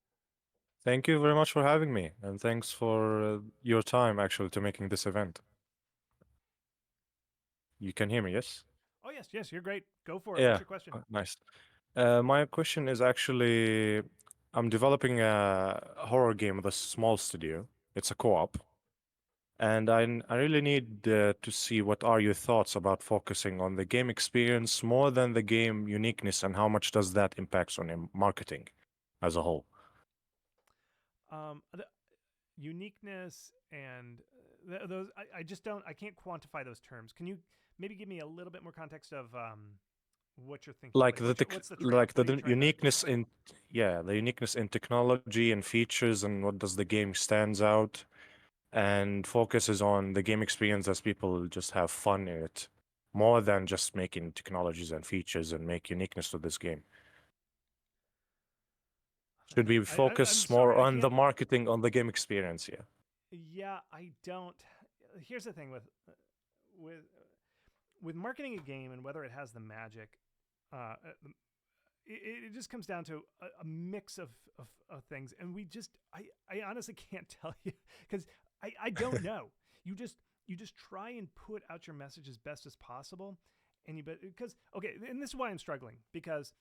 Speaker 13: Thank you very much for having me, and thanks for your time, actually, to making this event. You can hear me, yes?
Speaker 1: Oh, yes, you're great. Go for it.
Speaker 13: Yeah,
Speaker 1: What's your question?
Speaker 13: nice. My question is actually, I'm developing a horror game with a small studio. It's a co-op. And I really need to see what are your thoughts about focusing on the game experience more than the game uniqueness, and how much does that impact on your marketing as a whole?
Speaker 1: The uniqueness and those, I can't quantify those terms. Can you maybe give me a little bit more context of what you're thinking?
Speaker 13: Like
Speaker 1: what's the trend?
Speaker 13: like
Speaker 1: What are
Speaker 13: the
Speaker 1: you trying to
Speaker 13: uniqueness in the uniqueness in technology and features, and what does the game stands out, and focuses on the game experience as people just have fun in it, more than just making technologies and features and make uniqueness to this game. Should we focus more on the marketing, on the game experience? Yeah.
Speaker 1: Yeah, I don't. Here's the thing with with marketing a game and whether it has the magic, it just comes down to a mix of things, and I honestly can't tell you because I don't know. You just try and put out your message as best as possible, and because and this is why I'm struggling because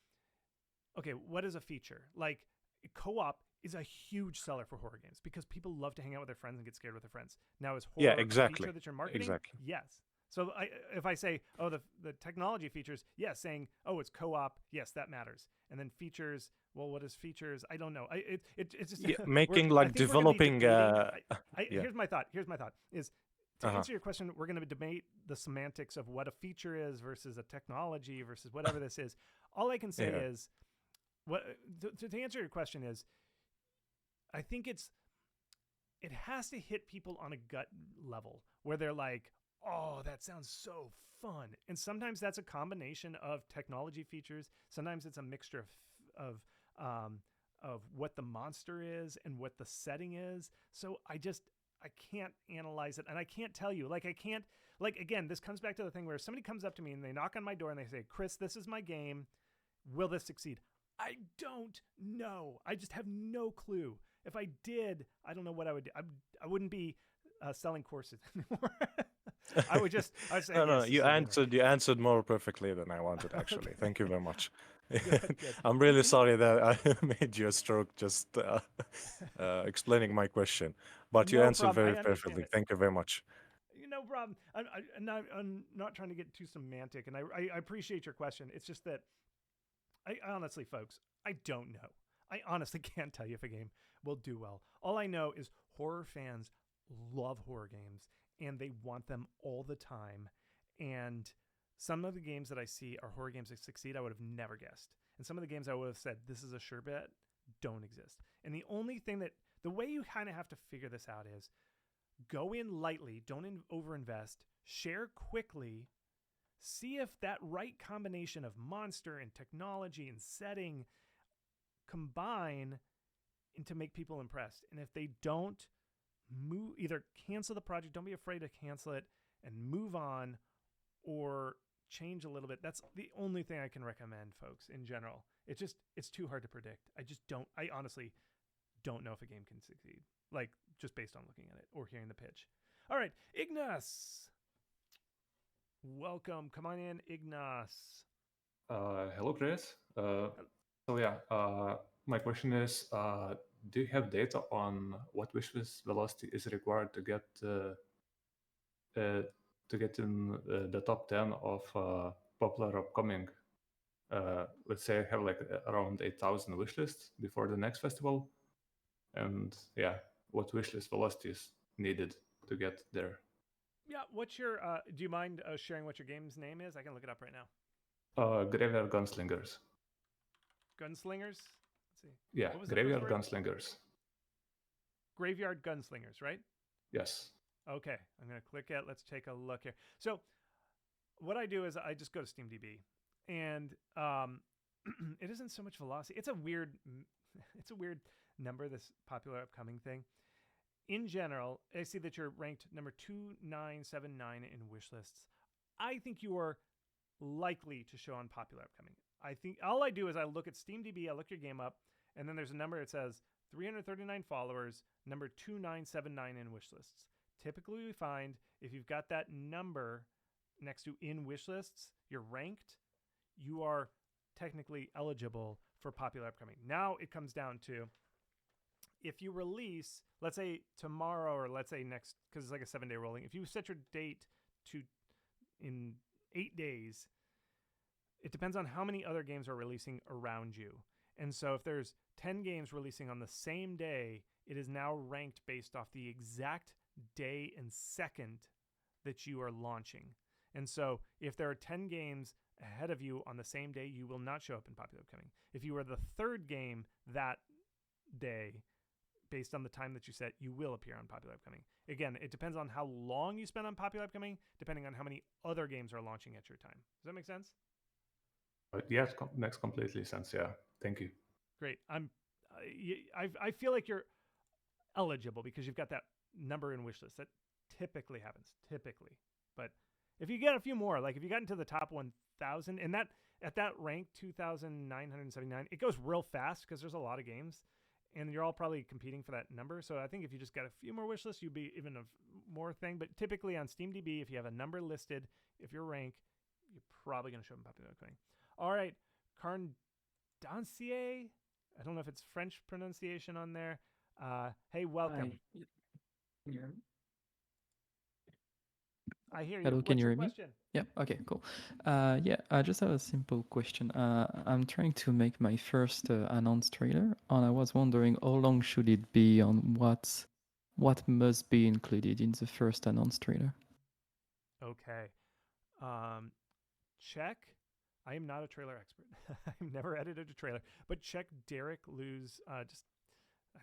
Speaker 1: what is a feature? Like co-op is a huge seller for horror games because people love to hang out with their friends and get scared with their friends. Now, is horror a feature that you're marketing?
Speaker 13: Exactly.
Speaker 1: Yes. So if I say, the technology features, yes, saying, it's co-op, yes, that matters. And then features, well, what is features? I don't know. It's just
Speaker 13: making like developing.
Speaker 1: Here's my thought. Is to answer your question, we're going to debate the semantics of what a feature is versus a technology versus whatever this is. All I can say is, to answer your question is, I think it has to hit people on a gut level where they're like, oh, that sounds so fun. And sometimes that's a combination of technology features. Sometimes it's a mixture of what the monster is and what the setting is. So I can't analyze it, and I can't tell you. Again, this comes back to the thing where somebody comes up to me and they knock on my door and they say, Chris, this is my game. Will this succeed? I don't know. I just have no clue. If I did, I don't know what I would do. I wouldn't be selling courses anymore. I'd say,
Speaker 13: no,
Speaker 1: yes,
Speaker 13: you answered more perfectly than I wanted, actually. Thank you very much.
Speaker 1: Good.
Speaker 13: I'm really sorry that I made you a stroke just explaining my question, but you
Speaker 1: No
Speaker 13: answered
Speaker 1: problem.
Speaker 13: very
Speaker 1: I understand
Speaker 13: perfectly.
Speaker 1: it.
Speaker 13: Thank you very much.
Speaker 1: No problem. I'm not trying to get too semantic, and I appreciate your question. It's just that I honestly, folks, I don't know. I honestly can't tell you if a game will do well. All I know is horror fans love horror games, and they want them all the time. And some of the games that I see are horror games that succeed I would have never guessed. And some of the games I would have said, this is a sure bet, don't exist. And the only thing the way you kind of have to figure this out is go in lightly, don't overinvest, share quickly, see if that right combination of monster and technology and setting combine to make people impressed. And if they don't, either cancel the project, don't be afraid to cancel it and move on, or change a little bit. That's the only thing I can recommend, folks, in general. It's too hard to predict. I honestly don't know if a game can succeed, like just based on looking at it or hearing the pitch. All right, Ignas. Welcome. Come on in, Ignas.
Speaker 14: Hello, Chris. My question is, do you have data on what wishlist velocity is required to get in the top 10 of popular upcoming? Let's say I have like around 8,000 wishlists before the next festival, and what wishlist velocity is needed to get there?
Speaker 1: Yeah, what's your? Do you mind sharing what your game's name is? I can look it up right now.
Speaker 14: Graveyard Gunslingers.
Speaker 1: Gunslingers? Let's see.
Speaker 14: Yeah, Graveyard Gunslingers.
Speaker 1: Graveyard Gunslingers, right?
Speaker 14: Yes.
Speaker 1: Okay, I'm going to click it. Let's take a look here. So what I do is I just go to SteamDB, and it isn't so much velocity. It's a weird number, this popular upcoming thing. In general, I see that you're ranked number 2979 in wish lists. I think you are likely to show on popular upcoming. I think all I do is I look at SteamDB, I look your game up, and then there's a number that says 339 followers, number 2979 in wish lists. Typically, we find if you've got that number next to in wish lists, you're ranked, you are technically eligible for popular upcoming. Now it comes down to if you release, let's say tomorrow, or let's say next, because it's like a 7-day rolling, if you set your date to in 8 days, it depends on how many other games are releasing around you. And so if there's 10 games releasing on the same day, it is now ranked based off the exact day and second that you are launching. And so if there are 10 games ahead of you on the same day, you will not show up in popular upcoming. If you are the third game that day, based on the time that you set, you will appear on popular upcoming. Again, it depends on how long you spend on popular upcoming, depending on how many other games are launching at your time. Does that make sense?
Speaker 14: Yes, makes completely sense. Yeah, thank you.
Speaker 1: Great. I feel like you're eligible because you've got that number in wish list. That typically happens, but If you get a few more, like if you got into the top 1,000, and that at that rank 2,979, it goes real fast because there's a lot of games, and you're all probably competing for that number. So I think if you just got a few more wish lists, you'd be even a more thing. But typically on SteamDB, if you have a number listed, if you're rank, you're probably going to show up in popular acclaim. All right, Cardancier. I don't know if it's French pronunciation on there. Hey, welcome.
Speaker 15: Hi. Can you hear me?
Speaker 1: I hear you.
Speaker 15: Hello,
Speaker 1: What's
Speaker 15: can you
Speaker 1: your
Speaker 15: hear me?
Speaker 1: question?
Speaker 15: Yeah, okay, cool. Yeah, I just have a simple question. I'm trying to make my first announced trailer, and I was wondering how long should it be on what must be included in the first announced trailer?
Speaker 1: Okay. Check. I am not a trailer expert. I've never edited a trailer, but check Derek Liu's I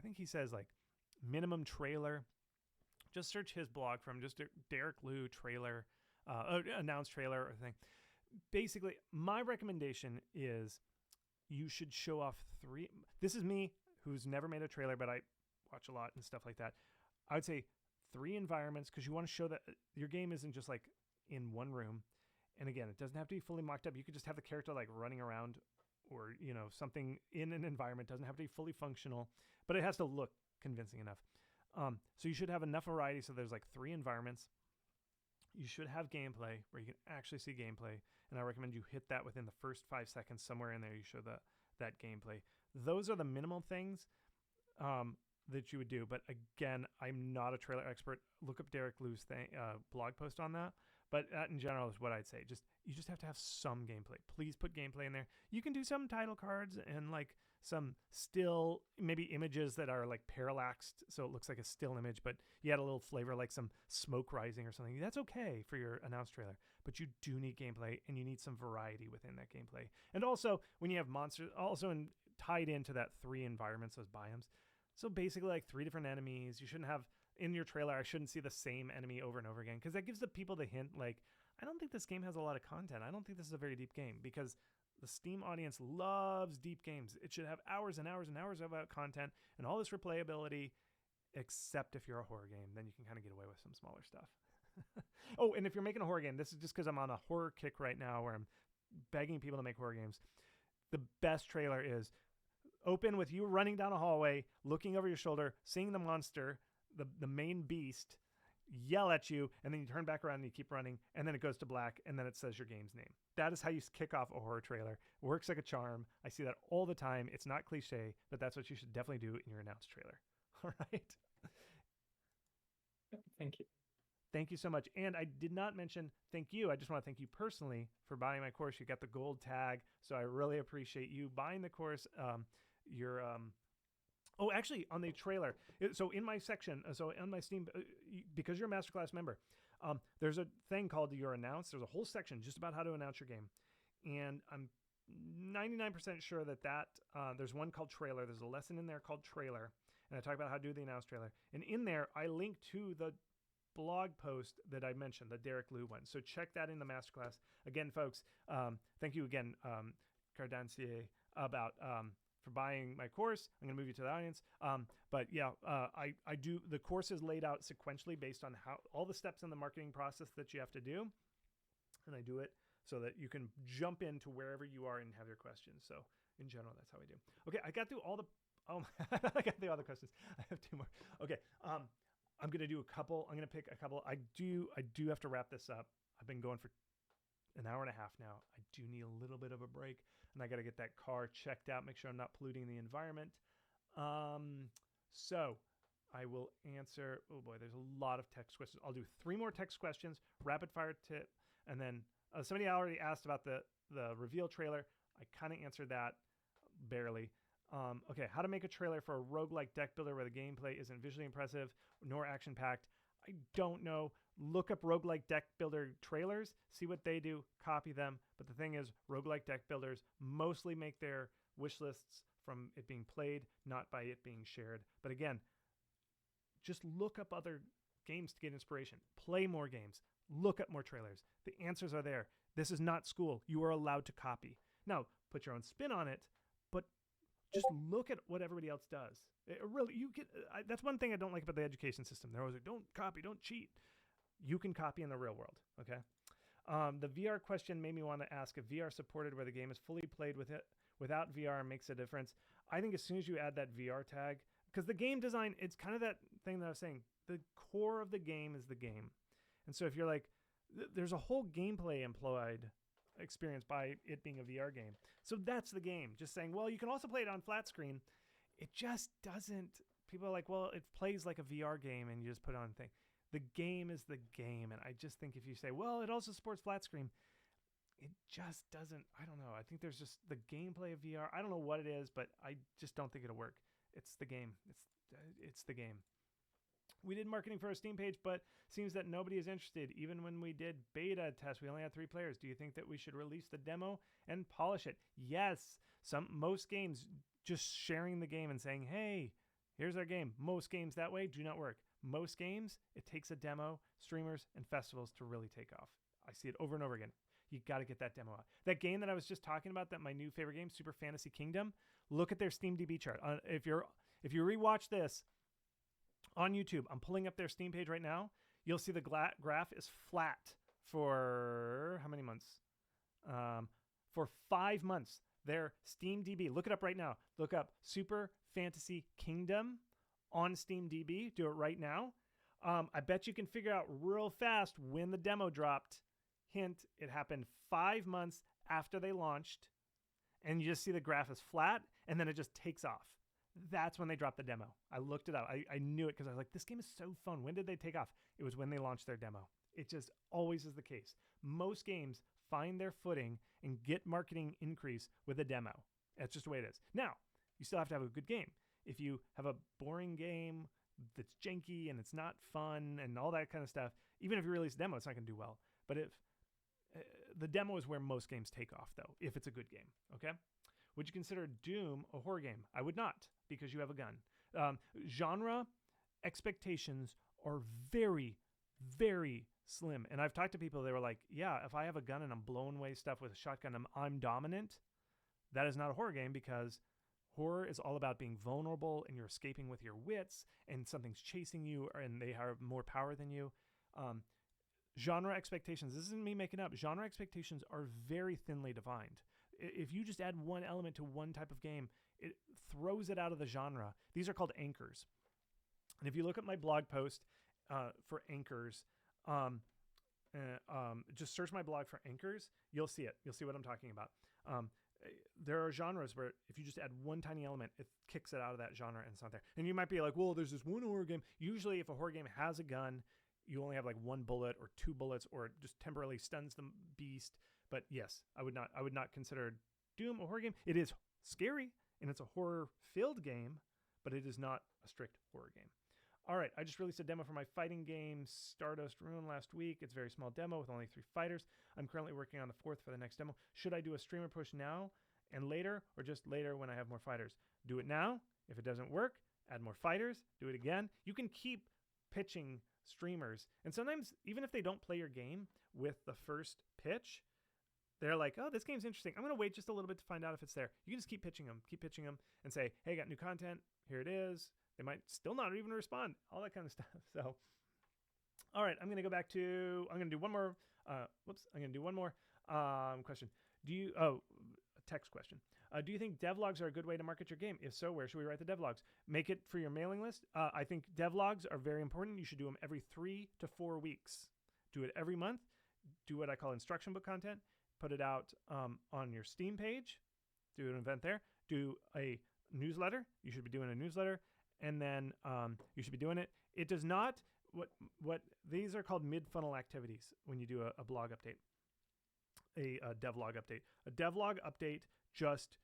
Speaker 1: think he says like minimum trailer. Just search his blog from just Derek Liu trailer, announced trailer or thing. Basically, my recommendation is you should show off 3. This is me who's never made a trailer, but I watch a lot and stuff like that. I would say 3 environments, because you want to show that your game isn't just like in one room. And again, it doesn't have to be fully mocked up. You could just have the character like running around, or something in an environment. It doesn't have to be fully functional, but it has to look convincing enough. So you should have enough variety. So there's like 3 environments. You should have gameplay where you can actually see gameplay, and I recommend you hit that within the first 5 seconds. Somewhere in there, you show that gameplay. Those are the minimal things that you would do. But again, I'm not a trailer expert. Look up Derek Liu's blog post on that. But that in general is what I'd say. You just have to have some gameplay. Please put gameplay in there. You can do some title cards and like some still maybe images that are like parallaxed, so it looks like a still image, but you add a little flavor like some smoke rising or something. That's okay for your announced trailer, but you do need gameplay, and you need some variety within that gameplay. And also when you have monsters, also tied into that 3 environments, those biomes. So basically like 3 different enemies. You shouldn't have in your trailer, I shouldn't see the same enemy over and over again, because that gives the people the hint like, I don't think this game has a lot of content. I don't think this is a very deep game, because the Steam audience loves deep games. It should have hours and hours and hours of content and all this replayability, except if you're a horror game. Then you can kind of get away with some smaller stuff. Oh, and if you're making a horror game, this is just because I'm on a horror kick right now where I'm begging people to make horror games. The best trailer is open with you running down a hallway, looking over your shoulder, seeing the monster, the main beast, yell at you, and then you turn back around and you keep running, and then it goes to black, and then it says your game's name. That is how you kick off a horror trailer. It works like a charm. I see that all the time. It's not cliche, but that's what you should definitely do in your announced trailer. All right.
Speaker 15: Thank you.
Speaker 1: Thank you so much. And I did not mention thank you. I just want to thank you personally for buying my course. You got the gold tag, so I really appreciate you buying the course. Oh, actually, on the trailer. So in my section, so on my Steam, because you're a Masterclass member, there's a thing called your announce. There's a whole section just about how to announce your game. And I'm 99% sure that there's one called trailer. There's a lesson in there called trailer. And I talk about how to do the announce trailer. And in there, I link to the blog post that I mentioned, the Derek Liu one. So check that in the Masterclass. Again, folks, thank you again, Cardancier, about for buying my course. I'm going to move you to the audience. But yeah, I do, the course is laid out sequentially based on how all the steps in the marketing process that you have to do. And I do it so that you can jump into wherever you are and have your questions. So in general, that's how I do. Okay. I got through all the, I got through all the questions. I have 2 more. Okay. I'm going to do a couple. I'm going to pick a couple. I do have to wrap this up. I've been going for an hour and a half now. I do need a little bit of a break, and I got to get that car checked out, make sure I'm not polluting the environment. So I will answer, oh boy, there's a lot of text questions. I'll do 3 more text questions, rapid fire tip, and then somebody already asked about the reveal trailer. I kind of answered that barely. Okay, how to make a trailer for a roguelike deck builder where the gameplay isn't visually impressive nor action-packed. I don't know. Look up roguelike deck builder trailers, see what they do, copy them. But the thing is, roguelike deck builders mostly make their wish lists from it being played, not by it being shared. But again, just look up other games to get inspiration. Play more games. Look up more trailers. The answers are there. This is not school. You are allowed to copy. Now, put your own spin on it, but just look at what everybody else does. That's one thing I don't like about the education system. They're always like, don't copy, don't cheat. You can copy in the real world, okay? The VR question made me want to ask if VR supported where the game is fully played with it without VR makes a difference. I think as soon as you add that VR tag, because the game design, it's kind of that thing that I was saying. The core of the game is the game. And so if you're like, there's a whole gameplay employed experience by it being a VR game. So that's the game. Just saying, well, you can also play it on flat screen. It just doesn't. People are like, well, it plays like a VR game and you just put on a thing. The game is the game. And I just think if you say, well, it also supports flat screen, it just doesn't. I don't know. I think there's just the gameplay of VR. I don't know what it is, but I just don't think it'll work. It's the game. It's the game. We did marketing for a Steam page, but seems that nobody is interested. Even when we did beta tests, we only had 3 players. Do you think that we should release the demo and polish it? Yes. Most games, just sharing the game and saying, hey, here's our game. Most games that way do not work. Most games, it takes a demo, streamers, and festivals to really take off. I see it over and over again. You got to get that demo out. That game that I was just talking about, that my new favorite game, Super Fantasy Kingdom, look at their SteamDB chart. If you rewatch this on YouTube, I'm pulling up their Steam page right now. You'll see the graph is flat for how many months? For 5 months. Their SteamDB, look it up right now. Look up Super Fantasy Kingdom on SteamDB. Do it right now. I bet you can figure out real fast when the demo dropped. Hint, it happened 5 months after they launched. And you just see the graph is flat, and then it just takes off. That's when they dropped the demo. I looked it up. I knew it because I was like, this game is so fun. When did they take off? It was when they launched their demo. It just always is the case. Most games find their footing and get marketing increase with a demo. That's just the way it is. Now, you still have to have a good game. If you have a boring game that's janky and it's not fun and all that kind of stuff, even if you release a demo, it's not going to do well. But if the demo is where most games take off, though, if it's a good game, okay? Would you consider Doom a horror game? I would not, because you have a gun. Genre expectations are very, very slim. And I've talked to people, they were like, yeah, if I have a gun and I'm blowing away stuff with a shotgun, I'm dominant. That is not a horror game, because horror is all about being vulnerable and you're escaping with your wits and something's chasing you and they have more power than you. Genre expectations, this isn't me making up, genre expectations are very thinly defined. If you just add one element to one type of game, it throws it out of the genre. These are called anchors. And if you look at my blog post for anchors, just search my blog for anchors, you'll see it. You'll see what I'm talking about. There are genres where if you just add one tiny element, it kicks it out of that genre and it's not there. And you might be like, well, there's this one horror game. Usually if a horror game has a gun, you only have like 1 bullet or 2 bullets, or it just temporarily stuns the beast. But yes, I would not consider Doom a horror game. It is scary and it's a horror-filled game, but it is not a strict horror game. All right, I just released a demo for my fighting game, Stardust Ruin, last week. It's a very small demo with only 3 fighters. I'm currently working on the 4th for the next demo. Should I do a streamer push now and later, or just later when I have more fighters? Do it now. If it doesn't work, add more fighters. Do it again. You can keep pitching streamers. And sometimes, even if they don't play your game with the first pitch, they're like, oh, this game's interesting. I'm going to wait just a little bit to find out if it's there. You can just keep pitching them and say, hey, I got new content. Here it is. They might still not even respond. All that kind of stuff. So, all right, I'm going to go back to, I'm going to do one more. Question. Text question. Do you think devlogs are a good way to market your game? If so, where should we write the devlogs? Make it for your mailing list. I think devlogs are very important. You should do them every 3 to 4 weeks. Do it every month. Do what I call instruction book content. Put it out on your Steam page. Do an event there. Do a newsletter. You should be doing a newsletter. And then you should be doing it. It does not, what these are called mid-funnel activities when you do a blog update. A devlog update. A devlog update just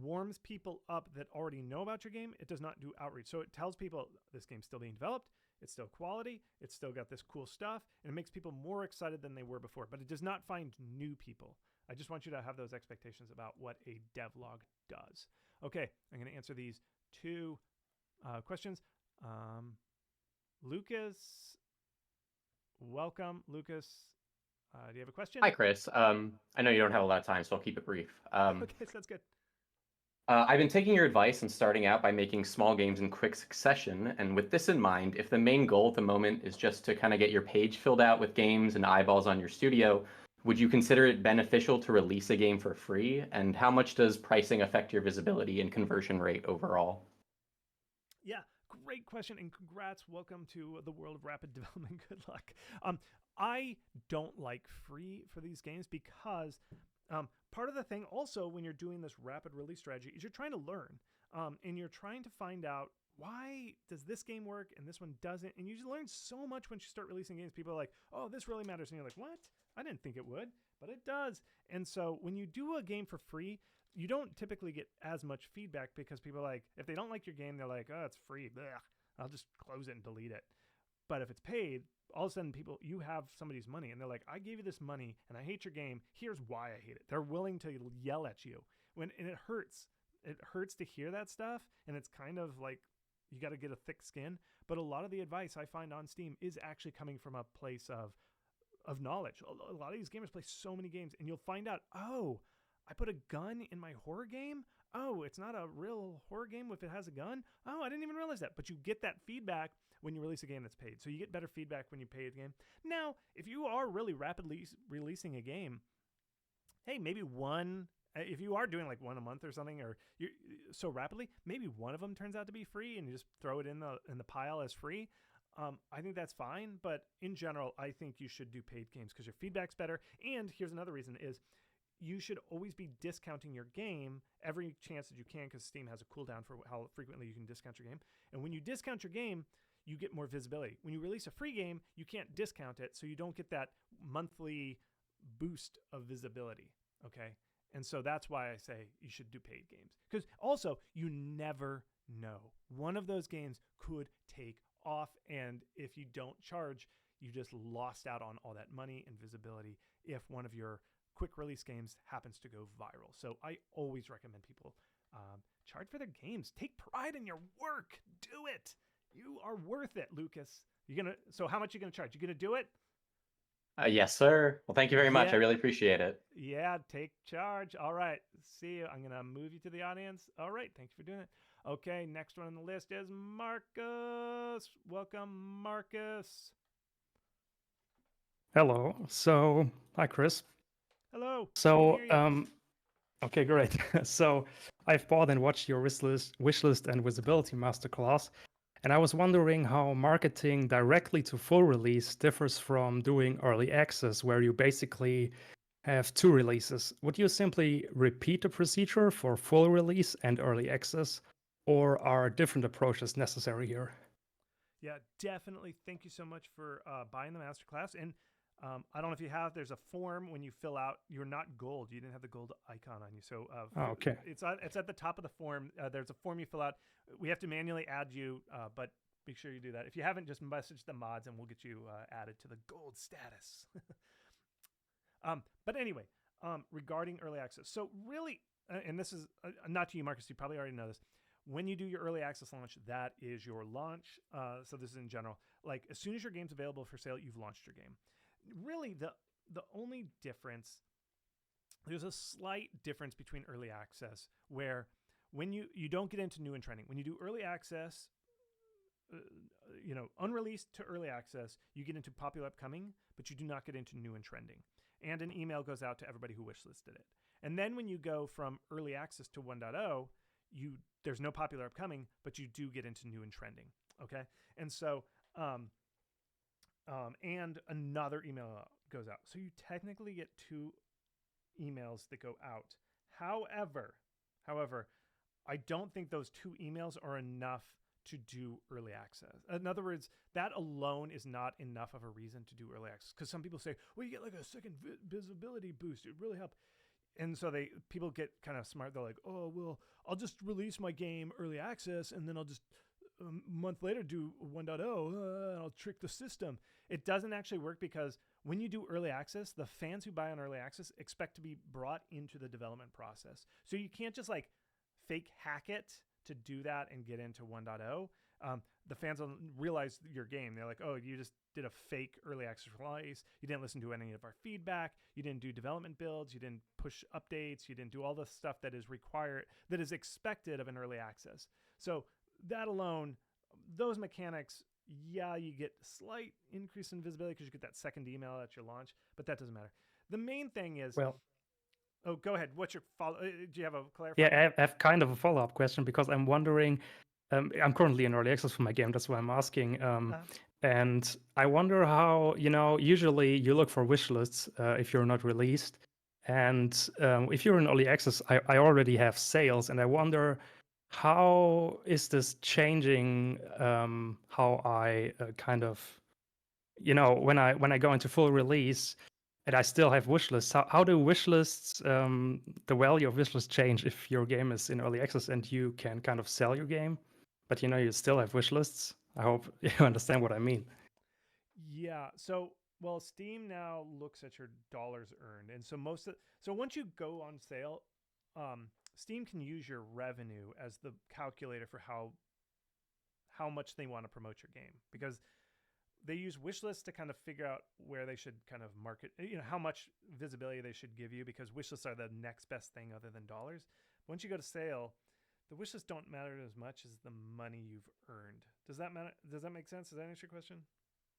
Speaker 1: warms people up that already know about your game. It does not do outreach. So it tells people this game's still being developed. It's still quality. It's still got this cool stuff. And it makes people more excited than they were before. But it does not find new people. I just want you to have those expectations about what a devlog does. Okay, I'm going to answer these 2 questions. Lucas, welcome. Lucas, do you have a question?
Speaker 16: Hi, Chris. I know you don't have a lot of time, so I'll keep it brief.
Speaker 1: Okay, so that's good.
Speaker 16: I've been taking your advice and starting out by making small games in quick succession. And with this in mind, if the main goal at the moment is just to kind of get your page filled out with games and eyeballs on your studio, would you consider it beneficial to release a game for free? And how much does pricing affect your visibility and conversion rate overall?
Speaker 1: Yeah, great question, and congrats. Welcome to the world of rapid development. Good luck. I don't like free for these games because part of the thing also when you're doing this rapid release strategy is you're trying to learn, and you're trying to find out why does this game work and this one doesn't. And you just learn so much once you start releasing games. People are like, oh, this really matters. And you're like, what? I didn't think it would, but it does. And so when you do a game for free, you don't typically get as much feedback because people are like, if they don't like your game, they're like, oh, it's free. Blech. I'll just close it and delete it. But if it's paid, all of a sudden you have somebody's money and they're like, I gave you this money and I hate your game. Here's why I hate it. They're willing to yell at you and it hurts. It hurts to hear that stuff. And it's kind of like, you got to get a thick skin. But a lot of the advice I find on Steam is actually coming from a place of knowledge. A lot of these gamers play so many games and you'll find out, oh, I put a gun in my horror game. Oh, it's not a real horror game if it has a gun. Oh, I didn't even realize that. But you get that feedback when you release a game that's paid. So you get better feedback when you pay a game. Now, if you are really rapidly releasing a game, hey, maybe if you are doing like one a month or something, or you so rapidly, maybe one of them turns out to be free and you just throw it in the pile as free. I think that's fine. But in general, I think you should do paid games because your feedback's better. And here's another reason is you should always be discounting your game every chance that you can because Steam has a cooldown for how frequently you can discount your game. And when you discount your game, you get more visibility. When you release a free game, you can't discount it, so you don't get that monthly boost of visibility, okay? And so that's why I say you should do paid games. Because also, you never know. One of those games could take off, and if you don't charge, you just lost out on all that money and visibility if one of your quick release games happens to go viral. So I always recommend people charge for their games. Take pride in your work. Do it. You are worth it, Lucas. So how much are you gonna charge? You gonna do it?
Speaker 16: Yes, sir. Well, thank you very much.
Speaker 1: Yeah.
Speaker 16: I really appreciate it.
Speaker 1: Yeah, take charge. All right. See you. I'm gonna move you to the audience. All right. Thank you for doing it. Okay. Next one on the list is Marcus. Welcome, Marcus.
Speaker 17: Hello. So, hi, Chris.
Speaker 1: Hello.
Speaker 17: So, okay, great. So, I've bought and watched your wishlist and visibility masterclass, and I was wondering how marketing directly to full release differs from doing early access, where you basically have two releases. Would you simply repeat the procedure for full release and early access, or are different approaches necessary here?
Speaker 1: Yeah, definitely. Thank you so much for buying the masterclass. And I don't know if you have, there's a form when you fill out, you're not gold. You didn't have the gold icon on you. So
Speaker 17: okay.
Speaker 1: It's at the top of the form. There's a form you fill out. We have to manually add you, but make sure you do that. If you haven't, just message the mods and we'll get you added to the gold status. But anyway, regarding early access. So really, and this is not to you, Marcus, you probably already know this. When you do your early access launch, that is your launch. So this is in general. Like as soon as your game's available for sale, you've launched your game. Really, the only difference, there's a slight difference between early access where when you don't get into new and trending. When you do early access, unreleased to early access, you get into popular upcoming, but you do not get into new and trending. And an email goes out to everybody who wishlisted it. And then when you go from early access to 1.0, there's no popular upcoming, but you do get into new and trending. Okay. And so, and another email goes out. So you technically get two emails that go out. However, I don't think those two emails are enough to do early access. In other words, that alone is not enough of a reason to do early access. Because some people say, well, you get like a second visibility boost. It really helped. And so people get kind of smart. They're like, oh, well, I'll just release my game early access and then I'll just a month later do 1.0 and I'll trick the system. It doesn't actually work because when you do early access, the fans who buy on early access expect to be brought into the development process. So you can't just like fake hack it to do that and get into 1.0. the fans don't realize your game. They're like, oh, you just did a fake early access release. You didn't listen to any of our feedback. You didn't do development builds. You didn't push updates. You didn't do all the stuff that is required, that is expected of an early access. So that alone, those mechanics, yeah, you get slight increase in visibility because you get that second email at your launch, but that doesn't matter. The main thing is,
Speaker 17: Well,
Speaker 1: oh, go ahead. What's your follow? Do you have a clarifying?
Speaker 17: yeah, I have kind of a follow-up question because I'm wondering. I'm currently in early access for my game. That's why I'm asking. And I wonder how, usually you look for wish lists if you're not released. And if you're in early access, I already have sales. And I wonder how is this changing how I kind of, when I go into full release and I still have wish lists, how do wish lists, the value of wish lists change if your game is in early access and you can kind of sell your game, but you still have wish lists? I hope you understand what I mean.
Speaker 1: Yeah. So, well, Steam now looks at your dollars earned, and so so once you go on sale, Steam can use your revenue as the calculator for how much they want to promote your game, because they use wish lists to kind of figure out where they should kind of market, how much visibility they should give you, because wish lists are the next best thing other than dollars. Once you go to sale, the wish lists don't matter as much as the money you've earned. Does that matter? Does that make sense? Does that answer your question?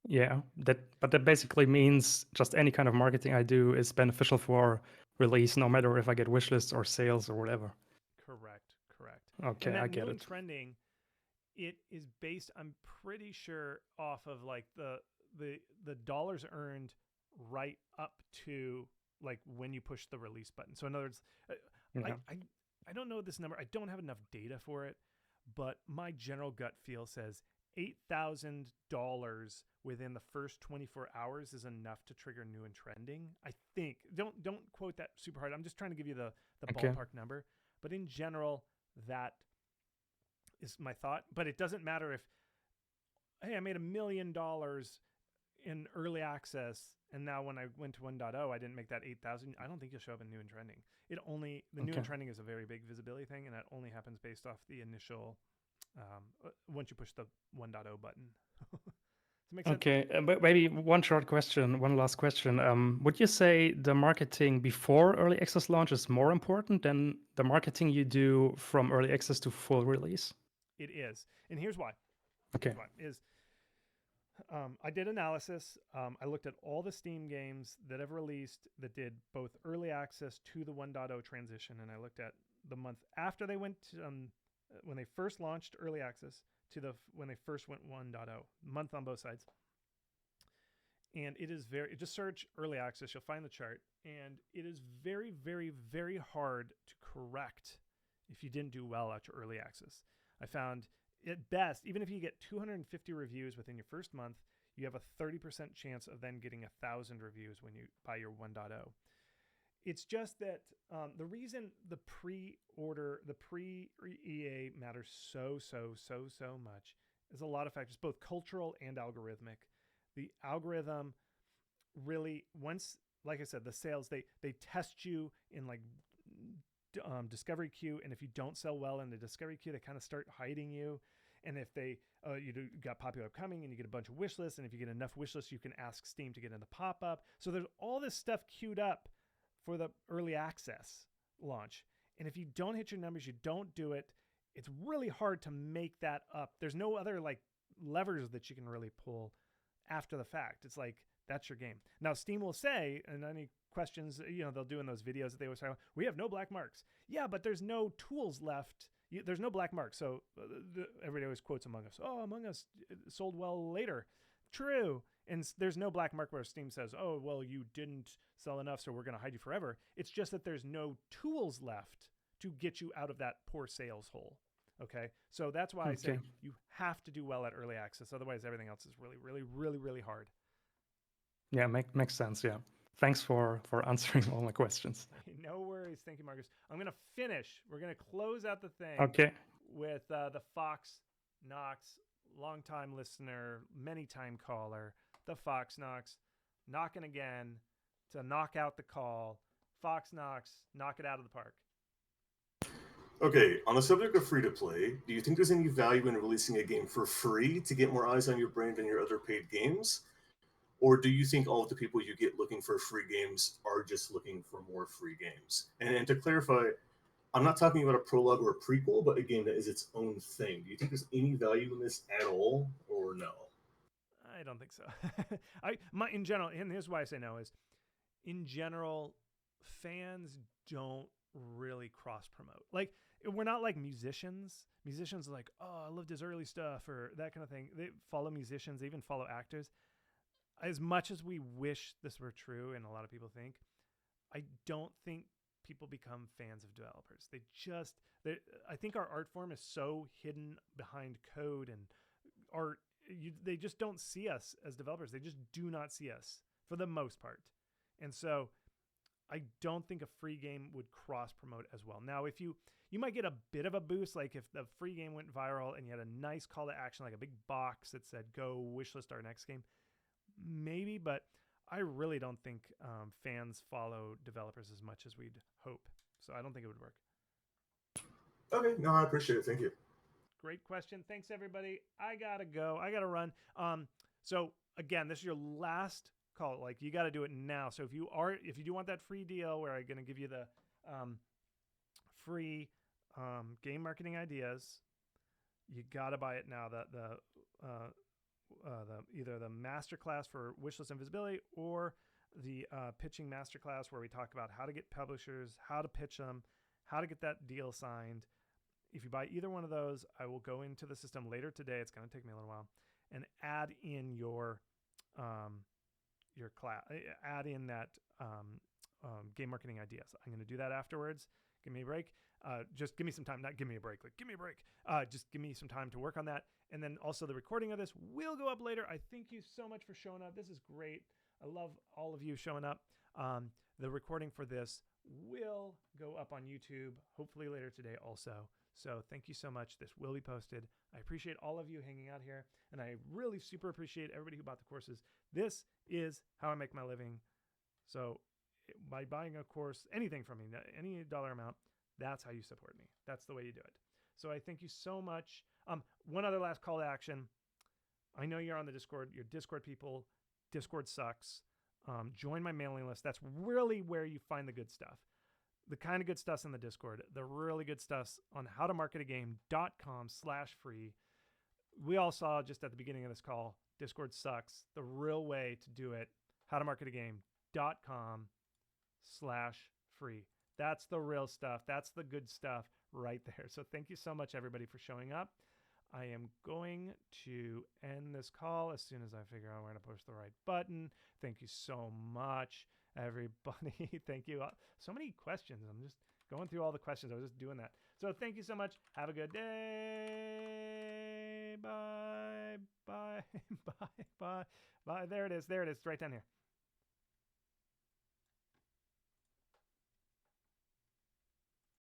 Speaker 17: Yeah, but that basically means just any kind of marketing I do is beneficial for release, no matter if I get wish lists or sales or whatever.
Speaker 1: Correct.
Speaker 17: Okay,
Speaker 1: And that
Speaker 17: I get
Speaker 1: new
Speaker 17: it.
Speaker 1: and trending, it is based, I'm pretty sure, off of like the dollars earned right up to like when you push the release button. So in other words,
Speaker 17: Yeah.
Speaker 1: I don't know this number. I don't have enough data for it, but my general gut feel says $8,000 within the first 24 hours is enough to trigger new and trending. I think. Don't quote that super hard. I'm just trying to give you the
Speaker 17: Okay.
Speaker 1: ballpark number. But in general, that is my thought. But it doesn't matter if, hey, I made $1 million in early access, and now when I went to 1.0, I didn't make that 8,000. I don't think you'll show up in new and trending. The new and trending is a very big visibility thing, and that only happens based off the initial, once you push the 1.0 button. Does it make sense?
Speaker 17: Okay, but maybe one last question. Would you say the marketing before early access launch is more important than the marketing you do from early access to full release?
Speaker 1: It is, and here's why.
Speaker 17: Okay.
Speaker 1: I did analysis. I looked at all the Steam games that have released that did both early access to the 1.0 transition, and I looked at the month after they went when they first launched early access to when they first went 1.0, month on both sides. And it is just search early access, you'll find the chart, and it is very, very, very hard to correct if you didn't do well at your early access. I found at best, even if you get 250 reviews within your first month, you have a 30% chance of then getting 1,000 reviews when you buy your 1.0. It's just that the reason the pre-EA matters so much is a lot of factors, both cultural and algorithmic. The algorithm really, once, like I said, the sales, they test you in like discovery queue, and if you don't sell well in the discovery queue, they kind of start hiding you. And if you got popular upcoming and you get a bunch of wish lists, and if you get enough wish lists, you can ask Steam to get in the pop-up. So there's all this stuff queued up for the early access launch. And if you don't hit your numbers, you don't do it, it's really hard to make that up. There's no other like levers that you can really pull after the fact. It's like, that's your game. Now, Steam will say, and any questions, they'll do in those videos that they always talk about, we have no black marks. Yeah, but there's no tools left. There's no black marks. So everybody always quotes Among Us. Oh, Among Us sold well later. True. And there's no black mark where Steam says, oh, well, you didn't sell enough, so we're going to hide you forever. It's just that there's no tools left to get you out of that poor sales hole. Okay? So that's why I say you have to do well at early access. Otherwise, everything else is really, really, really, really hard.
Speaker 17: Yeah, makes sense. Yeah. Thanks for answering all my questions.
Speaker 1: No worries. Thank you, Marcus. I'm going to finish. We're going to close out the thing with the Fox Knox, longtime listener, many-time caller, the Fox Knox, knocking again to knock out the call. Fox Knox, knock it out of the park.
Speaker 18: Okay, on the subject of free to play, do you think there's any value in releasing a game for free to get more eyes on your brand and your other paid games? Or do you think all of the people you get looking for free games are just looking for more free games? And to clarify, I'm not talking about a prologue or a prequel, but a game that is its own thing. Do you think there's any value in this at all, or no?
Speaker 1: I don't think so. In general, and here's why I say no is, in general, fans don't really cross promote. Like, we're not like musicians. Musicians are like, oh, I loved his early stuff or that kind of thing. They follow musicians, they even follow actors. As much as we wish this were true, and a lot of people think, I don't think people become fans of developers. I think our art form is so hidden behind code and art. They just don't see us as developers. They just do not see us for the most part. And so I don't think a free game would cross promote as well. Now, if you might get a bit of a boost, like if the free game went viral and you had a nice call to action, like a big box that said, go wishlist our next game, maybe, but I really don't think fans follow developers as much as we'd hope. So I don't think it would work.
Speaker 18: Okay, no, I appreciate it. Thank you.
Speaker 1: Great question. Thanks, everybody. I gotta go. I gotta run. So again, this is your last call. Like, you got to do it now. So if you do want that free deal where I'm going to give you the free game marketing ideas, you got to buy it now. Either the masterclass for wishlist and visibility or the pitching masterclass where we talk about how to get publishers, how to pitch them, how to get that deal signed. If you buy either one of those, I will go into the system later today. It's going to take me a little while, and add in your class, add in that game marketing ideas. I'm going to do that afterwards. Give me a break. Just give me some time. Not give me a break. Like, give me a break. Just give me some time to work on that. And then also the recording of this will go up later. I thank you so much for showing up. This is great. I love all of you showing up. The recording for this will go up on YouTube, hopefully later today also. So thank you so much. This will be posted. I appreciate all of you hanging out here, and I really super appreciate everybody who bought the courses. This is how I make my living. So by buying a course, anything from me, any dollar amount, that's how you support me. That's the way you do it. So I thank you so much. One other last call to action. I know you're on the Discord. You're Discord people. Discord sucks. Join my mailing list. That's really where you find the good stuff. The kind of good stuff's in the Discord. The really good stuff's on howtomarketagame.com/free. We all saw just at the beginning of this call, Discord sucks. The real way to do it, howtomarketagame.com/free. That's the real stuff. That's the good stuff right there. So thank you so much, everybody, for showing up. I am going to end this call as soon as I figure out where to push the right button. Thank you so much, everybody. Thank you. So many questions. I'm just going through all the questions. I was just doing that. So thank you so much. Have a good day. Bye. Bye. Bye. Bye. Bye. There it is. There it is. It's right down here.